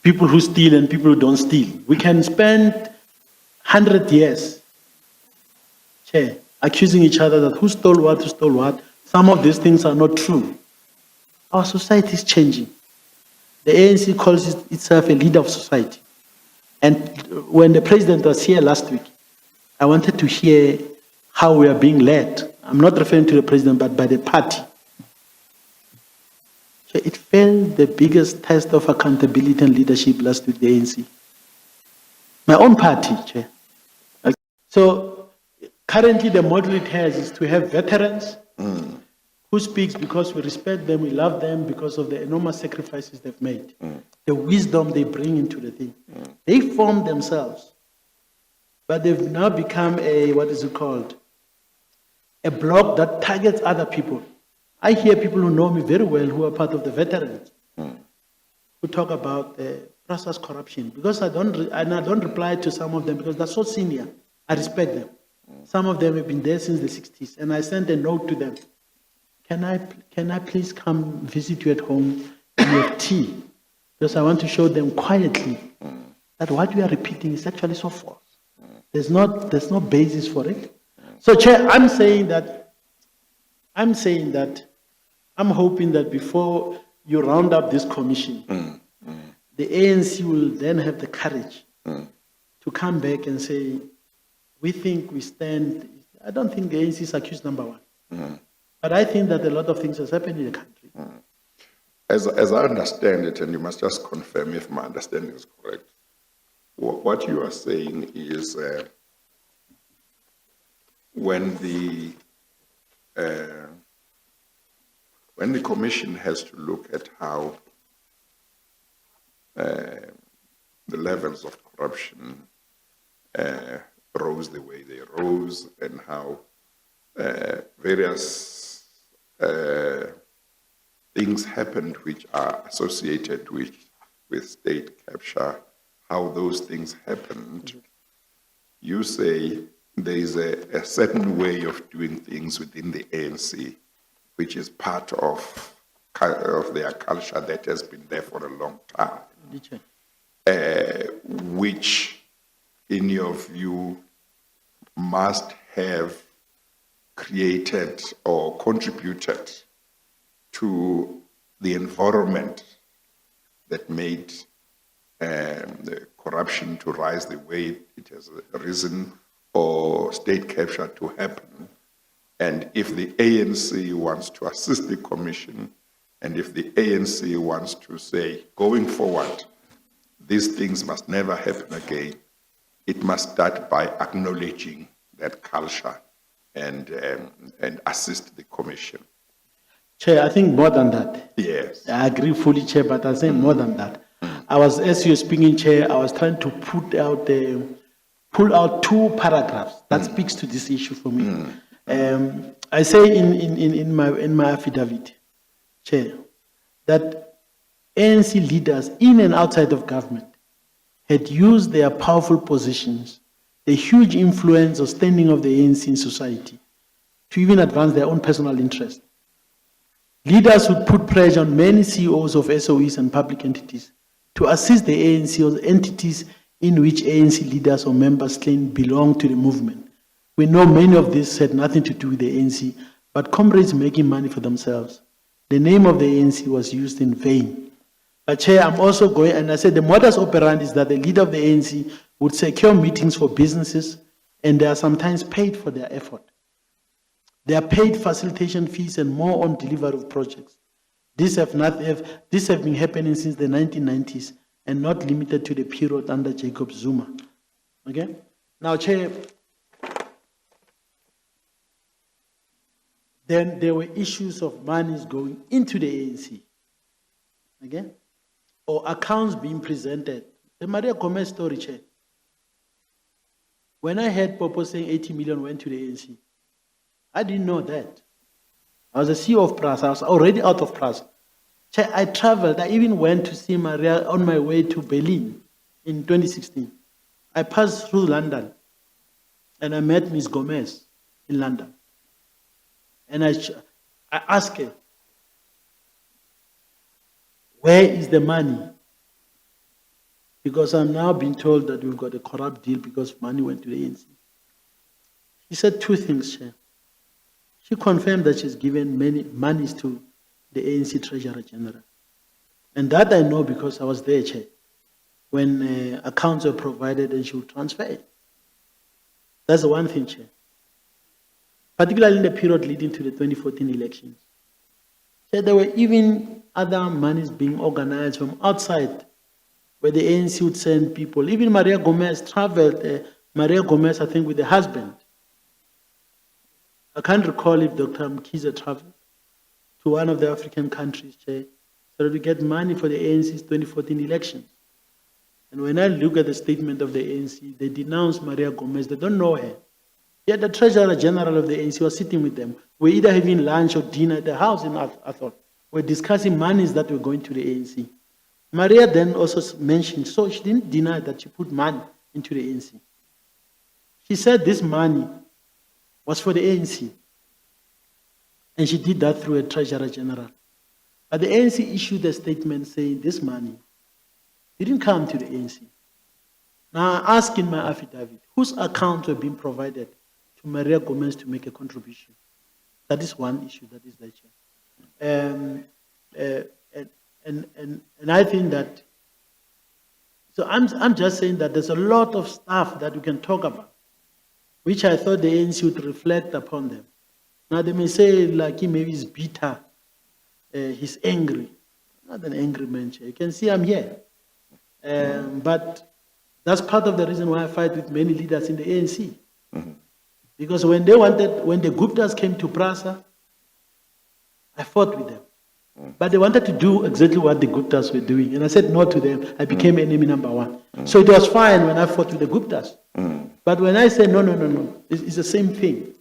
Speaker 3: people who steal and people who don't steal. We can spend 100 years, Chair, accusing each other that who stole what. Some of these things are not true. Our society is changing. The ANC calls itself a leader of society. And when the president was here last week, I wanted to hear how we are being led. I'm not referring to the president, but by the party. So it failed the biggest test of accountability and leadership last week, the ANC. My own party, Chair. Okay. So currently the model it has is to have veterans who speaks because we respect them, we love them because of the enormous sacrifices they've made, the wisdom they bring into the thing. They form themselves, but they've now become a, what is it called? A bloc that targets other people. I hear people who know me very well who are part of the veterans who talk about the process corruption, because I don't reply to some of them because they're so senior. I respect them. Some of them have been there since the 60s, and I sent a note to them. Can I please come visit you at home and have tea? Because I want to show them quietly that what we are repeating is actually so false. There's no basis for it. So, Chair, I'm saying that I'm hoping that before you round up this commission, the ANC will then have the courage to come back and say, we think we stand. I don't think the ANC is accused number one. But I think that a lot of things has happened in the country.
Speaker 1: As I understand it, and you must just confirm if my understanding is correct, what you are saying is when the commission has to look at how the levels of corruption rose the way they rose, and how various things happened which are associated with state capture, how those things happened, you say there is a certain way of doing things within the ANC, which is part of their culture that has been there for a long time, which, in your view, must have created or contributed to the environment that made the corruption to rise the way it has risen, or state capture to happen. And if the ANC wants to assist the commission, and if the ANC wants to say, going forward, these things must never happen again, it must start by acknowledging that culture and assist the commission.
Speaker 3: Chair, I think more than that.
Speaker 1: Yes.
Speaker 3: I agree fully, Chair, but I say more than that. I was, as you were speaking, Chair, I was trying to pull out two paragraphs that speaks to this issue for me. I say in my affidavit, Chair, that ANC leaders in and outside of government had used their powerful positions, the huge influence or standing of the ANC in society, to even advance their own personal interest. Leaders would put pressure on many CEOs of SOEs and public entities to assist the ANC or the entities in which ANC leaders or members claimed belong to the movement. We know many of these had nothing to do with the ANC, but comrades making money for themselves. The name of the ANC was used in vain. But Chair, I'm also going, and I said the modus operandi is that the leader of the ANC would secure meetings for businesses, and they are sometimes paid for their effort. They are paid facilitation fees and more on delivery of projects. These have been happening since the 1990s and not limited to the period under Jacob Zuma. Okay? Now, Chair, then there were issues of monies going into the ANC. Okay? Or accounts being presented. The Maria Gomez story, Chair. When I heard Popo saying 80 million went to the ANC, I didn't know that. I was the CEO of PRASA. I was already out of PRASA. Chair, I traveled. I even went to see Maria on my way to Berlin in 2016. I passed through London and I met Ms. Gomez in London. And I asked her, where is the money? Because I'm now being told that we've got a corrupt deal because money went to the ANC. She said two things, Chair. She confirmed that she's given many monies to the ANC Treasurer General. And that I know because I was there, Chair, when accounts were provided and she would transfer it. That's the one thing, Chair. Particularly in the period leading to the 2014 elections. Chair, there were even other monies being organized from outside where the ANC would send people. Even Maria Gomez traveled, Maria Gomez, I think, with the husband. I can't recall if Dr. Mkhize traveled to one of the African countries, Chair, so that we get money for the ANC's 2014 elections. And when I look at the statement of the ANC, they denounce Maria Gomez. They don't know her. Yet the Treasurer General of the ANC was sitting with them. We're either having lunch or dinner at the house in Athol. We're discussing monies that were going to the ANC. Maria then also mentioned, so she didn't deny that she put money into the ANC. She said this money was for the ANC. And she did that through a Treasurer General. But the ANC issued a statement saying this money didn't come to the ANC. Now I ask in my affidavit, whose accounts were being provided to Maria Gomez to make a contribution? That is one issue that is there. And I think that, so I'm just saying that there's a lot of stuff that we can talk about, which I thought the ANC would reflect upon them. Now they may say, like, he maybe is bitter, he's angry. I'm not an angry man, you can see I'm here. But that's part of the reason why I fight with many leaders in the ANC. Mm-hmm. Because when the Guptas came to PRASA, I fought with them. But they wanted to do exactly what the Guptas were doing. And I said no to them. I became enemy number one. So it was fine when I fought with the Guptas. But when I say no, it's the same thing.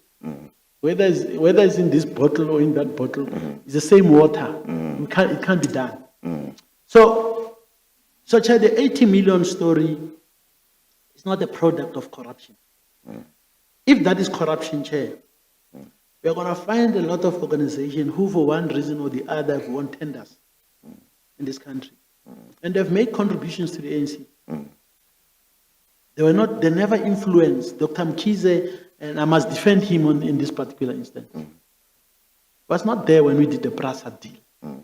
Speaker 3: Whether it's in this bottle or in that bottle, it's the same water. It can't be done. So Chair, the 80 million story is not a product of corruption. If that is corruption, Chair, we are going to find a lot of organizations who, for one reason or the other, have won tenders in this country. And they've made contributions to the ANC. They never influenced Dr. Mkhize, and I must defend him in this particular instance. He was not there when we did the PRASA deal.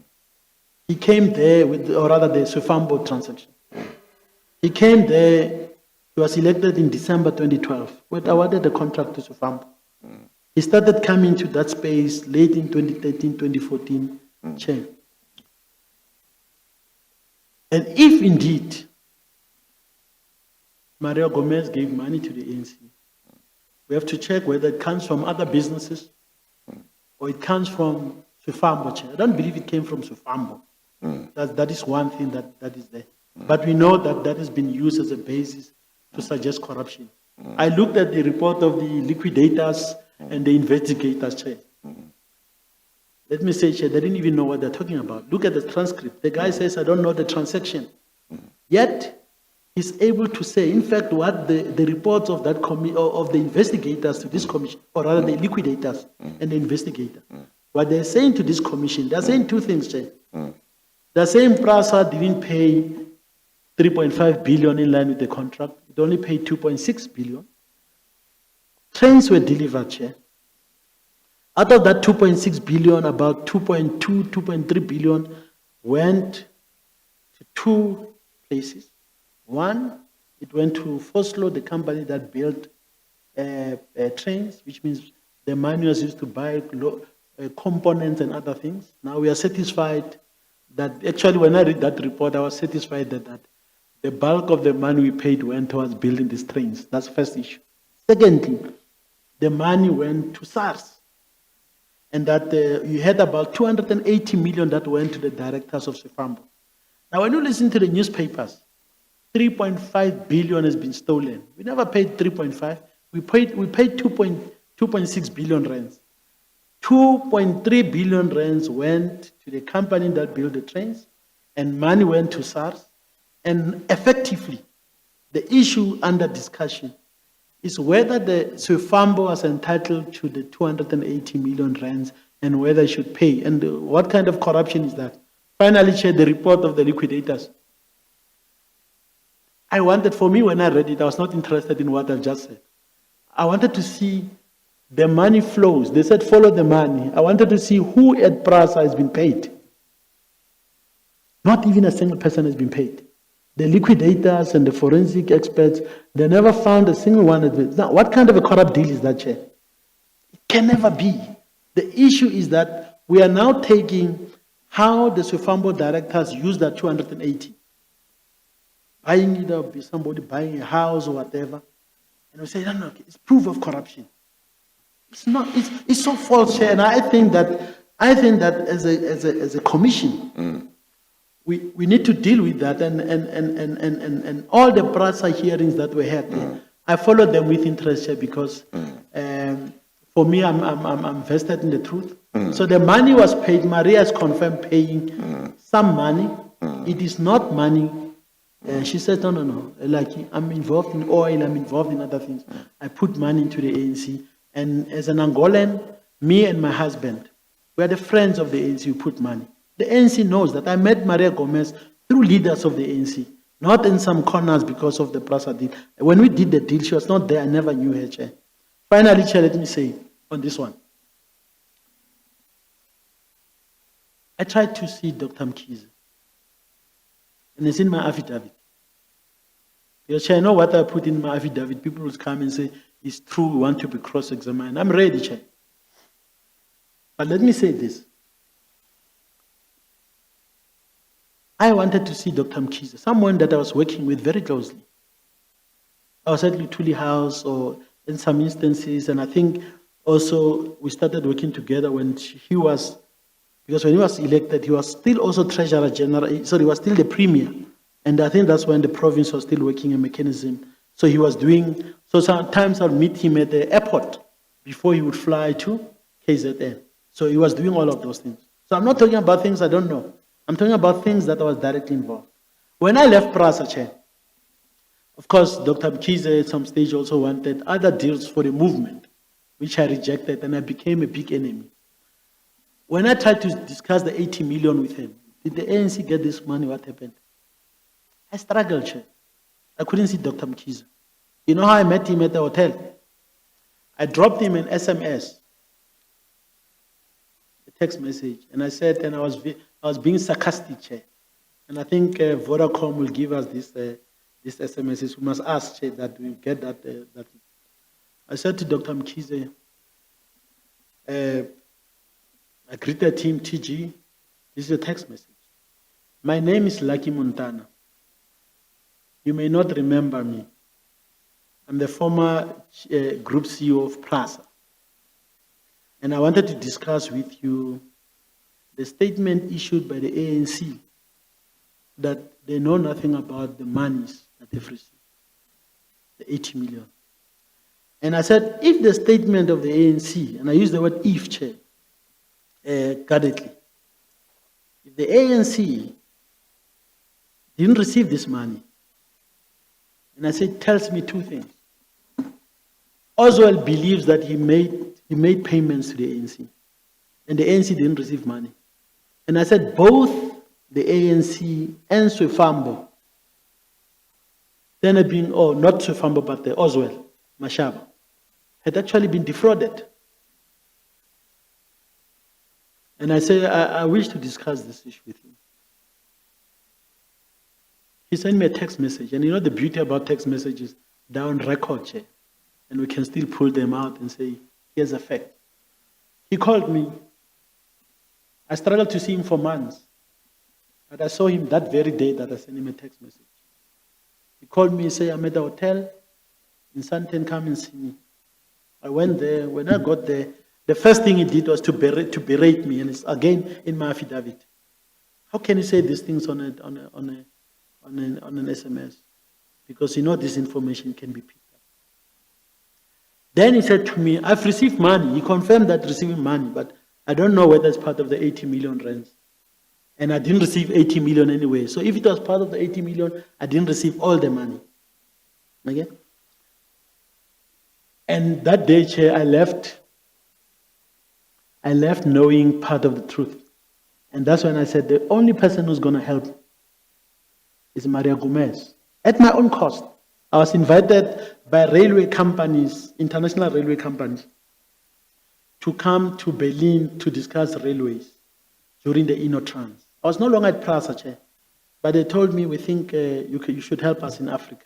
Speaker 3: He came there or rather the Sufambo transaction. He came there, he was elected in December 2012. We awarded the contract to Sufambo. He started coming to that space late in 2013, 2014, Chair. And if indeed Maria Gomez gave money to the ANC, we have to check whether it comes from other businesses or it comes from Sufambo, Chair. I don't believe it came from Sufambo. That is one thing that is there. But we know that has been used as a basis to suggest corruption. I looked at the report of the liquidators and the investigators, Chair. Let me say, Chair, they didn't even know what they're talking about. Look at the transcript. The guy says, I don't know the transaction. Yet, he's able to say, in fact, what the reports of that of the investigators to this commission, or rather the liquidators and the investigator, what they're saying to this commission, they're saying two things, Chair. They're saying PRASA didn't pay 3.5 billion in line with the contract. It only paid 2.6 billion. Trains were delivered, Chair. Out of that 2.6 billion, about 2.2, 2.3 billion went to two places. One, it went to Foslo, the company that built trains, which means the money was used to buy components and other things. Now we are satisfied that, actually when I read that report, I was satisfied that the bulk of the money we paid went towards building these trains. That's the first issue. Secondly, the money went to SARS. And that you had about 280 million that went to the directors of Sefambo. Now, when you listen to the newspapers, 3.5 billion has been stolen. We never paid 3.5. We paid 2.6 billion rands. 2.3 billion rands went to the company that built the trains, and money went to SARS. And effectively, the issue under discussion is whether the Sefambo was entitled to the 280 million rands and whether it should pay. And what kind of corruption is that? Finally, Chair, the report of the liquidators. For me, when I read it, I was not interested in what I just said. I wanted to see the money flows. They said, follow the money. I wanted to see who at PRASA has been paid. Not even a single person has been paid. The liquidators and the forensic experts, they never found a single one. Now, what kind of a corrupt deal is that, Chair? It can never be. The issue is that we are now taking how the Sefambo directors use that 280. Buying it up, somebody buying a house or whatever. And we say, no, it's proof of corruption. It's not, it's so false, Chair. And I think that as a commission, we need to deal with that, and all the PRASA hearings that we had, I followed them with interest, Chair, because for me, I'm vested in the truth. So the money was paid. Maria has confirmed paying some money. It is not money. She said, no. Like, I'm involved in oil, I'm involved in other things. I put money into the ANC. And as an Angolan, me and my husband, we are the friends of the ANC who put money. The ANC knows that I met Maria Gomez through leaders of the ANC, not in some corners because of the PRASA deal. When we did the deal, she was not there. I never knew her, Chair. Finally, Chair, let me say on this one. I tried to see Dr. Mkhize, and it's in my affidavit. Because, Chair, I know what I put in my affidavit. People will come and say, it's true, we want to be cross-examined. I'm ready, Chair. But let me say this. I wanted to see Dr. Mkhize, someone that I was working with very closely. I was at Lutuli House or in some instances, and I think also we started working together when he was, because when he was elected, he was still also Treasurer General, so he was still the Premier. And I think that's when the province was still working a mechanism. So he was doing, so sometimes I'll meet him at the airport before he would fly to KZN. So he was doing all of those things. So I'm not talking about things I don't know. I'm talking about things that I was directly involved. When I left PRASA, Chair, of course, Dr. Mkhize at some stage also wanted other deals for the movement, which I rejected, and I became a big enemy. When I tried to discuss the 80 million with him, did the ANC get this money? What happened? I struggled, Chair. I couldn't see Dr. Mkhize. You know how I met him at the hotel? I dropped him an SMS, a text message, and I said, and I was being sarcastic, Chair. And I think Vodacom will give us this SMS. We must ask, Chair, that we get that. I said to Dr. Mkhize, I greeted him, TG. This is a text message. My name is Lucky Montana. You may not remember me. I'm the former Group CEO of PRASA. And I wanted to discuss with you the statement issued by the ANC that they know nothing about the monies that they've received, the 80 million. And I said, if the statement of the ANC, and I use the word if, Chair, guardedly. If the ANC didn't receive this money, and I said, tells me two things. Oswald believes that he made payments to the ANC, and the ANC didn't receive money. And I said, both the ANC and Swefambo, then being, not Swefambo, but the Oswald, Mashaba, had actually been defrauded. And I said, I wish to discuss this issue with you. He sent me a text message, and you know the beauty about text messages, they're on record, Chair, and we can still pull them out and say, here's a fact. He called me. I struggled to see him for months, but I saw him that very day that I sent him a text message. He called me and said, I'm at the hotel in Santen, come and see me. I went there. When I got there, the first thing he did was to berate me, and it's again in my affidavit. How can you say these things on an SMS? Because you know this information can be picked up. Then he said to me, I've received money. He confirmed that receiving money, but I don't know whether it's part of the 80 million rands. And I didn't receive 80 million anyway. So if it was part of the 80 million, I didn't receive all the money. Okay? And that day, Chair, I left knowing part of the truth. And that's when I said, the only person who's going to help is Maria Gomez. At my own cost. I was invited by railway companies, international railway companies, to come to Berlin to discuss railways during the Innotrans. I was no longer at PRASA, Chair, but they told me, we think you should help us in Africa.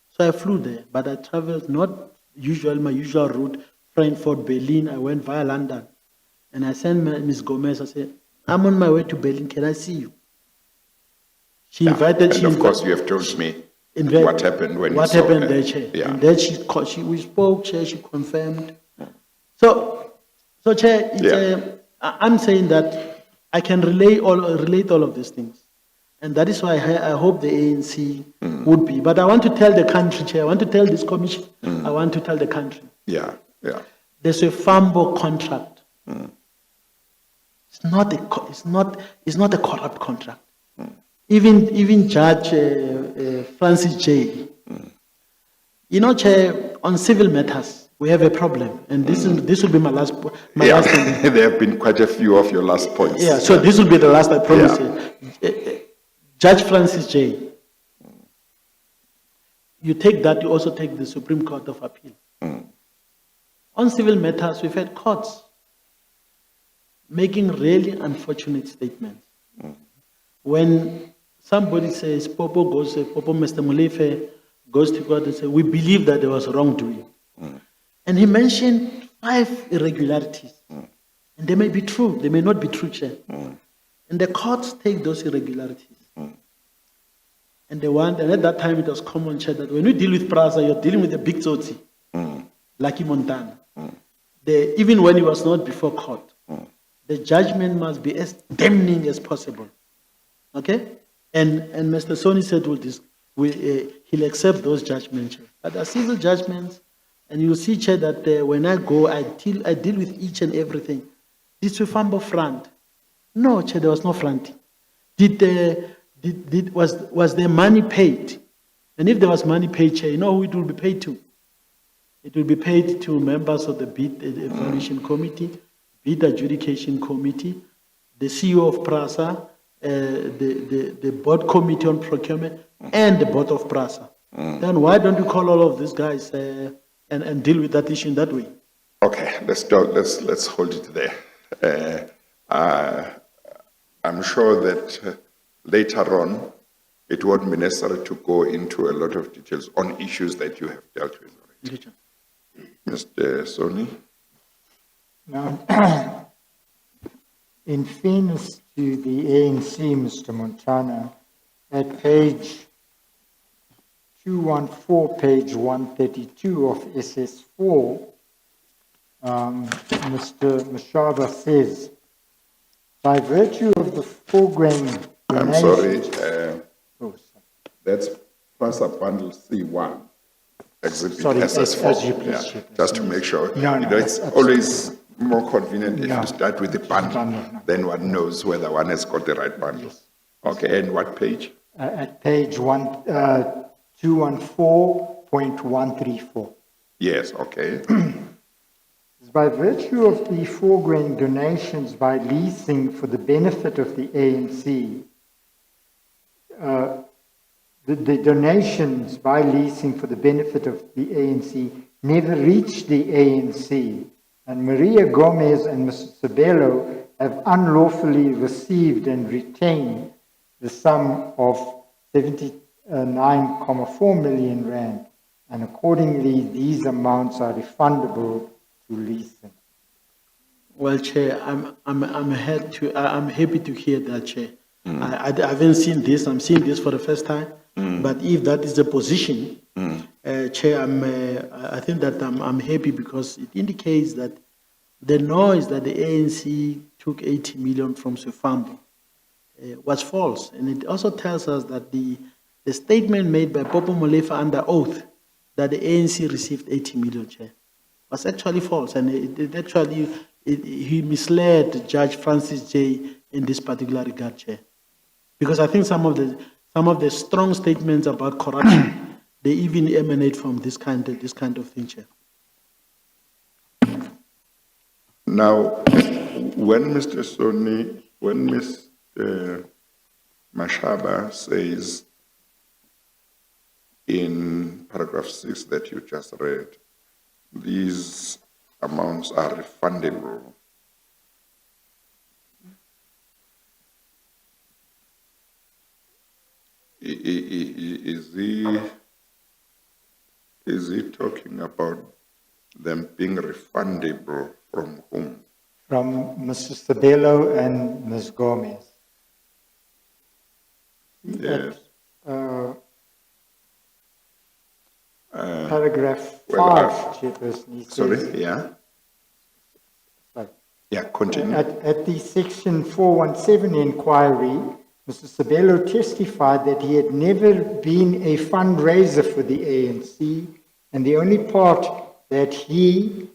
Speaker 3: So I flew there, but I traveled not my usual route, Frankfurt, Berlin. I went via London. And I sent Ms. Gomez, I said, I'm on my way to Berlin, can I see you? She invited...
Speaker 1: And of course, you have told me what happened when you saw her.
Speaker 3: What happened there, Chair.
Speaker 1: Yeah.
Speaker 3: And then we spoke, Chair, she confirmed. So Chair, I'm saying that I can relate all of these things. And that is why I hope the ANC would be. But I want to tell the country, Chair, I want to tell this commission, I want to tell the country.
Speaker 1: Yeah.
Speaker 3: There's a FAMBO contract. It's not a corrupt contract. Even Judge Francis J. You know, Chair, on civil matters, we have a problem. And this will be my last point.
Speaker 1: There have been quite a few of your last points.
Speaker 3: Yeah, so this will be the last, I promise you. Judge Francis J. You take that, you also take the Supreme Court of Appeal. On civil matters, we've had courts making really unfortunate statements. When somebody says, Mr. Molefe goes to court and says, we believe that there was wrongdoing. And he mentioned 5 irregularities. And they may be true, they may not be true, Chair. And the courts take those irregularities. And at that time it was common, Chair, that when you deal with PRASA, you're dealing with a big tsotsi, Lucky Montana. Even when he was not before court, the judgment must be as damning as possible. Okay? And Mr. Soni said he'll accept those judgments. But the civil judgments, and you'll see, Chair, that when I go, I deal with each and everything. Did Swefambo front? No, Chair, there was no fronting. Was there money paid? And if there was money paid, Chair, you know who it will be paid to? It will be paid to members of the bid evaluation committee, bid adjudication committee, the CEO of PRASA, the board committee on procurement, and the board of PRASA. Then why don't you call all of these guys and deal with that issue in that way?
Speaker 1: Okay, let's hold it there. I'm sure that later on, it won't be necessary to go into a lot of details on issues that you have dealt with already. Mr. Soni?
Speaker 2: Now, in fairness to the ANC, Mr. Montana, at page 214, page 132 of SS4, Mr. Mashaba says, by virtue of the foregoing...
Speaker 1: I'm sorry, that's PRASA bundle C1. Exhibit
Speaker 2: Sorry,
Speaker 1: SS4.
Speaker 2: as you please,
Speaker 1: Just to make sure.
Speaker 2: No,
Speaker 1: It's always more convenient if
Speaker 2: Yeah.
Speaker 1: you start with the bundle,
Speaker 2: Bundle.
Speaker 1: then one knows whether one has got the right bundle.
Speaker 2: Yes.
Speaker 1: Okay, and what page?
Speaker 2: At page 214.134.
Speaker 1: Yes, okay.
Speaker 2: By virtue of the foregoing donations by leasing for the benefit of the ANC, the donations by leasing for the benefit of the ANC never reached the ANC, and Maria Gomez and Mr. Sabelo have unlawfully received and retained the sum of 79.4 million rand, and accordingly these amounts are refundable to leasing.
Speaker 3: Well, Chair, I'm happy to hear that, Chair. I haven't seen this. I'm seeing this for the first time. But if that is the position, Chair, I think that I'm happy because it indicates that the noise that the ANC took 80 million from Sefambo was false, and it also tells us that the statement made by Popo Molefe under oath that the ANC received 80 million, Chair, was actually false, and he misled Judge Francis J. in this particular regard, Chair. Because I think some of the strong statements about corruption, they even emanate from this kind of thing, Chair.
Speaker 1: Now, when Mr. Soni, when Mr. Mashaba says in paragraph 6 that you just read, these amounts are refundable. Is he talking about them being refundable from whom?
Speaker 2: From Mr. Sabelo and Ms. Gomez.
Speaker 1: Yes.
Speaker 2: Paragraph 5,
Speaker 1: well,
Speaker 2: Chairperson. He says,
Speaker 1: Sorry, yeah?
Speaker 2: sorry.
Speaker 1: Yeah, continue.
Speaker 2: At the section 417 inquiry, Mr. Sabelo testified that he had never been a fundraiser for the ANC, and the only part that he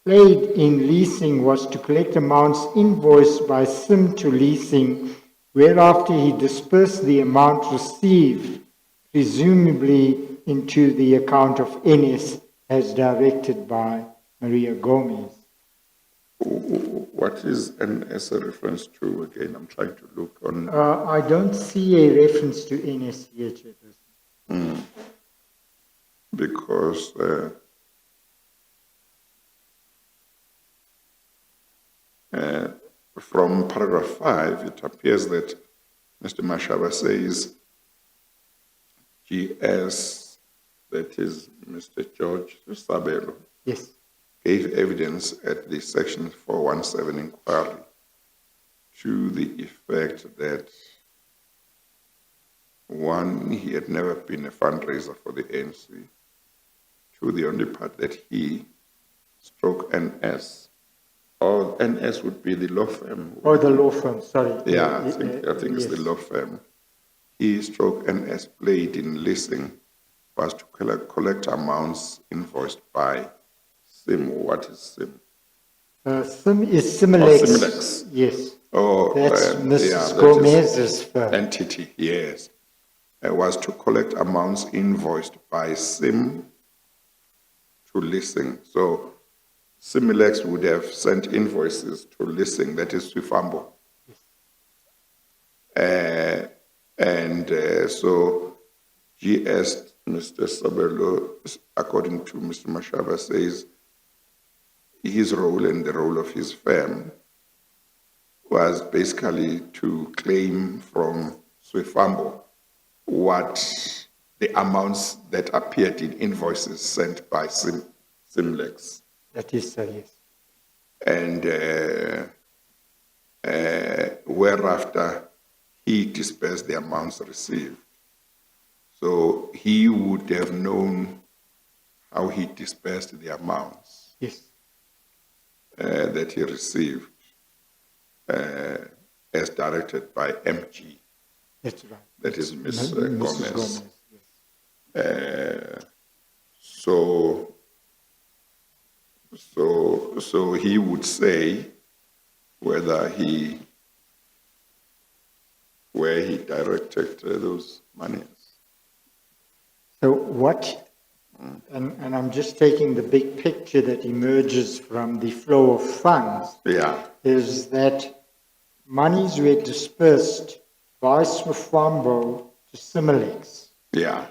Speaker 2: played in leasing was to collect amounts invoiced by SIM to leasing, whereafter he dispersed the amount received, presumably into the account of NS as directed by Maria Gomez.
Speaker 1: What is NS a reference to again? I'm trying to look on.
Speaker 2: I don't see a reference to NS here, Chairperson.
Speaker 1: Because from paragraph 5, it appears that Mr. Mashaba says GS, that is Mr. George Sabelo,
Speaker 2: Yes.
Speaker 1: gave evidence at the section 417 inquiry to the effect that one, he had never been a fundraiser for the ANC. Two, the only part that he stroke NS, or NS would be the law firm.
Speaker 2: Oh, the law firm, sorry.
Speaker 1: Yeah, I think it's the
Speaker 2: yes.
Speaker 1: law firm. He stroke NS played in leasing was to collect amounts invoiced by SIM. What is SIM?
Speaker 2: SIM is Similex.
Speaker 1: Similex.
Speaker 2: Yes.
Speaker 1: Oh,
Speaker 2: That's Mrs.
Speaker 1: that
Speaker 2: Gomez's firm.
Speaker 1: entity, yes. Was to collect amounts invoiced by SIM to leasing. So Similex would have sent invoices to leasing, that is Swifambo. So GS, Mr. Sabelo, according to Mr. Mashaba, says his role and the role of his firm was basically to claim from Swifambo what the amounts that appeared in invoices sent by Simlex.
Speaker 2: That is so, yes.
Speaker 1: And whereafter he dispersed the amounts received. So he would have known how he dispersed the amounts
Speaker 2: Yes.
Speaker 1: that he received as directed by MG.
Speaker 2: That's right.
Speaker 1: That is Ms.
Speaker 2: Mrs.
Speaker 1: Gomez.
Speaker 2: Yes.
Speaker 1: So So he would say where he directed those monies.
Speaker 2: So what, and I'm just taking the big picture that emerges from the flow of funds,
Speaker 1: Yeah,
Speaker 2: is that monies were dispersed by Swifambo to Similex.
Speaker 1: yeah,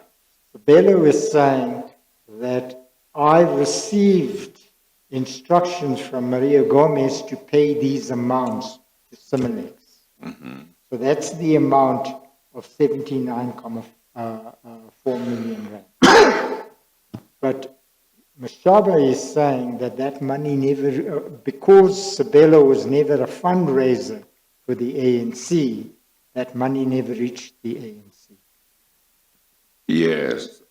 Speaker 2: Bello is saying that I received instructions from Maria Gomez to pay these amounts to Similex. So that's the amount of 79.4 million rand. But Mashaba is saying that that money never, because Sabelo was never a fundraiser for the ANC, that money never reached the ANC.
Speaker 1: yes.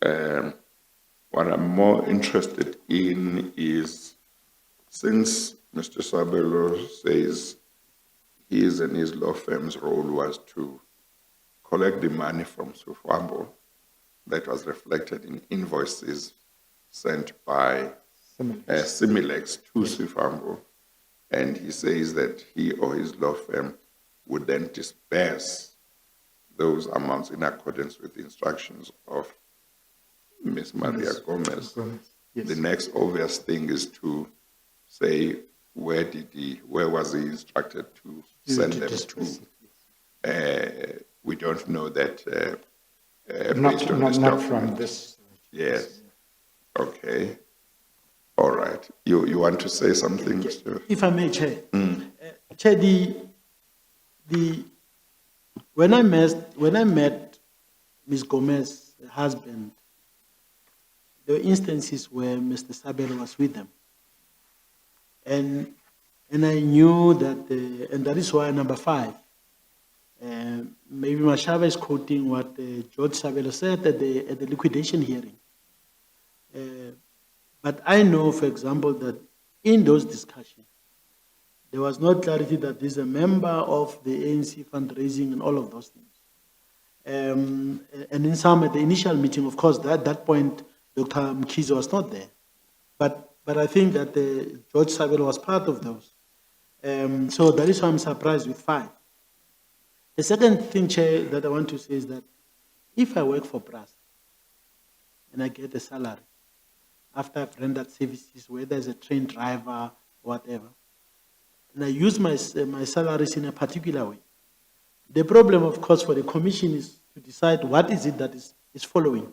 Speaker 1: What I'm more interested in is, since Mr. Sabelo says his and his law firm's role was to collect the money from Sufambo that was reflected in invoices sent by Similex to Sufambo, and he says that he or his law firm would then disperse those amounts in accordance with the instructions of Ms. Maria Gomez.
Speaker 2: Yes.
Speaker 1: The next obvious thing is to say, where was he instructed to send them
Speaker 2: disperse
Speaker 1: to? We don't know that
Speaker 2: Not,
Speaker 1: based on
Speaker 2: not,
Speaker 1: this
Speaker 2: not
Speaker 1: document.
Speaker 2: from this.
Speaker 1: Yes. Okay. All right. You want to say something, Mr.?
Speaker 3: If I may, Chair. Chair, when I met Ms. Gomez, her husband, there were instances where Mr. Sabelo was with them. And I knew that, and that is why number 5, maybe Mashaba is quoting what George Sabelo said at the liquidation hearing. But I know, for example, that in those discussions, there was no clarity that this is a member of the ANC fundraising and all of those things. And in some, at the initial meeting, of course, at that point, Dr. Mkhize was not there. But I think that George Sabelo was part of those. So that is why I'm surprised with 5. The second thing, Chair, that I want to say is that if I work for PRASA and I get a salary after I've rendered services, whether as a train driver, whatever, and I use my salaries in a particular way, the problem, of course, for the commission is to decide what is it that is following.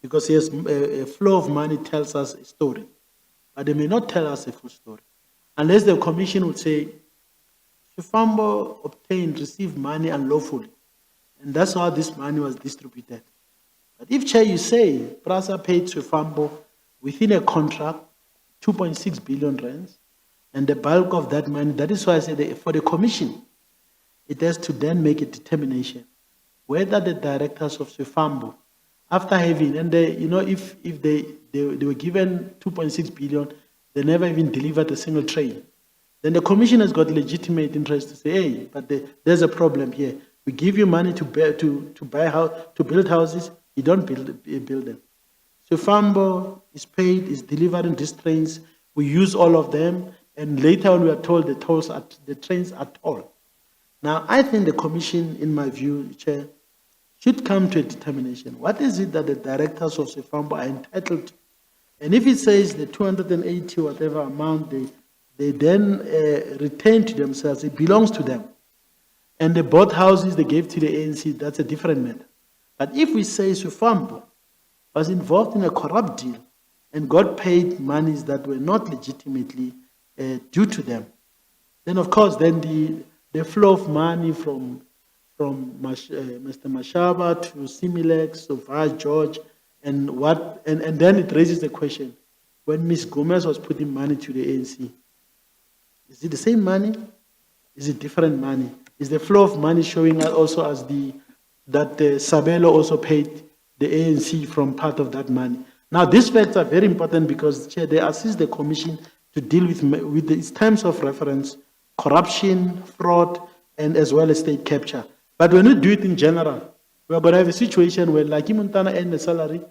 Speaker 3: Because yes, a flow of money tells us a story, but they may not tell us a full story. Unless the commission would say, Sufambo received money unlawfully, and that's how this money was distributed. But if, Chair, you say PRASA paid Sufambo within a contract, 2.6 billion rands, and the bulk of that money, that is why I said for the commission, it has to then make a determination whether the directors of Sufambo, after having, and they, if they were given 2.6 billion, they never even delivered a single train, then the commission has got legitimate interest to say, hey, but there's a problem here. We give you money to build houses, you don't build them. Sufambo is paid, is delivering these trains, we use all of them, and later on we are told the trains are toll. Now, I think the commission, in my view, Chair, should come to a determination. What is it that the directors of Sufambo are entitled to? And if it says the 280 whatever amount they then retain to themselves, it belongs to them. And they bought houses they gave to the ANC, that's a different matter. But if we say Sufambo was involved in a corrupt deal and got paid monies that were not legitimately due to them, then of course then the flow of money from Mr. Mashaba to Similex, to Vice George, and then it raises the question, when Ms. Gomez was putting money to the ANC, is it the same money? Is it different money? Is the flow of money showing also as that Sabelo also paid the ANC from part of that money? Now, these facts are very important because, Chair, they assist the commission to deal with its terms of reference, corruption, fraud, and as well as state capture. But when we do it in general, we're going to have a situation where, like Imuntana earned a salary,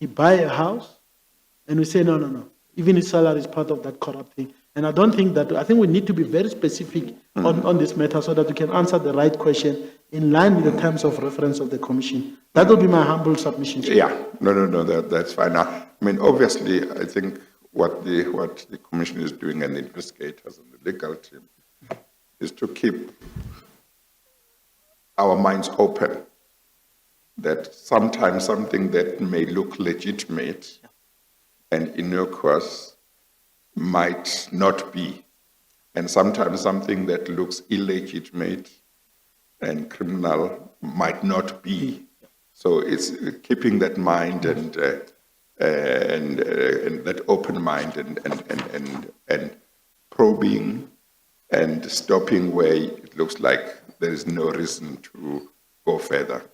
Speaker 3: he buy a house, and we say, no. Even his salary is part of that corrupt thing. And I don't think that, I think we need to be very specific on this matter so that we can answer the right question in line with the terms of reference of the commission. That would be my humble submission. Chair.
Speaker 1: Yeah, no, that's fine. I mean, obviously, I think what the commission is doing and the investigators and the legal team is to keep our minds open that sometimes something that may look legitimate and innocuous might not be, and sometimes something that looks illegitimate and criminal might not be. So it's keeping that mind and that open mind and probing and stopping where it looks like there is no reason to go further.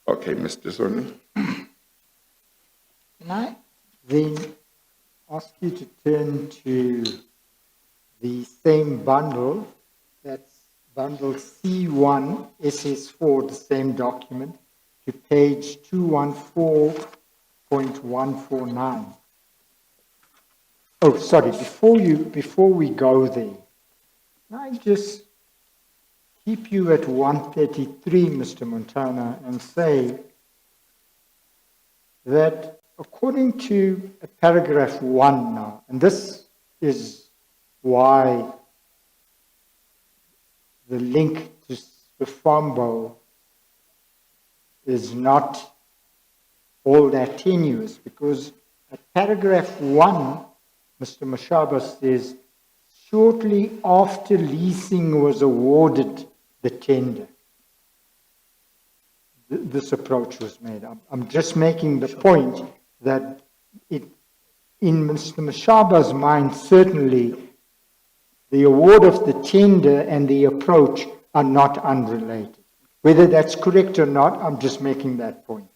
Speaker 1: Okay, Mr. Soni.
Speaker 2: Can I then ask you to turn to the same bundle, that's bundle C1, SS4, the same document, to page 214.149. Oh, sorry, before we go there, can I just keep you at 133, Mr. Montana, and say that according to paragraph 1 now, and this is why the link to Sfambo is not all that tenuous, because at paragraph 1, Mr. Mashaba says, shortly after leasing was awarded the tender, this approach was made. I'm just making the point that in Mr. Mashaba's mind, certainly the award of the tender and the approach are not unrelated. Whether that's correct or not, I'm just making that point.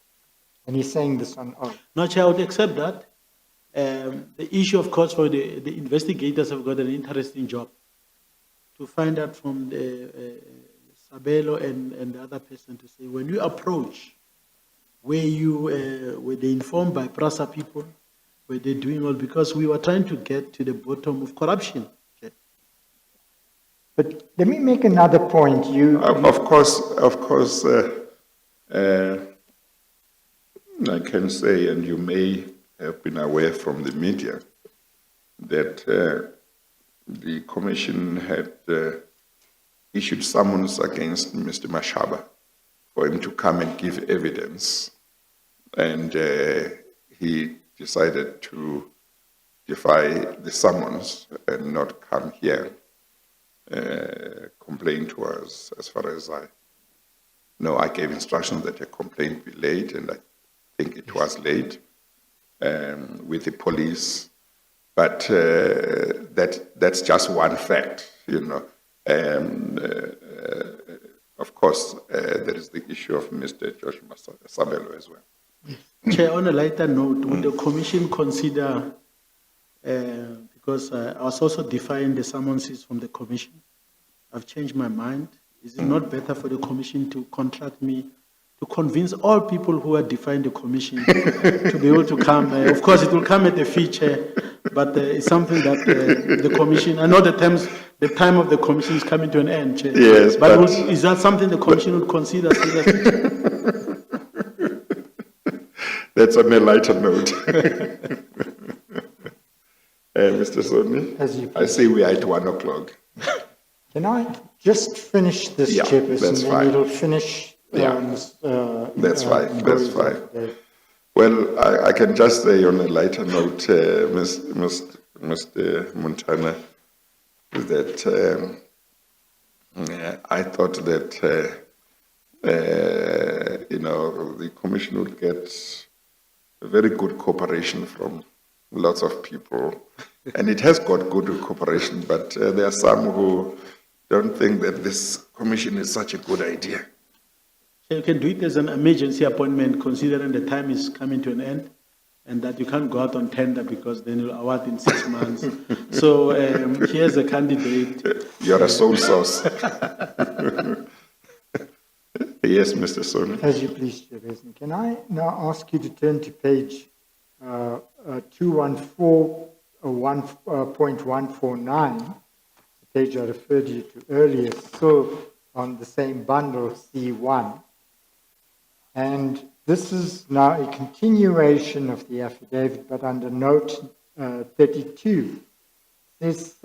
Speaker 2: And he's saying this on oath.
Speaker 3: No, Chair, I would accept that. The issue, of course, for the investigators have got an interesting job to find out from the Sabelo and the other person to say, when you approach, were they informed by PRASA people? Were they doing all? Because we were trying to get to the bottom of corruption. Okay.
Speaker 2: But let me make another point.
Speaker 1: Of course, I can say, and you may have been aware from the media, that the commission had issued summons against Mr. Mashaba for him to come and give evidence. And he decided to defy the summons and not come here, complain to us. As far as I know, I gave instructions that a complaint be laid, and I think it was laid with the police. But that's just one fact, you know. Of course, there is the issue of Mr. Joshua Sabelo as well.
Speaker 3: Chair, on a lighter note, would the commission consider, because I was also defying the summonses from the commission, I've changed my mind. Is it not better for the commission to contract me to convince all people who are defying the commission to be able to come? Of course, it will come at a fee, Chair, but it's something that the commission, I know the time of the commission is coming to an end, Chair.
Speaker 1: Yes, but
Speaker 3: is that something the commission would consider seriously?
Speaker 1: That's on a lighter note. Mr. Soni, I see we are at 1 o'clock.
Speaker 2: Can I just finish this,
Speaker 1: Yeah,
Speaker 2: Chairperson,
Speaker 1: that's
Speaker 2: and
Speaker 1: fine.
Speaker 2: it'll finish...
Speaker 1: That's fine. Well, I can just say on a lighter note, Mr. Montana, that I thought that, the commission would get very good cooperation from lots of people. And it has got good cooperation, but there are some who don't think that this commission is such a good idea.
Speaker 3: You can do it as an emergency appointment, considering the time is coming to an end, and that you can't go out on tender because then you'll award in 6 months. So here's a candidate.
Speaker 1: You're a sole source. Yes, Mr. Soni.
Speaker 2: As you please, Chairperson. Can I now ask you to turn to page 1.149, the page I referred you to earlier, still on the same bundle, C1. And this is now a continuation of the affidavit, but under note 32. Says,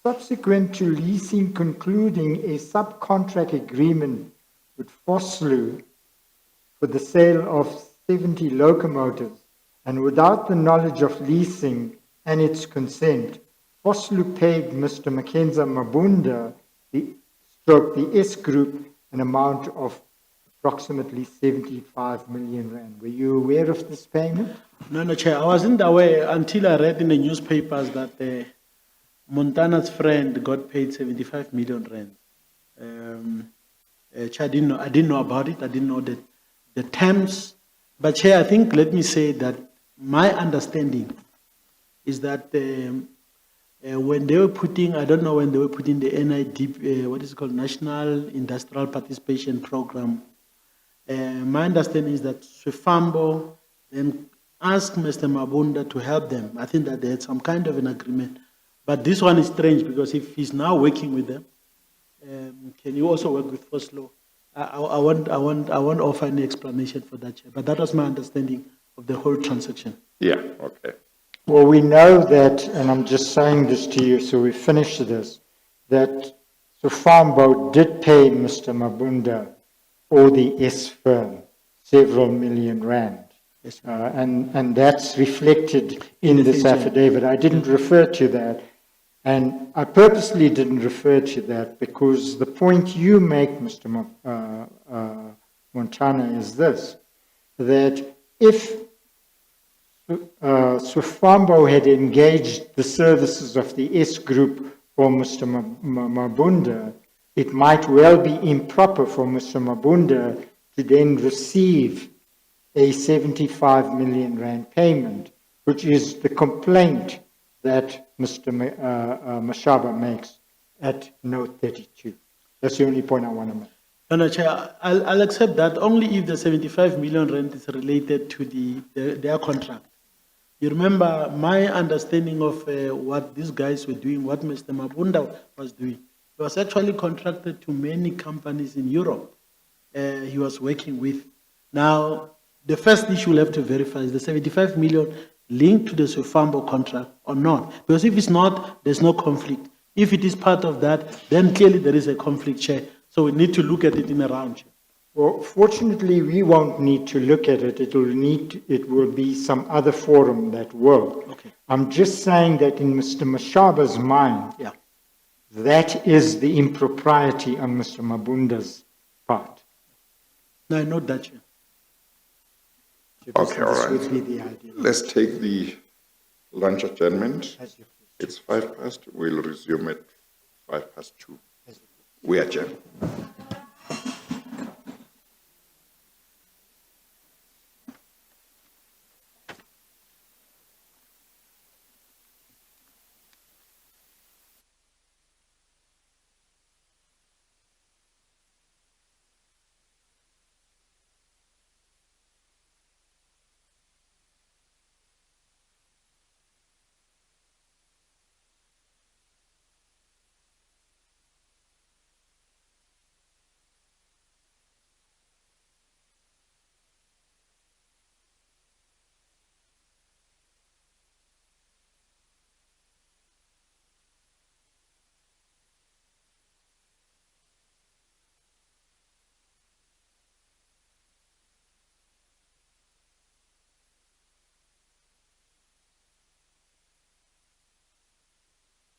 Speaker 2: subsequent to leasing concluding a subcontract agreement with Vosloo for the sale of 70 locomotives, and without the knowledge of leasing and its consent, Vosloo paid Mr. Mackenzie Mabunda, the S Group, an amount of approximately 75 million rand. Were you aware of this payment?
Speaker 3: No, Chair. I wasn't aware until I read in the newspapers that Montana's friend got paid 75 million rand. Chair, I didn't know about it. I didn't know the terms. But Chair, I think, let me say that my understanding is that when they were putting, I don't know when they were putting the NID, what is it called, National Industrial Participation Program, my understanding is that Swifambo then asked Mr. Mabunda to help them. I think that they had some kind of an agreement. But this one is strange because if he's now working with them, can you also work with Vosloo? I want to offer any explanation for that, Chair. But that was my understanding of the whole transaction.
Speaker 1: Yeah, okay.
Speaker 2: Well, we know that, and I'm just saying this to you so we finish this, that Swifambo did pay Mr. Mabunda or the S firm several million rand.
Speaker 3: Yes,
Speaker 2: And that's reflected in this affidavit. I didn't refer to that. And I purposely didn't refer to that because the point you make, Mr. Montana, is this, that if Swifambo had engaged the services of the S Group for Mr. Mabunda, it might well be improper for Mr. Mabunda to then receive a 75 million rand payment, which is the complaint that Mr. Mashaba makes at note 32. That's the only point I want to make.
Speaker 3: No, Chair, I'll accept that only if the 75 million rand is related to their contract. You remember my understanding of what these guys were doing, what Mr. Mabunda was doing. He was actually contracted to many companies in Europe he was working with. Now, the first issue we'll have to verify is the 75 million linked to the Swifambo contract or not. Because if it's not, there's no conflict. If it is part of that, then clearly there is a conflict, Chair. So we need to look at it in a round, Chair.
Speaker 2: Well, fortunately, we won't need to look at it. It will be some other forum that will.
Speaker 3: Okay.
Speaker 2: I'm just saying that in Mr. Mashaba's mind,
Speaker 3: Yeah.
Speaker 2: that is the impropriety on Mr. Mabunda's part.
Speaker 3: No, I know that, Chair.
Speaker 1: Okay, all
Speaker 2: This
Speaker 1: right.
Speaker 2: would be the idea.
Speaker 1: Let's take the lunch adjournment.
Speaker 2: As you please.
Speaker 1: It's 5 past. We'll resume at 2:05. We adjourn.